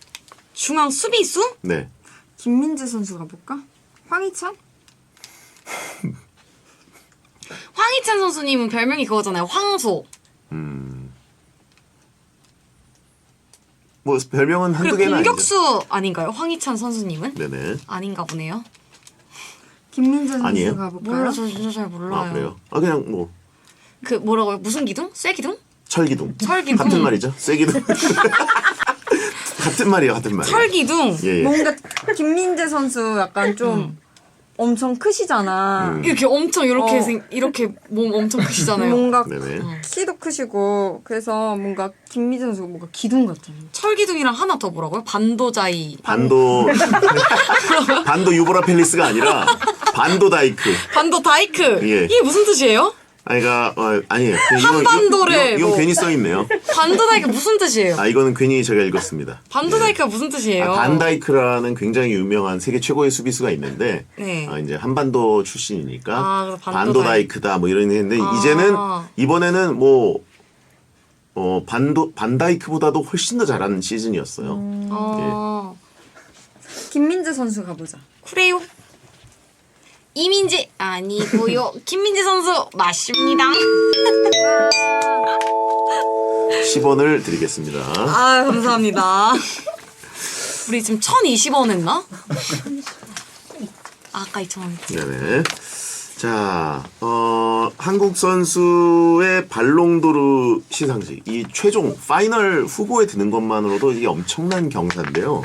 Speaker 2: 중앙 수비수?
Speaker 1: 네.
Speaker 3: 김민재 선수 가볼까? 황희찬?
Speaker 2: 황희찬 선수님은 별명이 그거잖아요. 황소.
Speaker 1: 뭐 별명은 한두
Speaker 2: 그리고
Speaker 1: 개는 아니죠.
Speaker 2: 공격수 아닌가요? 황희찬 선수님은?
Speaker 1: 네네.
Speaker 2: 아닌가 보네요.
Speaker 3: 김민재 선수
Speaker 1: 아니에요?
Speaker 3: 가볼까요?
Speaker 2: 몰라, 저 진짜 잘 몰라요.
Speaker 1: 아, 그래요? 그냥 뭐
Speaker 2: 그 뭐라고요? 무슨 기둥? 쇠기둥?
Speaker 1: 철기둥.
Speaker 2: 철기둥.
Speaker 1: 같은 말이죠. 쇠기둥. 같은 말이에요. 같은 말.
Speaker 2: 철기둥.
Speaker 1: 예.
Speaker 3: 뭔가 김민재 선수 약간 좀 엄청 크시잖아.
Speaker 2: 이렇게 엄청 이렇게
Speaker 3: 어.
Speaker 2: 이렇게 몸 엄청 크시잖아요.
Speaker 3: 뭔가
Speaker 1: 네네.
Speaker 3: 키도 크시고 그래서 뭔가 김민재 선수가 뭔가 기둥 같잖아요.
Speaker 2: 철기둥이랑 하나 더 뭐라고요? 반도자이.
Speaker 1: 반도 유보라 팰리스가 아니라 반도다이크.
Speaker 2: 반도다이크.
Speaker 1: 예.
Speaker 2: 이게 무슨 뜻이에요?
Speaker 1: 아니가 아니에요.
Speaker 2: 한반도를
Speaker 1: 이건
Speaker 2: 뭐-
Speaker 1: 괜히 써 있네요.
Speaker 2: 반도다이크 무슨 뜻이에요?
Speaker 1: 이거는 괜히 제가 읽었습니다.
Speaker 2: 반도다이크가 무슨 뜻이에요?
Speaker 1: 반다이크라는 굉장히 유명한 세계 최고의 수비수가 있는데
Speaker 2: 네.
Speaker 1: 이제 한반도 출신이니까
Speaker 2: 그래서
Speaker 1: 반도다이크다 뭐 이런 했는데 이제는 이번에는 뭐 반다이크보다도 훨씬 더 잘하는 시즌이었어요.
Speaker 3: 김민재 선수 가보자.
Speaker 2: 그래요. 이민재 아니고요. 김민재 선수 맞습니다.
Speaker 1: 10원을 드리겠습니다.
Speaker 2: 아 감사합니다. 우리 지금 1,020원 했나? 아까 2,000원 했지.
Speaker 1: 네네. 자, 한국 선수의 발롱도르 시상식, 이 최종 파이널 후보에 드는 것만으로도 이게 엄청난 경사인데요.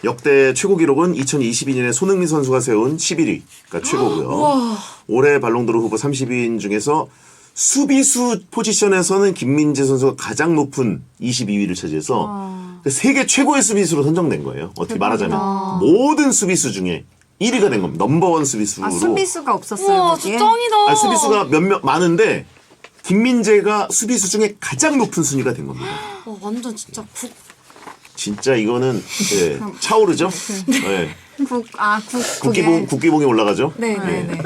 Speaker 1: 역대 최고 기록은 2022년에 손흥민 선수가 세운 11위가 최고고요. 올해 발롱도르 후보 30위인 중에서 수비수 포지션에서는 김민재 선수가 가장 높은 22위를 차지해서 세계 최고의 수비수로 선정된 거예요. 어떻게 말하자면 모든 수비수 중에 1위가 된 겁니다. 넘버원 수비수로.
Speaker 3: 아 수비수가 없었어요.
Speaker 2: 우와
Speaker 3: 거기에?
Speaker 2: 진짜 짱이다.
Speaker 1: 수비수가 몇몇 많은데 김민재가 수비수 중에 가장 높은 순위가 된 겁니다.
Speaker 2: 완전 진짜
Speaker 1: 진짜 이거는 예, 차오르죠? 네. 국기봉이 올라가죠?
Speaker 2: 네네네.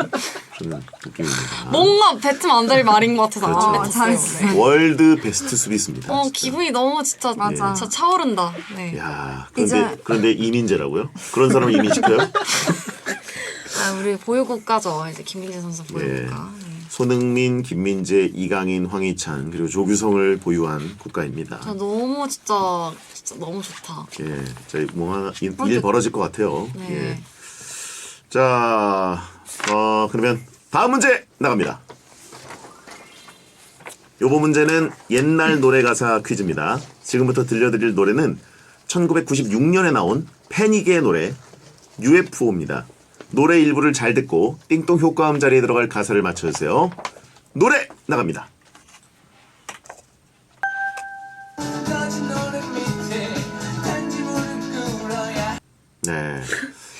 Speaker 1: 저는 국기봉입니다.
Speaker 2: 뭔가 뱉으면 안 될 말인 것 같아서
Speaker 1: 그렇죠.
Speaker 2: 안 뱉었어요.
Speaker 3: 잘했어요.
Speaker 2: 네.
Speaker 1: 월드 베스트 수비수입니다. 진짜.
Speaker 2: 기분이 너무 진짜
Speaker 3: 맞아.
Speaker 2: 진짜 차오른다. 네.
Speaker 1: 야,
Speaker 3: 이제-
Speaker 1: 그런데 이민재라고요? 그런 사람을 이민시켜요?
Speaker 2: 우리 보유국가죠. 이제 김민재 선수 보유국가. 네.
Speaker 1: 손흥민, 김민재, 이강인, 황희찬 그리고 조규성을 보유한 국가입니다.
Speaker 2: 저 너무 진짜 너무 좋다.
Speaker 1: 예, 저희 뭐 하나 일 벌어질 것 같아요.
Speaker 2: 네.
Speaker 1: 예. 자, 그러면 다음 문제 나갑니다. 요번 문제는 옛날 노래 가사 퀴즈입니다. 지금부터 들려드릴 노래는 1996년에 나온 패닉의 노래 UFO입니다. 노래 일부를 잘 듣고 띵동 효과음 자리에 들어갈 가사를 맞춰주세요. 노래 나갑니다. 네.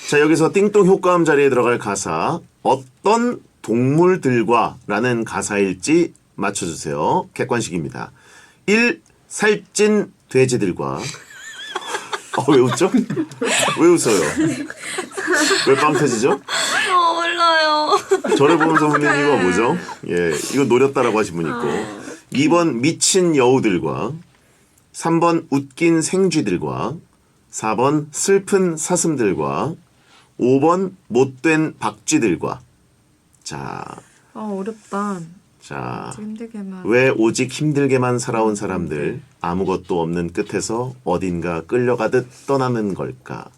Speaker 1: 자, 여기서 띵동 효과음 자리에 들어갈 가사 어떤 동물들과 라는 가사일지 맞춰주세요. 객관식입니다. 1. 살찐 돼지들과 왜 웃죠? 왜 웃어요? 왜 빵 터지죠?
Speaker 2: 몰라요.
Speaker 1: 저를 보면서 웃는 이유가 뭐죠? 예, 이거 노렸다라고 하신 분 있고 2번 미친 여우들과 3번 웃긴 생쥐들과 4번 슬픈 사슴들과 5번 못된 박쥐들과 자,
Speaker 3: 어렵다.
Speaker 1: 자,
Speaker 3: 힘들게만.
Speaker 1: 왜 오직 힘들게만 살아온 사람들 아무것도 없는 끝에서 어딘가 끌려가듯 떠나는 걸까?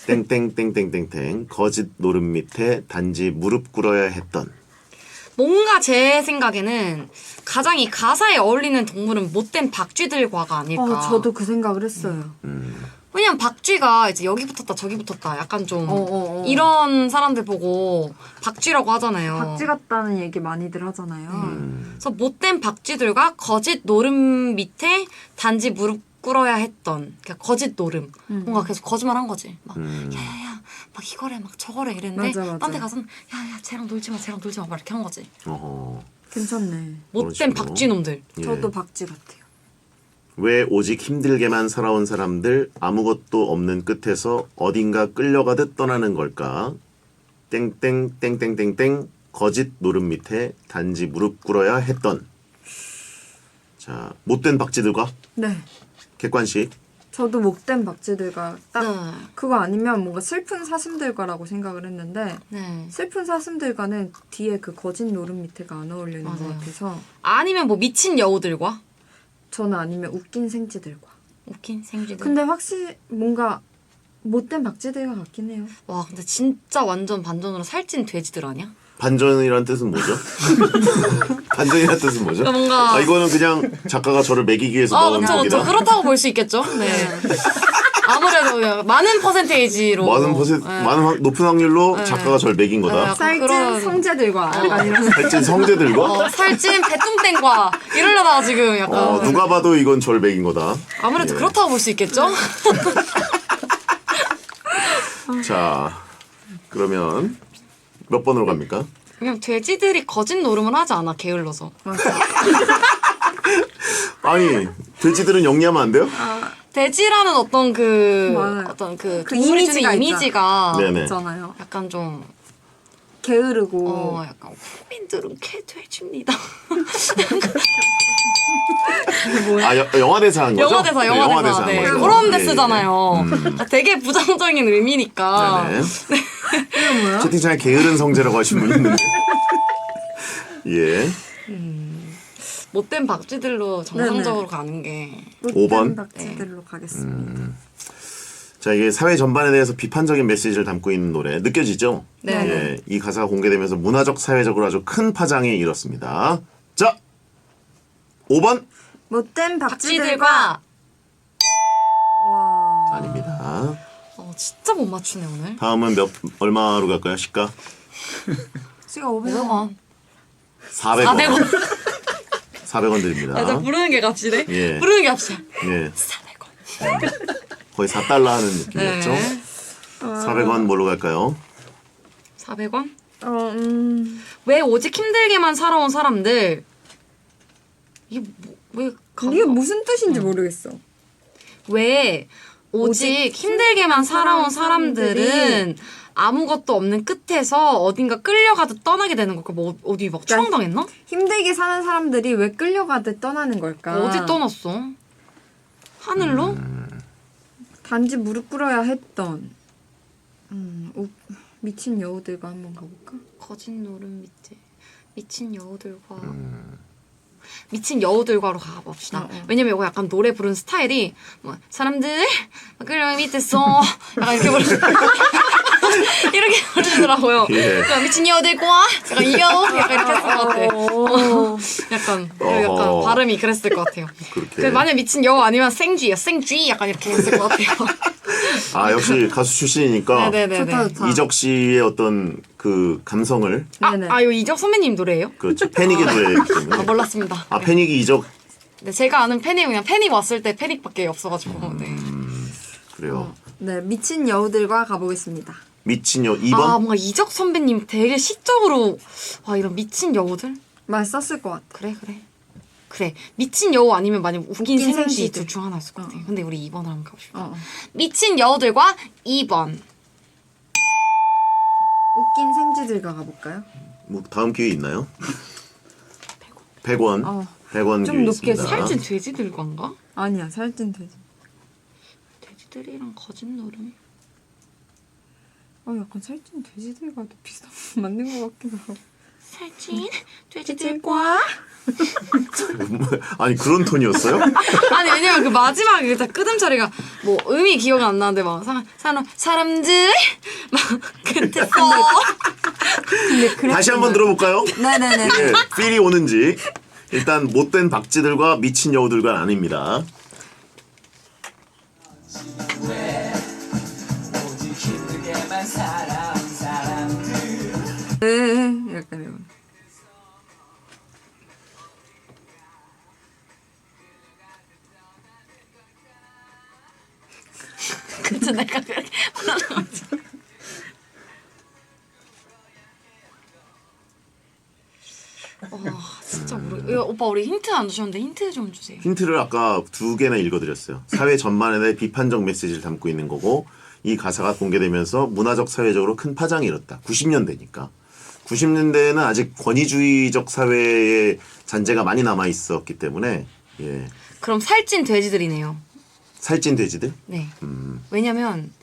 Speaker 1: 땡땡땡땡땡땡 거짓 노름 밑에 단지 무릎 꿇어야 했던
Speaker 2: 뭔가 제 생각에는 가장 이 가사에 어울리는 동물은 못된 박쥐들과가 아닐까.
Speaker 3: 저도 그 생각을 했어요.
Speaker 2: 왜냐면 박쥐가 이제 여기 붙었다 저기 붙었다 약간 좀
Speaker 3: 어.
Speaker 2: 이런 사람들 보고 박쥐라고 하잖아요.
Speaker 3: 박쥐 같다는 얘기 많이들 하잖아요.
Speaker 2: 그래서 못된 박쥐들과 거짓 노름 밑에 단지 무릎 꿇어야 했던 그러니까 거짓 노름. 뭔가 계속 거짓말한 거지. 막 야야야 막 이거래 막 저거래 이랬는데
Speaker 3: 맞아.
Speaker 2: 딴 데 가서는 야야 쟤랑 놀지 마 막 이렇게 한 거지.
Speaker 1: 어허.
Speaker 3: 괜찮네.
Speaker 2: 못된
Speaker 1: 식으로.
Speaker 2: 박쥐놈들.
Speaker 1: 예.
Speaker 3: 저도 박쥐 같아요.
Speaker 1: 왜 오직 힘들게만 살아온 사람들 아무것도 없는 끝에서 어딘가 끌려가듯 떠나는 걸까? 땡땡땡땡땡땡 거짓 노름 밑에 단지 무릎 꿇어야 했던 자 못된 박쥐들과
Speaker 3: 네.
Speaker 1: 객관식
Speaker 3: 저도 목된 박쥐들과 딱
Speaker 2: 네.
Speaker 3: 그거 아니면 뭔가 슬픈 사슴들과라고 생각을 했는데
Speaker 2: 네.
Speaker 3: 슬픈 사슴들과는 뒤에 그 거짓 노름 밑에가 안 어울리는 것
Speaker 2: 맞아요.
Speaker 3: 같아서
Speaker 2: 아니면 뭐 미친 여우들과
Speaker 3: 저는 아니면 웃긴 생쥐들과.
Speaker 2: 웃긴 생쥐들.
Speaker 3: 근데 확실히 뭔가 못된 박쥐들과 같긴 해요.
Speaker 2: 와 근데 진짜 완전 반전으로 살찐 돼지들 아니야?
Speaker 1: 반전이란 뜻은 뭐죠? 반전이란 뜻은 뭐죠?
Speaker 2: 뭔가-
Speaker 1: 이거는 그냥 작가가 저를 매기기 위해서 넣은
Speaker 2: 그쵸
Speaker 1: 곡이다.
Speaker 2: 그렇다고 볼 수 있겠죠. 네. 아무래도 많은 퍼센테이지로
Speaker 1: 높은 확률로 작가가 저를 매긴 거다.
Speaker 2: 네.
Speaker 3: 살찐
Speaker 2: 그런-
Speaker 3: 성재들과 약간 이런.
Speaker 1: 살찐 성재들과
Speaker 2: 살찐 배뚱땡과 이러려다가 지금 약간
Speaker 1: 누가 봐도 이건 저를 매긴 거다.
Speaker 2: 아무래도
Speaker 1: 예.
Speaker 2: 그렇다고 볼 수 있겠죠.
Speaker 1: 자, 그러면 몇 번으로 갑니까?
Speaker 2: 그냥 돼지들이 거짓 노름을 하지 않아 게을러서.
Speaker 1: 아니, 돼지들은 영리하면 안 돼요?
Speaker 2: 돼지라는 어떤
Speaker 3: 맞아요.
Speaker 2: 어떤 그
Speaker 3: 그
Speaker 2: 동물이
Speaker 3: 이미지가
Speaker 2: 주는 이미지가
Speaker 1: 네네.
Speaker 3: 있잖아요.
Speaker 2: 약간 좀
Speaker 3: 게으르고.
Speaker 2: 약간 국민들은 개돼지입니다.
Speaker 1: 영화 대사 한 거죠?
Speaker 2: 영화대사.
Speaker 1: 한
Speaker 2: 네.
Speaker 1: 거죠.
Speaker 2: 그런
Speaker 1: 예,
Speaker 2: 데스잖아요. 되게 부정적인 의미니까.
Speaker 1: 예. 네네. 채팅창에 게으른 성재라고 하신 분이 있는데. 예.
Speaker 2: 못된 박쥐들로 정상적으로 가는 게.
Speaker 1: 오 번?
Speaker 3: 못된 박쥐들로 가겠습니다.
Speaker 1: 자, 이게 사회 전반에 대해서 비판적인 메시지를 담고 있는 노래 느껴지죠?
Speaker 2: 네.
Speaker 1: 예, 이 가사가 공개되면서 문화적, 사회적으로 아주 큰 파장이 일었습니다. 자, 5번
Speaker 3: 못된 박쥐들과.
Speaker 2: 박쥐들과.
Speaker 3: 와.
Speaker 1: 아닙니다.
Speaker 2: 진짜 못 맞추네 오늘.
Speaker 1: 다음은 얼마로 갈까요? 시가?
Speaker 3: 씨가 500원.
Speaker 2: 500원.
Speaker 1: 400원.
Speaker 2: 400원.
Speaker 1: 400원 드립니다.
Speaker 2: 나 부르는 게 값이래.
Speaker 1: 예.
Speaker 2: 부르는 게 값이야.
Speaker 1: 예,
Speaker 2: 400원.
Speaker 1: 거의 4달러 하는 느낌이었죠?
Speaker 2: 네.
Speaker 1: 400원 뭘로 갈까요?
Speaker 2: 400원?
Speaker 3: 어,
Speaker 2: 왜 오직 힘들게만 살아온 사람들 이게 왜
Speaker 3: 이게 무슨 뜻인지 모르겠어.
Speaker 2: 왜 오직 힘들게만 살아온 사람들은 아무것도 없는 끝에서 어딘가 끌려가듯 떠나게 되는 걸까? 뭐 어디 막 추방당했나?
Speaker 3: 힘들게 사는 사람들이 왜 끌려가듯 떠나는 걸까?
Speaker 2: 어디 떠났어? 하늘로?
Speaker 3: 단지 무릎 꿇어야 했던 미친 여우들과 한번 가볼까?
Speaker 2: 거진 노름 밑에 미친 여우들과 미친 여우들과로 가봅시다. 왜냐면 이거 약간 노래 부르는 스타일이 뭐 사람들 끌려 밑에서 약간 이렇게 부르 이렇게 부르더라고요.
Speaker 1: 예.
Speaker 2: 그러니까 미친 여우들과 약간 이 여우 약간 이렇게 했을 것 같아. 약간 그리고 약간
Speaker 1: 어허.
Speaker 2: 발음이 그랬을 것 같아요.
Speaker 1: 그렇게.
Speaker 2: 그 만약 미친 여우 아니면 생쥐예요. 생쥐 약간 이렇게 했을 것 같아요.
Speaker 1: 아 역시 가수 출신이니까
Speaker 2: 네네네네.
Speaker 3: 좋다 좋다.
Speaker 1: 이적 씨의 어떤 그 감성을
Speaker 3: 네네.
Speaker 2: 이거 이적 선배님 노래예요?
Speaker 1: 그렇죠. 패닉의 노래이기
Speaker 2: 아
Speaker 1: 때문에.
Speaker 2: 몰랐습니다.
Speaker 1: 아 패닉이 이적
Speaker 2: 네, 제가 아는 패닉 그냥 패닉 왔을 때 패닉밖에 없어가지고. 네.
Speaker 1: 그래요.
Speaker 3: 네, 미친 여우들과 가보겠습니다.
Speaker 1: 미친 여
Speaker 2: 아
Speaker 1: 2번
Speaker 2: 뭔가 이적 선배님 되게 시적으로 와 이런 미친 여우들
Speaker 3: 말 썼을 것 같아.
Speaker 2: 그래 미친 여우 아니면 만약 웃긴 생쥐
Speaker 3: 생쥐들.
Speaker 2: 둘 중 하나였을 것 같아. 근데 우리 2번을 한번 가보시죠. 미친 여우들과 2번.
Speaker 3: 웃긴 생쥐들과 가볼까요?
Speaker 1: 뭐 다음 기회 있나요? 100원. 100원
Speaker 3: 좀
Speaker 1: 기회
Speaker 3: 높게
Speaker 1: 있습니다.
Speaker 2: 살찐 돼지들과인가?
Speaker 3: 아니야, 살찐 돼지.
Speaker 2: 돼지들이랑 거진 노름.
Speaker 3: 약간 살찐 돼지들과도 비슷한 맞는 것 같기도 하고.
Speaker 2: 살찐 돼지들과.
Speaker 1: 아니 그런 톤이었어요?
Speaker 2: 아니 왜냐면 그 마지막에 딱 끄듬 처리가 뭐 음이 기억이 안 나는데 막 사람들 막 끝에서
Speaker 1: 다시 한번 들어볼까요?
Speaker 3: 네네네.
Speaker 1: 예, 필이 오는지. 일단 못된 박쥐들과 미친 여우들과 아닙니다.
Speaker 3: 네, 약간 이런.
Speaker 2: 그쵸 내가 그렇게 와 진짜 모르. 오빠 우리 힌트 안 주셨는데 힌트 좀 주세요.
Speaker 1: 힌트를 아까 2개나 읽어드렸어요. 사회 전반에 대해 비판적 메시지를 담고 있는 거고 이 가사가 공개되면서 문화적 사회적으로 큰 파장이 일었다. 90년대니까. 90년대에는 아직 권위주의적 사회의 잔재가 많이 남아 있었기 때문에 예.
Speaker 2: 그럼 살찐 돼지들이네요.
Speaker 1: 살찐 돼지들?
Speaker 2: 네. 왜냐면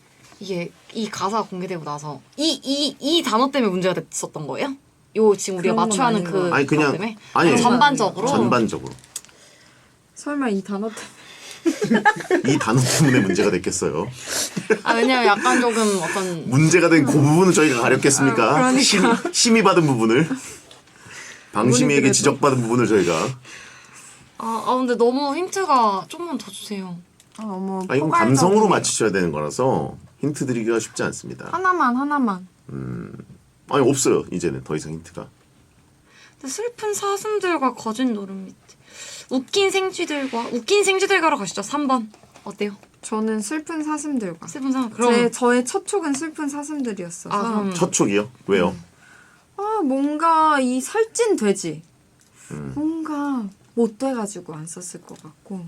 Speaker 2: 이게 이 가사가 공개되고 나서 이 단어 때문에 문제가 됐었던 거예요? 요 지금 우리가
Speaker 3: 그런 건
Speaker 2: 맞춰하는
Speaker 3: 아닌
Speaker 2: 그
Speaker 3: 것
Speaker 1: 아니
Speaker 2: 그것
Speaker 1: 그냥
Speaker 2: 때문에?
Speaker 1: 아니
Speaker 2: 전반적으로
Speaker 1: 전반적으로
Speaker 3: 설마 이 단어 때문에.
Speaker 1: 이 단어 때문에 문제가 됐겠어요.
Speaker 2: 왜냐면 약간 조금 어떤
Speaker 1: 문제가 된 그 부분은 저희가 가렸겠습니까?
Speaker 3: 그러니까.
Speaker 1: 심의 받은 부분을 방심이에게
Speaker 3: 그래도.
Speaker 1: 지적받은 부분을 저희가
Speaker 2: 근데 너무 힌트가 조금만 더 주세요.
Speaker 3: 어머.
Speaker 1: 이건
Speaker 3: 포괄적이네요.
Speaker 1: 감성으로 맞추셔야 되는 거라서 힌트 드리기가 쉽지 않습니다.
Speaker 3: 하나만.
Speaker 1: 아니 없어요. 이제는 더 이상 힌트가.
Speaker 2: 근데 슬픈 사슴들과 거진 노름 밑에 웃긴 생쥐들과로 가시죠. 3번 어때요?
Speaker 3: 저는 슬픈 사슴들과.
Speaker 2: 슬픈 사슴 그럼
Speaker 3: 저의 첫 촉은 슬픈 사슴들이었어서.
Speaker 2: 그럼
Speaker 1: 첫 촉이요? 왜요?
Speaker 3: 뭔가 이 살찐 돼지. 뭔가 못돼가지고 안 썼을 것 같고.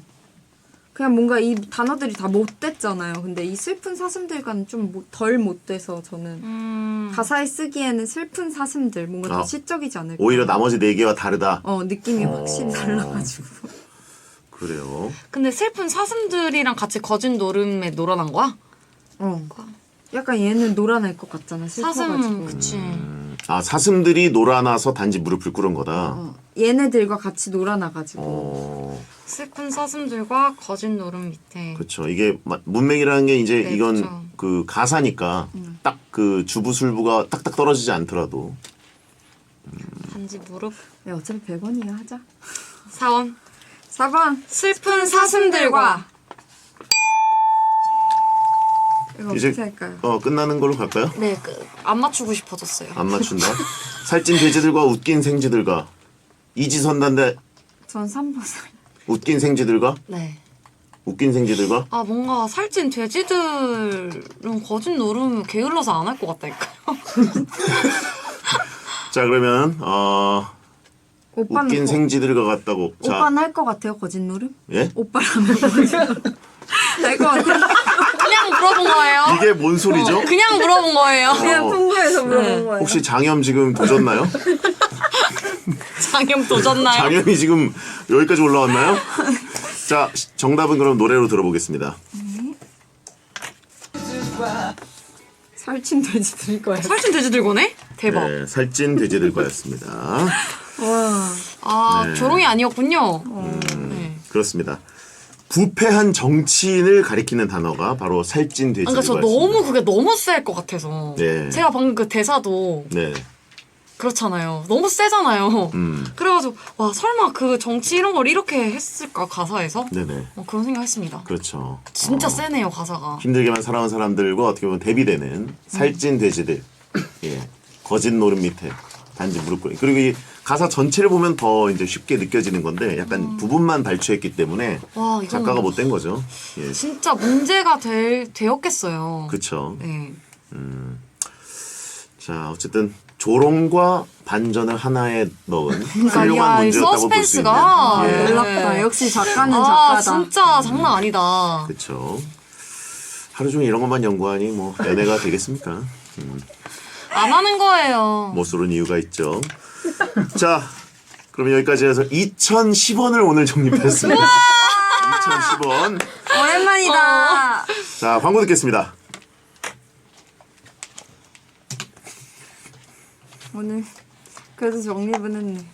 Speaker 3: 그냥 뭔가 이 단어들이 다 못됐잖아요. 근데 이 슬픈 사슴들과는 좀 덜 못돼서 저는 가사에 쓰기에는 슬픈 사슴들 뭔가 더 시적이지 않을까.
Speaker 1: 오히려 나머지 4개와 다르다.
Speaker 3: 느낌이 확실히 달라가지고.
Speaker 1: 그래요.
Speaker 2: 근데 슬픈 사슴들이랑 같이 거진 노름에 놀아난 거야?
Speaker 3: 약간 얘는 놀아날 것 같잖아. 슬퍼가지고.
Speaker 2: 사슴 그치.
Speaker 1: 사슴들이 놀아나서 단지 무릎을 꿇은 거다.
Speaker 3: 얘네들과 같이 놀아나가지고.
Speaker 2: 슬픈 사슴들과 거진 노름 밑에
Speaker 1: 그렇죠. 이게 문맥이라는 게 이제
Speaker 2: 네,
Speaker 1: 이건
Speaker 2: 그쵸.
Speaker 1: 그 가사니까 딱 그 주부술부가 딱딱 떨어지지 않더라도
Speaker 2: 단지 무릎.
Speaker 3: 야, 어차피 100원이야 하자.
Speaker 2: 4번
Speaker 3: 4번
Speaker 2: 슬픈 사슴들과.
Speaker 3: 이거
Speaker 1: 이제
Speaker 3: 어떻게 할까요?
Speaker 1: 끝나는 걸로 갈까요?
Speaker 2: 네, 안 맞추고 싶어졌어요.
Speaker 1: 안 맞춘다. 살찐 돼지들과 웃긴 생쥐들과 이지선단데
Speaker 3: 전 3번.
Speaker 1: 웃긴 생쥐들과
Speaker 2: 네.
Speaker 1: 웃긴 생쥐들과
Speaker 2: 뭔가 살찐 돼지들은 거진 노름 게을러서 안 할 것 같다니까요.
Speaker 1: 자 그러면
Speaker 3: 오빠는
Speaker 1: 웃긴 생쥐들과 같다고. 자,
Speaker 3: 오빠는 할 것 같아요 거짓 노름?
Speaker 1: 예?
Speaker 3: 오빠라면 할것 같아요.
Speaker 2: 그냥 물어본 거예요.
Speaker 1: 이게 뭔 소리죠?
Speaker 2: 그냥 물어본 거예요.
Speaker 3: 그냥 궁금해서 물어본 거예요.
Speaker 1: 혹시 장염 지금 도졌나요?
Speaker 2: 장염 도졌나요?
Speaker 1: 장염이 지금 여기까지 올라왔나요? 자, 정답은 그럼 노래로 들어보겠습니다.
Speaker 6: 살찐 돼지 드릴 거예요.
Speaker 2: 살찐 돼지 들고네? 대박.
Speaker 1: 네, 살찐 돼지들과였습니다.
Speaker 2: 아
Speaker 1: 네.
Speaker 2: 조롱이 아니었군요. 네.
Speaker 1: 그렇습니다. 부패한 정치인을 가리키는 단어가 바로 살찐
Speaker 2: 그러니까 저
Speaker 1: 돼지들과였습니다.
Speaker 2: 너무 그게 너무 셀 것 같아서.
Speaker 1: 네.
Speaker 2: 제가 방금 그 대사도
Speaker 1: 네,
Speaker 2: 그렇잖아요. 너무 세잖아요.
Speaker 1: 음.
Speaker 2: 그래가지고 와 설마 그 정치 이런 걸 이렇게 했을까 가사에서?
Speaker 1: 네네,
Speaker 2: 그런 생각했습니다.
Speaker 1: 그렇죠.
Speaker 2: 진짜 세네요 가사가.
Speaker 1: 힘들게만 살아온 사람들과 어떻게 보면 대비되는 살찐 돼지들, 예, 거짓 노름 밑에 단지 무릎 꿇기. 그리고 이 가사 전체를 보면 더 이제 쉽게 느껴지는 건데 약간 부분만 발췌했기 때문에
Speaker 2: 와 이건
Speaker 1: 작가가 못된 거죠. 예,
Speaker 2: 진짜 문제가 되었겠어요.
Speaker 1: 그렇죠.
Speaker 2: 네.
Speaker 1: 자, 어쨌든 조롱과 반전을 하나에 넣은
Speaker 2: 그러니까
Speaker 1: 훌륭한
Speaker 2: 이
Speaker 1: 문제였다고 볼 수 있는.
Speaker 2: 서스펜스가
Speaker 1: 예,
Speaker 3: 놀랍다. 역시 작가는
Speaker 2: 아
Speaker 3: 작가다.
Speaker 2: 진짜 장난 아니다.
Speaker 1: 그렇죠. 하루 종일 이런 것만 연구하니 뭐 연애가 되겠습니까?
Speaker 2: 안 하는 거예요.
Speaker 1: 못쏠은 이유가 있죠. 자, 그럼 여기까지 해서 2010원을 오늘 적립했습니다. 2010원.
Speaker 3: 오랜만이다.
Speaker 1: 자, 광고 듣겠습니다.
Speaker 3: 오늘 그래도 정립은 했네.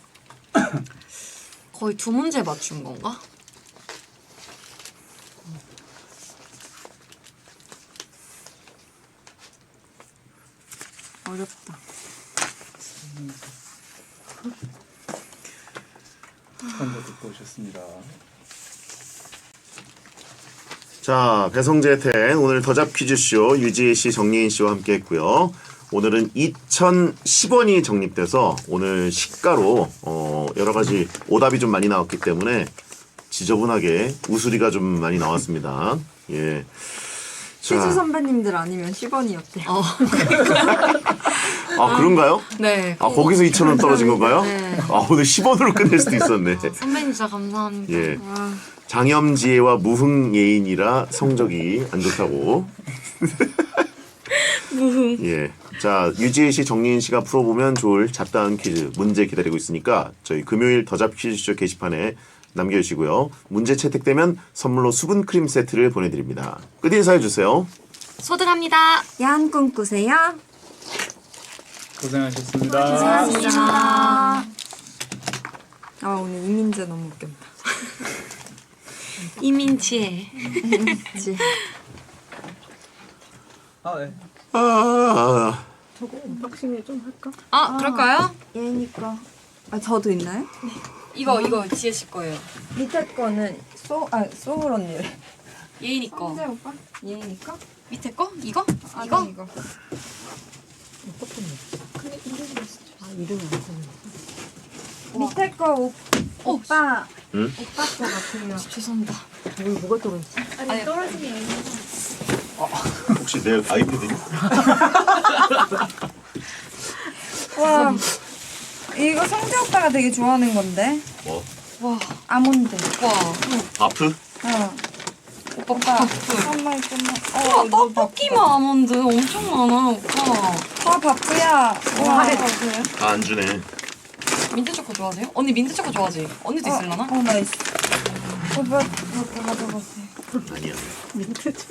Speaker 2: 거의 2문제 맞춘 건가?
Speaker 3: 어렵다.
Speaker 4: 한번 듣고 오셨습니다.
Speaker 1: 자, 배성재 텐 오늘 더잡 퀴즈쇼 유지혜 씨, 정리인 씨와 함께 했고요. 오늘은 2010원이 적립돼서 오늘 시가로 여러 가지 오답이 좀 많이 나왔기 때문에 지저분하게 우수리가 좀 많이 나왔습니다. 예.
Speaker 3: 퀴즈 선배님들 아니면 10원이었대요.
Speaker 1: 아, 그런가요?
Speaker 2: 네.
Speaker 1: 아, 거기서 2,000원 떨어진 건가요?
Speaker 2: 네.
Speaker 1: 아, 오늘 10원으로 끝낼 수도 있었네.
Speaker 2: 선배님 진짜 감사합니다.
Speaker 1: 예. 장염지혜와 무흥예인이라 성적이 안 좋다고.
Speaker 2: 무흥.
Speaker 1: 예. 자, 유지혜 씨, 정리인 씨가 풀어보면 좋을 잡다한 퀴즈 문제 기다리고 있으니까 저희 금요일 더잡 퀴즈쇼 게시판에 남겨주시고요. 문제 채택되면 선물로 수분 크림 세트를 보내드립니다. 끝 인사해 주세요.
Speaker 2: 소등합니다.
Speaker 3: 야한 꿈 꾸세요.
Speaker 4: 고생하셨습니다.
Speaker 3: 감사합니다. 아 오늘 이민재 너무 웃겼다.
Speaker 2: 이민지혜.
Speaker 3: 그치?
Speaker 4: 아, 네.
Speaker 6: 저거 언박싱을 좀 할까?
Speaker 2: 아 그럴까요?
Speaker 3: 얘니까. 아 저도 있나요?
Speaker 2: 이거 지혜 씨 거예요.
Speaker 3: 밑에 거는 소울 언니래.
Speaker 2: 예인이 거.
Speaker 3: 성재 오빠? 얘니까?
Speaker 2: 밑에 거? 이거?
Speaker 3: 아니
Speaker 2: 이거?
Speaker 3: 이거.
Speaker 6: 이름이 안 되네.
Speaker 3: 밑에 거 오빠.
Speaker 1: 응?
Speaker 3: 오빠 거 같아요.
Speaker 2: 죄송합니다.
Speaker 6: 여기 뭐가 떨어졌지?
Speaker 2: 아니
Speaker 1: 혹시 내 아이패드니?
Speaker 3: 와 이거 성재 오빠가 되게 좋아하는 건데.
Speaker 1: 뭐?
Speaker 2: 와.
Speaker 3: 아몬드.
Speaker 2: 와.
Speaker 1: 바프?
Speaker 2: 오빠
Speaker 3: 정말 정말.
Speaker 2: 우와 떡볶이만 아몬드 엄청 많아 오빠.
Speaker 3: 와 바쁘야. 와 바쁘야.
Speaker 1: 다 안 주네.
Speaker 2: 민트 초코 좋아하세요? 언니 민트 초코 좋아하지? 언니도 있을라나?
Speaker 3: 나이스. 오빠 이거 가져가세요.
Speaker 1: 아니야.
Speaker 6: 민트 초.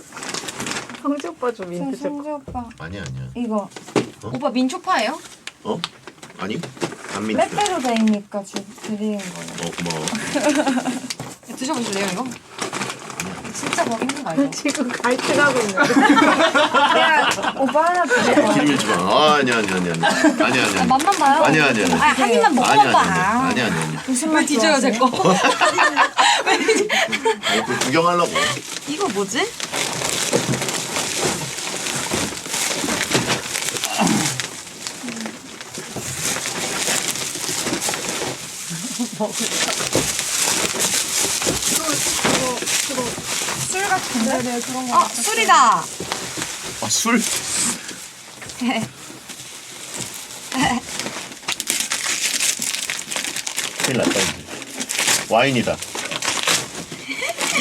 Speaker 6: 성재 오빠 좀 민트 초.
Speaker 3: 성재 오빠
Speaker 1: 아니야.
Speaker 3: 이거
Speaker 2: 오빠 민초파예요?
Speaker 1: 어? 아니? 안 민트.
Speaker 3: 빼빼로 되니까 드리는 거예요.
Speaker 1: 고마워.
Speaker 2: 드셔보실래요 이거? 진짜 먹기 힘든 거 알죠?
Speaker 6: 지금 갈등하고 있는데.
Speaker 3: 야 오빠 하나 드려.
Speaker 1: 기름이 좀 아니야. 아니야.
Speaker 2: 맛만 봐요?
Speaker 1: 아니야.
Speaker 2: 한 입만 먹어봐 봐.
Speaker 1: 아니야.
Speaker 3: 무슨
Speaker 2: 왜
Speaker 3: 맛
Speaker 2: 뒤져요 제 거?
Speaker 1: 아니, 그 구경하려고.
Speaker 2: 이거 뭐지?
Speaker 3: 술 같은데? 네 그런 거.
Speaker 2: 아 술이다.
Speaker 1: 아, 술? 큰일 났다 이제. 와인이다.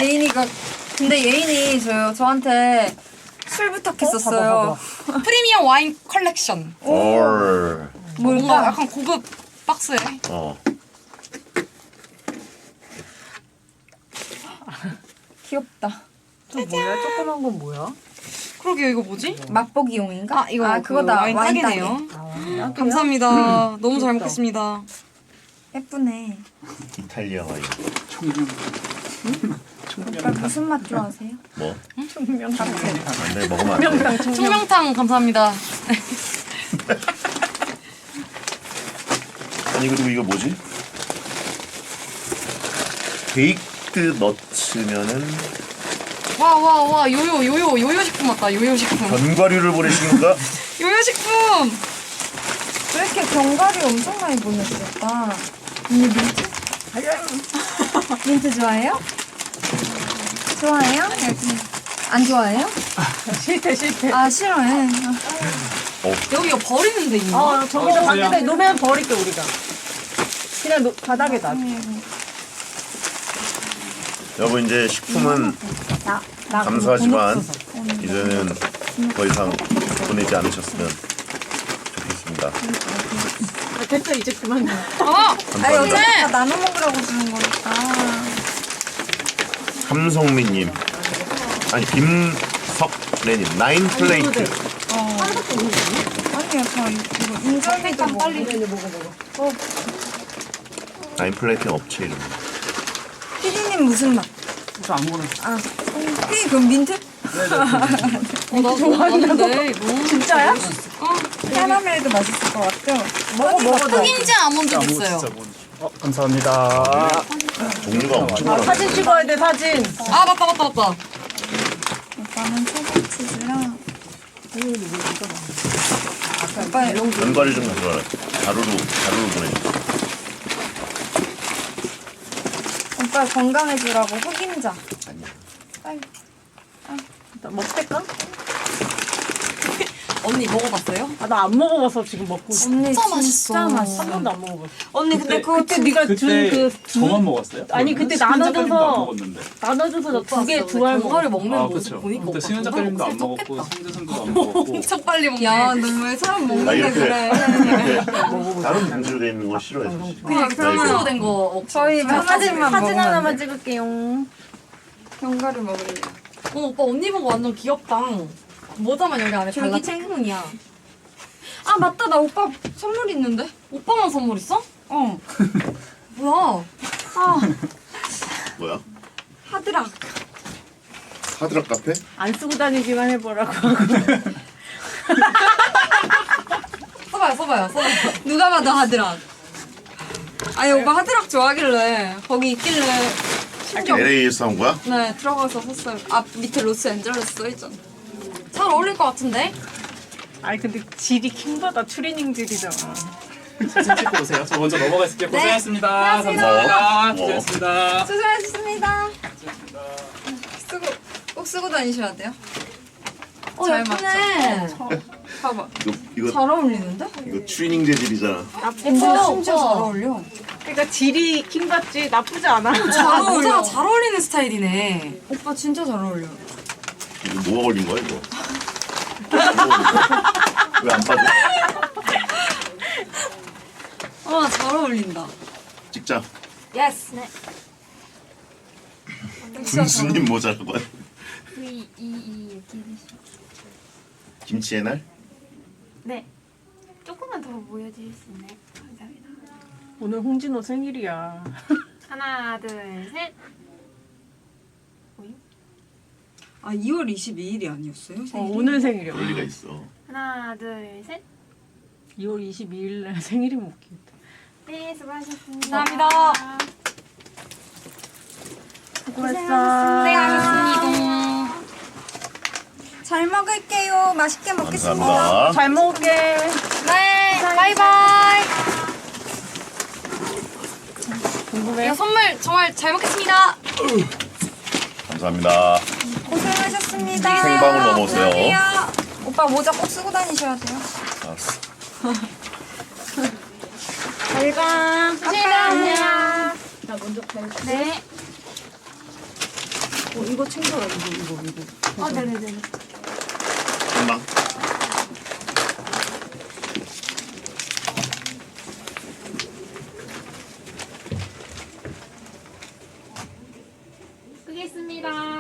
Speaker 3: 예인이가 근데 예인이 저한테 술 부탁했었어요.
Speaker 2: 프리미엄 와인 컬렉션.
Speaker 1: 올.
Speaker 2: 뭔가 약간 고급 박스에.
Speaker 3: 귀엽다.
Speaker 6: 저 뭐야? 조그만 건 뭐야?
Speaker 2: 그러게요, 이거 뭐지?
Speaker 3: 맛보기용인가?
Speaker 2: 아, 이거
Speaker 3: 그거다.
Speaker 2: 와인 딱이네요. 감사합니다. 너무 잘 먹겠습니다.
Speaker 3: 예쁘네.
Speaker 1: 이탈리아 와인.
Speaker 3: 오빠 무슨 맛 좋아하세요?
Speaker 1: 뭐?
Speaker 6: 총명탕.
Speaker 1: 안돼 먹으면 안 돼.
Speaker 2: 총명탕 감사합니다.
Speaker 1: 아니 그리고 이거 뭐지? 베이크드 너츠면은
Speaker 2: 와 요요 식품 왔다. 요요 식품.
Speaker 1: 견과류를 보내신 건가?
Speaker 2: 요요 식품.
Speaker 3: 왜 이렇게 견과류 엄청 많이 보내주셨다. 언니 민트? 민트 좋아해요? 좋아해요? 안 좋아해요?
Speaker 6: 실패.
Speaker 3: 아 싫어해.
Speaker 2: 여기 이거 버리는 데 있나?
Speaker 6: 저기다 밖에다 놓으면 버릴게 우리가. 그냥 바닥에 놔.
Speaker 1: 여보 이제 식품은 감사하지만 이제는 더 이상 보내지 않으셨으면 좋겠습니다.
Speaker 6: 됐어 이제 그만.
Speaker 1: 감사합니다.
Speaker 3: 어제 다 나눠 먹으라고 주는 거니까.
Speaker 1: 함성민님 아니 김석래님 나인 플레이트
Speaker 3: 아니 약간 이거 인절미도 빨리 먹어.
Speaker 1: 나인 플레이트는 업체 이름.
Speaker 3: 피디님 무슨 맛?
Speaker 4: 저 아무거나.
Speaker 3: 아 피디 그럼 민트?
Speaker 2: 나 좋아하는데 이거.
Speaker 6: 진짜야?
Speaker 3: 캐러멜도 맛있을 것 같죠?
Speaker 6: 먹어.
Speaker 2: 흑임자 아몬드도
Speaker 4: 아무
Speaker 2: 있어요.
Speaker 4: 진짜 뭔지. 감사합니다.
Speaker 1: 종류가 엄청 많아.
Speaker 6: 사진 찍어야 돼 사진.
Speaker 2: 아 맞다.
Speaker 3: 오빠는 초코치즈랑 오빠
Speaker 1: 견과류 좀 가져와라. 가루로 보내줘.
Speaker 3: 오빠 건강해지라고 흑임자. 빨리.
Speaker 6: 먹을까?
Speaker 2: 언니 먹어봤어요?
Speaker 6: 나 안 먹어봐서 지금 먹고 있어.
Speaker 3: 언니
Speaker 2: 진짜
Speaker 3: 진짜
Speaker 2: 맛있어.
Speaker 3: 맛있어.
Speaker 6: 한 번도 안 먹어봤어.
Speaker 3: 언니 근데 그거
Speaker 6: 그때 네가 준 그
Speaker 4: 저만 먹었어요?
Speaker 6: 아니, 그때
Speaker 4: 수면
Speaker 6: 나눠줘서-
Speaker 4: 작가님도 안 먹었는데.
Speaker 6: 나눠줘서 두 개
Speaker 2: 오빠
Speaker 6: 두 알
Speaker 2: 견과류
Speaker 6: 먹어.
Speaker 2: 먹는
Speaker 4: 아
Speaker 2: 모습
Speaker 4: 그렇죠.
Speaker 2: 보니까
Speaker 4: 그때
Speaker 2: 오빠
Speaker 4: 수면 작가님도 안
Speaker 2: 견과류
Speaker 4: 먹었고
Speaker 2: 먹겠다.
Speaker 4: 성재선도 안 먹었고.
Speaker 2: 엄청 빨리 먹네.
Speaker 3: 야, 너 왜 사람
Speaker 1: 나
Speaker 3: 먹는데
Speaker 1: 이렇게
Speaker 3: 그래?
Speaker 1: 다른 방식으로 돼 있는 거 싫어해서.
Speaker 2: 그냥
Speaker 3: 그러면
Speaker 2: 된거
Speaker 3: 저희 사진만
Speaker 6: 사진 하나만
Speaker 3: 먹으면
Speaker 6: 찍을게요.
Speaker 3: 견과류 먹을래요.
Speaker 2: 오빠 언니 보고 완전 귀엽다. 모자만 여기 안에 달라
Speaker 3: 줄기채?
Speaker 2: 체크무늬야.
Speaker 3: 아 맞다 나 오빠 선물 있는데?
Speaker 2: 오빠만 선물 있어?
Speaker 3: 어.
Speaker 2: 뭐야?
Speaker 3: 아
Speaker 1: 뭐야?
Speaker 3: 하드락.
Speaker 1: 하드락 카페?
Speaker 6: 안 쓰고 다니기만 해보라고.
Speaker 2: 써봐요.
Speaker 3: 누가 봐도 하드락. 아니 오빠 하드락 좋아하길래 거기 있길래 심지어
Speaker 1: LA에서 한 거야?
Speaker 3: 네 들어가서 샀어요. 앞 밑에 로스앤젤레스 써있잖아.
Speaker 2: 잘 어울릴 것 같은데?
Speaker 6: 아니 근데 질이 킹받아. 추리닝 질이잖아.
Speaker 4: 사진 찍고 오세요. 저 먼저 넘어가 있을게요.
Speaker 3: 네.
Speaker 4: 고생했습니다.
Speaker 3: 고맙습니다.
Speaker 4: 감사합니다.
Speaker 1: 뭐.
Speaker 4: 고생했습니다.
Speaker 3: 수고하셨습니다. 꼭 쓰고 다니셔야 돼요. 잘
Speaker 2: 예쁘네.
Speaker 3: 봐봐.
Speaker 1: 이거
Speaker 3: 잘 어울리는데?
Speaker 1: 이거 트레이닝 재질이잖아.
Speaker 3: 근데 심지어 잘 어울려.
Speaker 6: 그러니까 질이 킹받지 나쁘지 않아.
Speaker 2: 잘 모자가 잘 어울리는 스타일이네.
Speaker 3: 오빠 진짜 잘 어울려.
Speaker 1: 이거 뭐가 걸린 거야 이거? 왜 안 빠져?
Speaker 3: 잘 어울린다.
Speaker 1: 찍자.
Speaker 2: 예스. 네.
Speaker 1: 군수님 모자라고 하
Speaker 7: 이렇게
Speaker 1: 김치의 날?
Speaker 7: 네. 조금만 더 보여주실 수 있나요? 감사합니다.
Speaker 6: 오늘 홍진호 생일이야.
Speaker 7: 하나, 둘, 셋.
Speaker 3: 아 2월 22일이 아니었어요?
Speaker 6: 오늘 생일이야.
Speaker 1: 그럴 리가 있어.
Speaker 7: 하나, 둘, 셋.
Speaker 6: 2월 22일 날 생일이 못 웃기겠다.
Speaker 7: 네, 수고하셨습니다.
Speaker 2: 감사합니다.
Speaker 6: 수고했어.
Speaker 2: 고생하셨습니다.
Speaker 3: 잘 먹을게요. 맛있게 먹겠습니다.
Speaker 1: 감사합니다.
Speaker 6: 잘 먹을게.
Speaker 2: 네, 바이바이.
Speaker 6: 궁금해.
Speaker 2: 이거 선물 정말 잘 먹겠습니다.
Speaker 1: 감사합니다.
Speaker 3: 고생하셨습니다.
Speaker 1: 생방울 넘어오세요.
Speaker 3: 안녕하세요. 오빠 모자 꼭 쓰고 다니셔야 돼요.
Speaker 1: 알았어.
Speaker 3: 잘 가. 안녕.
Speaker 6: 먼저 갈게.
Speaker 7: 네.
Speaker 6: 이거 챙겨라, 이거.
Speaker 7: 네네네.
Speaker 1: 금방.
Speaker 7: 끄겠습니다.